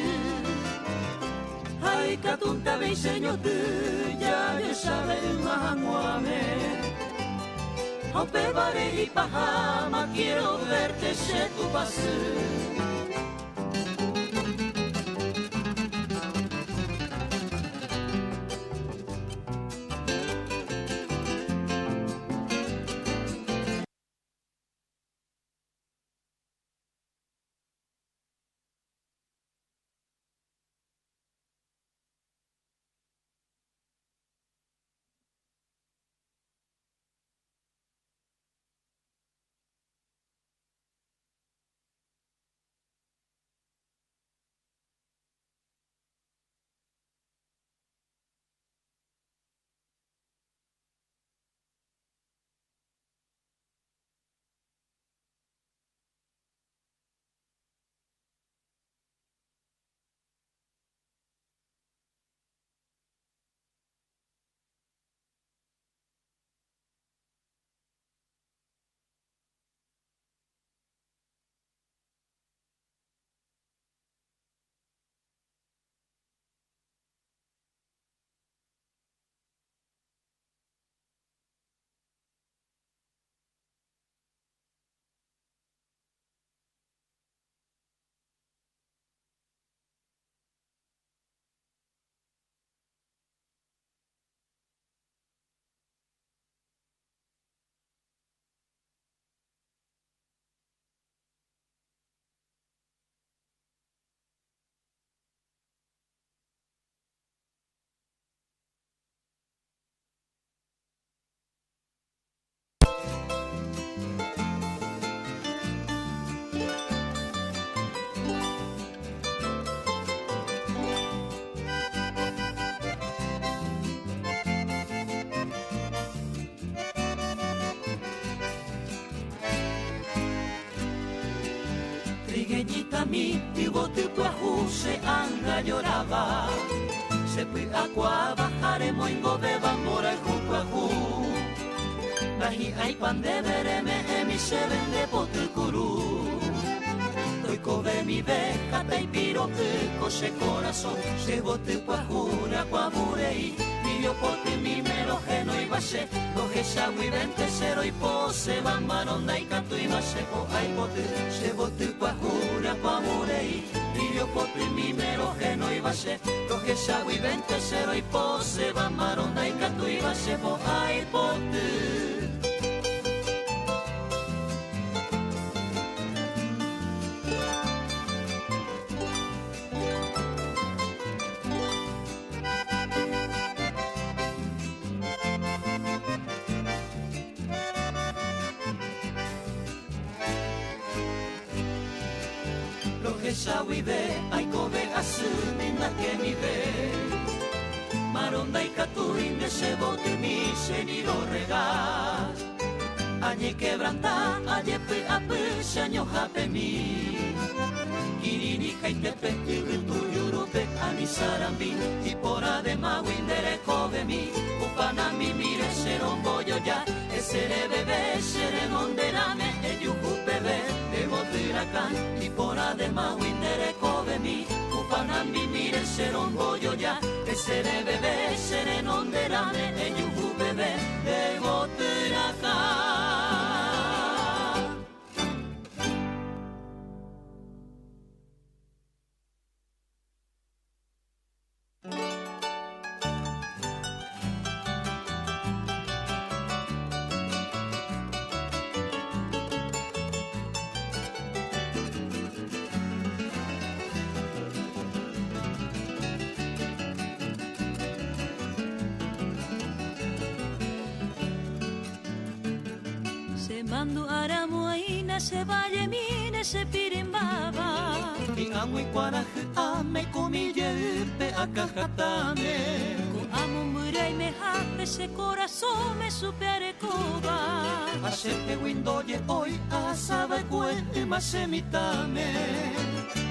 Hay catunta beiseño tu, ya yo sabe mahamuame. Aunque vare y pajama, quiero verte se tu pasu. Trigueñita mi, y bote cuajú se anga lloraba. Se fui a cua bajaremos en gobeba mora el cuajú. Nahi hay pan de vereme emi se vende bote curú. Doy cobe mi beja y piro que cose corazón. Se bote cuajura cuaburei. Yo pote mi mero geno y base, lo que sagui vente cero y pose, van maronda y canto y base, po ay pote, se bote cuajura cuamurei. Yo pote mi mero geno y base, lo que sagui vente cero y pose, van maronda y canto y base, po ay pote. shawibe aikobe asumi na que mi ve maronda y catuin de sebote mi seniro regas añe quebranta añe pe ape shaño hape mi Kiriri kaitepe iritu yurupe anisarambi y por además windere mi upanami mire seromboyo ya esere bebé sere monderame eyuku bebé debo tirakan y por además windere mi upanami mire seromboyo ya esere bebé sere monderame eyuku bebé debo tirakan. Mandu aramu aina se valle mine se pirimbaba y amo y cuaraje ame comille pe acajatame Ko amo murai me hape se corazón me supere coba Asepe windoye hoy asaba kue masemitame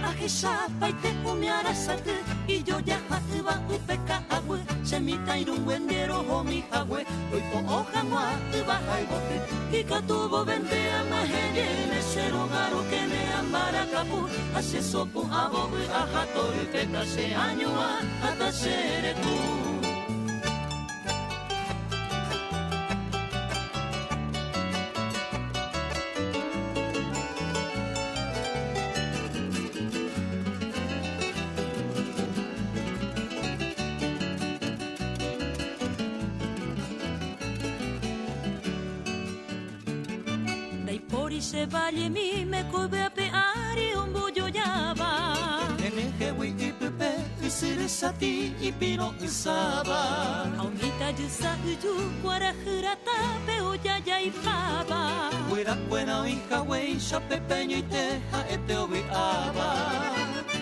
Ahisapa y te umiara satu y yo ya hatuba upeka abu semita irun wendero homi hawe hoy po hoja noa uba haibote y katubo vende a mahene sero garo que me amara capu hace sopo abobu ahatori peta se año hasta sere tú y se valle mi me cobe a peari un bullo llava en el jewi y pepe y siresati y pino y saba aunita yusa uyu cuara jurata peo ya y pava fuera buena hija wey ya pepeño y teja este obiaba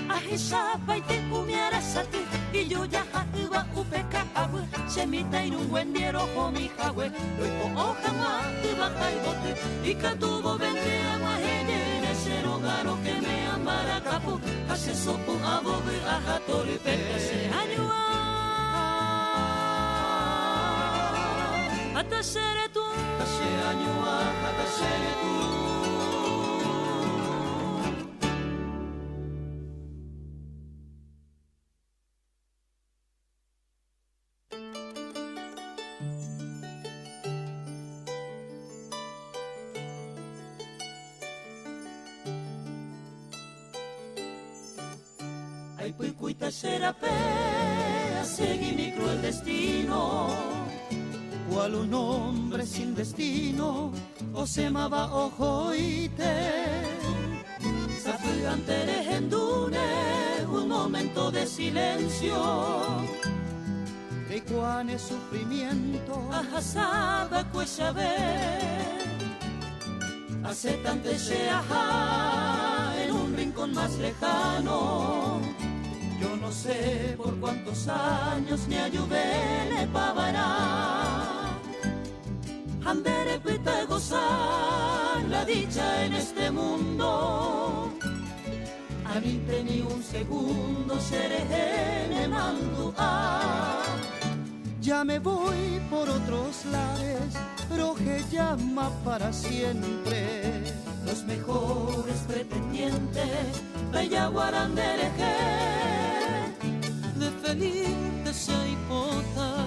ahisapa y te umiara satu y yo ya uba upeka abu semita y un buen diero homi hawe luego hoja ma uba kaibote y katubo vende a mahene sero garo que me amara capu hace sopo abobe ahatori peka se añua hasta sere tú se añua hasta sere tú. Ay, pues cuita será pea, seguí mi cruel destino. Cual un hombre sin destino, o se llamaba ojoite. Safugantere hendune, un momento de silencio. De cuán es sufrimiento, ajasaba saber. Hace tanto se ajá en un rincón más lejano. Yo no sé por cuántos años ni ayudé le pavará. Andere pita gozar la dicha en este mundo. A mí ni un segundo seré en el mando. Ya me voy por otros lares, pero que llama para siempre. Los mejores pretendientes, bella guarandereje. De feliz de seipota,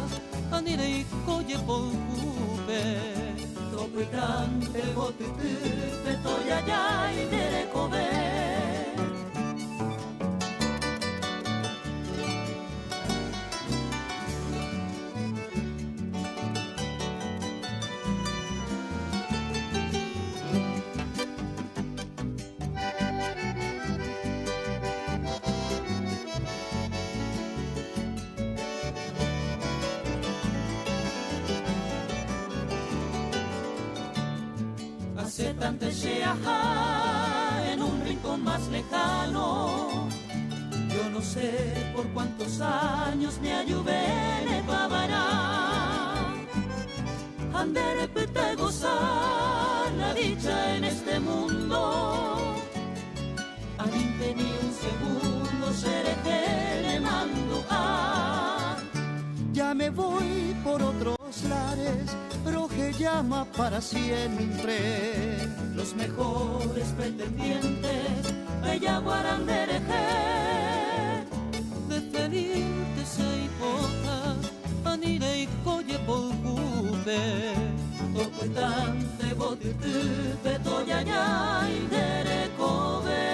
anire y coye polgupe. Topo y cante, botutu, petoya ya y derecobe. Hace tanto se ajá en un rincón pasado más lejano. Yo no sé por cuántos años me ayuve pavará. Andere pete gozar la dicha en este mundo. Aninte ni un segundo seré que le mando a. Ya me voy por otros lares, Roge llama para siempre. Los mejores pretendientes, bella guarandereje. Despedirte se hipota, anire y coye por cube. Tocuetante botitu, petoya ya y derecobe.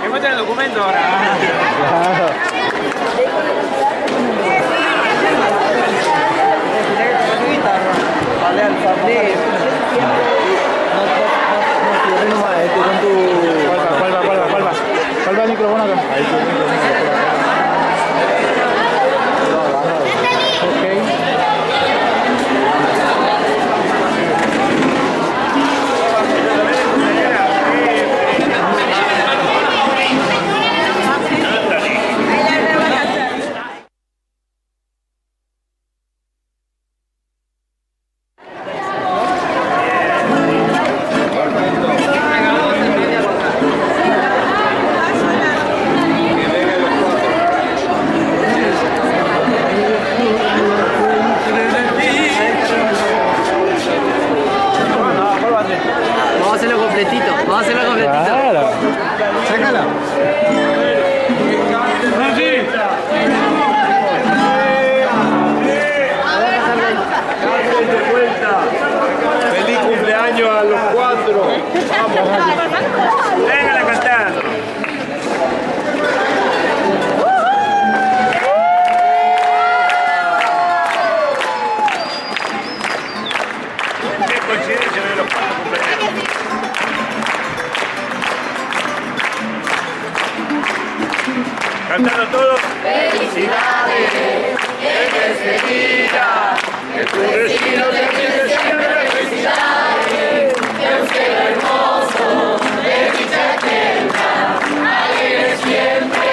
Que muestren el documento ahora. Vale, alfabet. ¿Cuál va el micrófono acá? Ahí está el micrófono. Ahí la coincidencia de los 4 cumpleaños. Cantando todos. Felicidades en este día, que tu destino te brinde siempre felicidades, que un cielo hermoso de dicha eterna, alegre siempre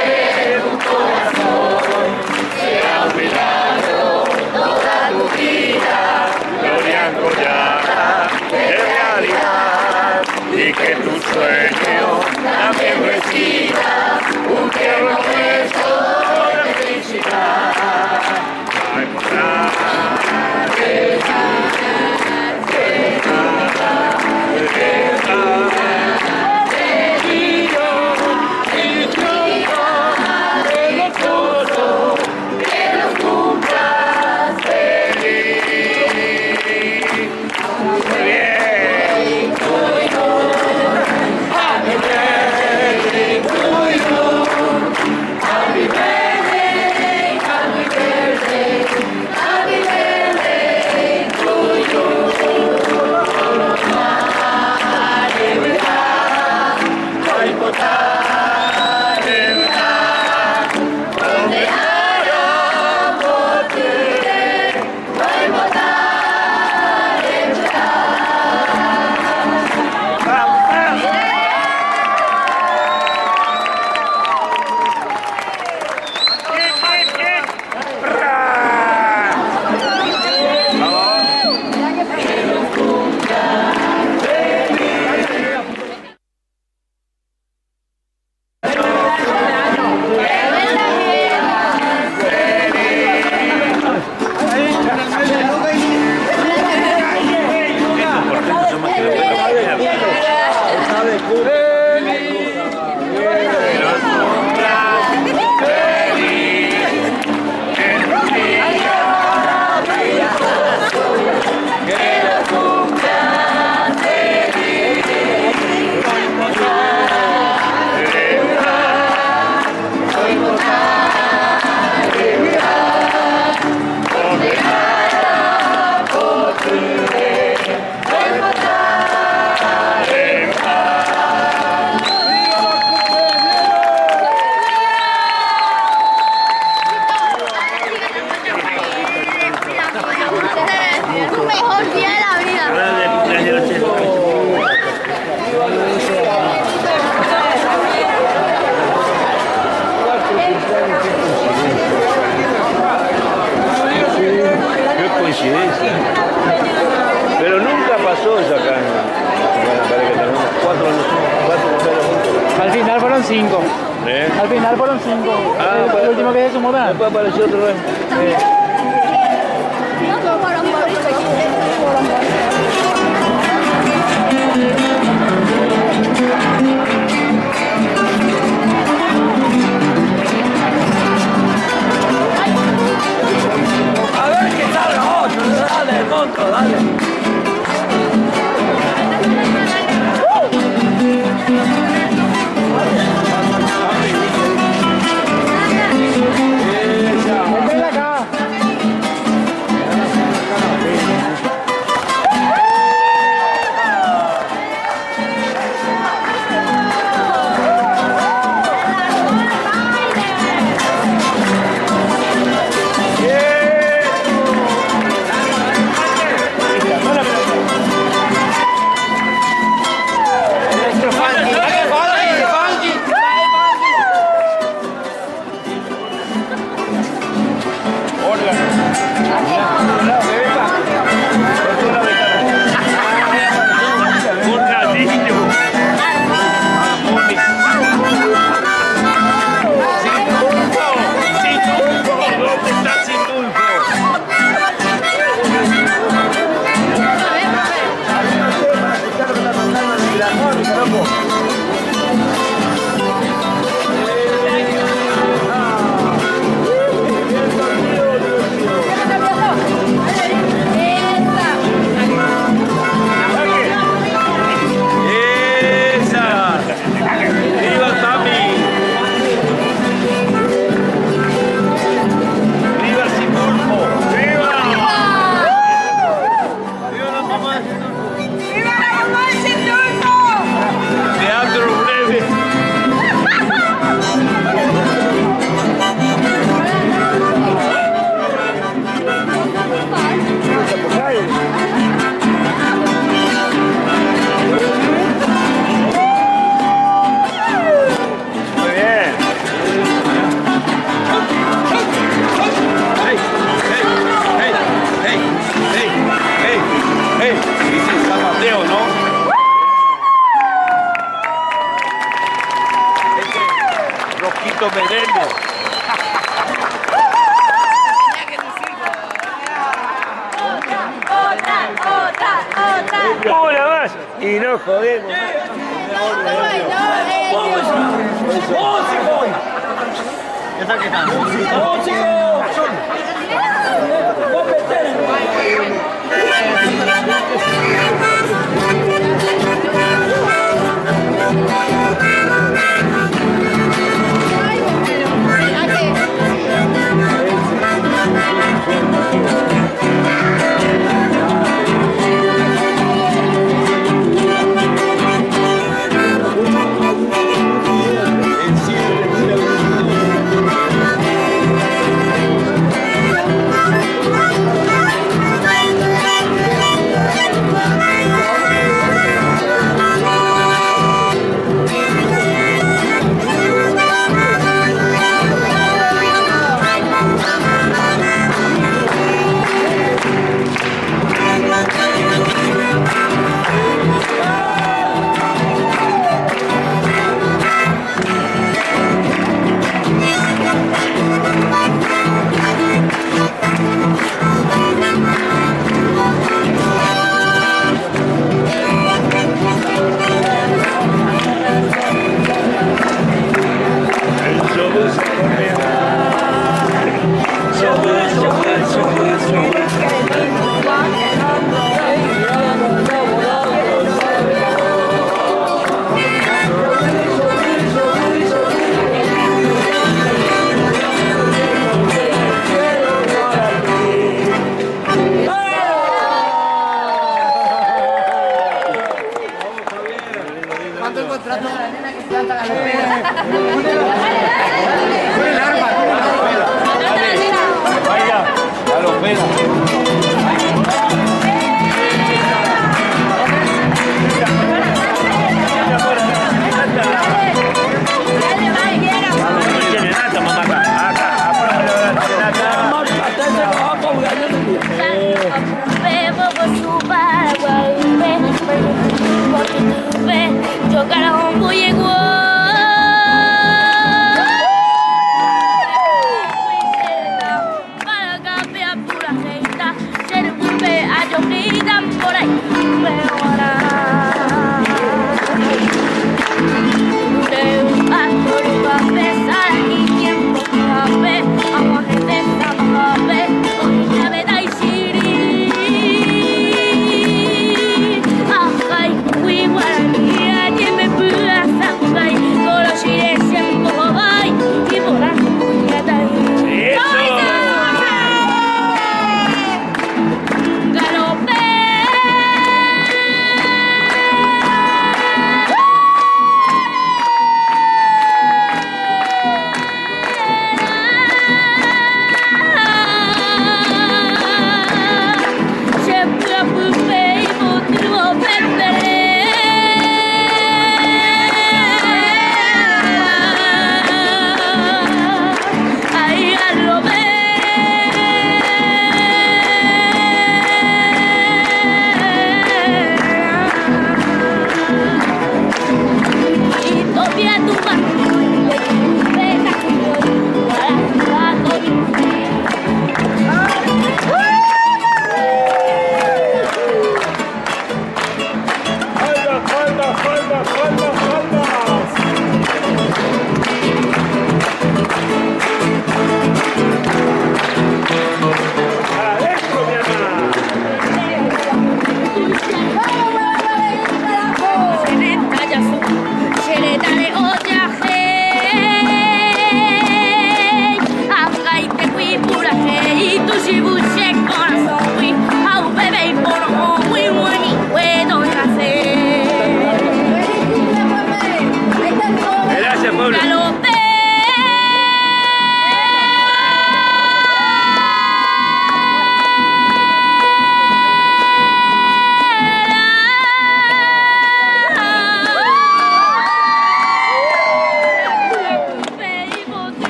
tu corazón, sea un milagro toda tu vida, gloria encollada de realidad, y que tu sueño también reciba un tierno gesto de felicidad. Ay, que los cumplas feliz. Muy bien. Happy birthday to you. Happy birthday, happy birthday, happy birthday to you. De verdad, no importa, de verdad, donde haya por querer, no importa, de verdad. Tu mejor día de la vida. Qué coincidencia. Pero nunca pasó eso acá. Bueno, parece que tenemos 4 cumpleaños juntos. Al final fueron 5. Al final fueron 5. El último que se sumó, ¿verdad? Después apareció otro vez. A ver qué salga otro, dale, monto, dale. Ven acá. Una más y no jodemos.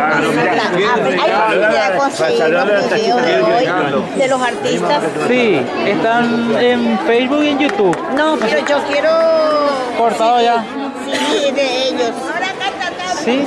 ¿Hay posibilidad de conseguir los videos de hoy de los artistas? Sí, están en Facebook y en YouTube. No, pero yo quiero... Cortado ya. Sí, de ellos. Sí,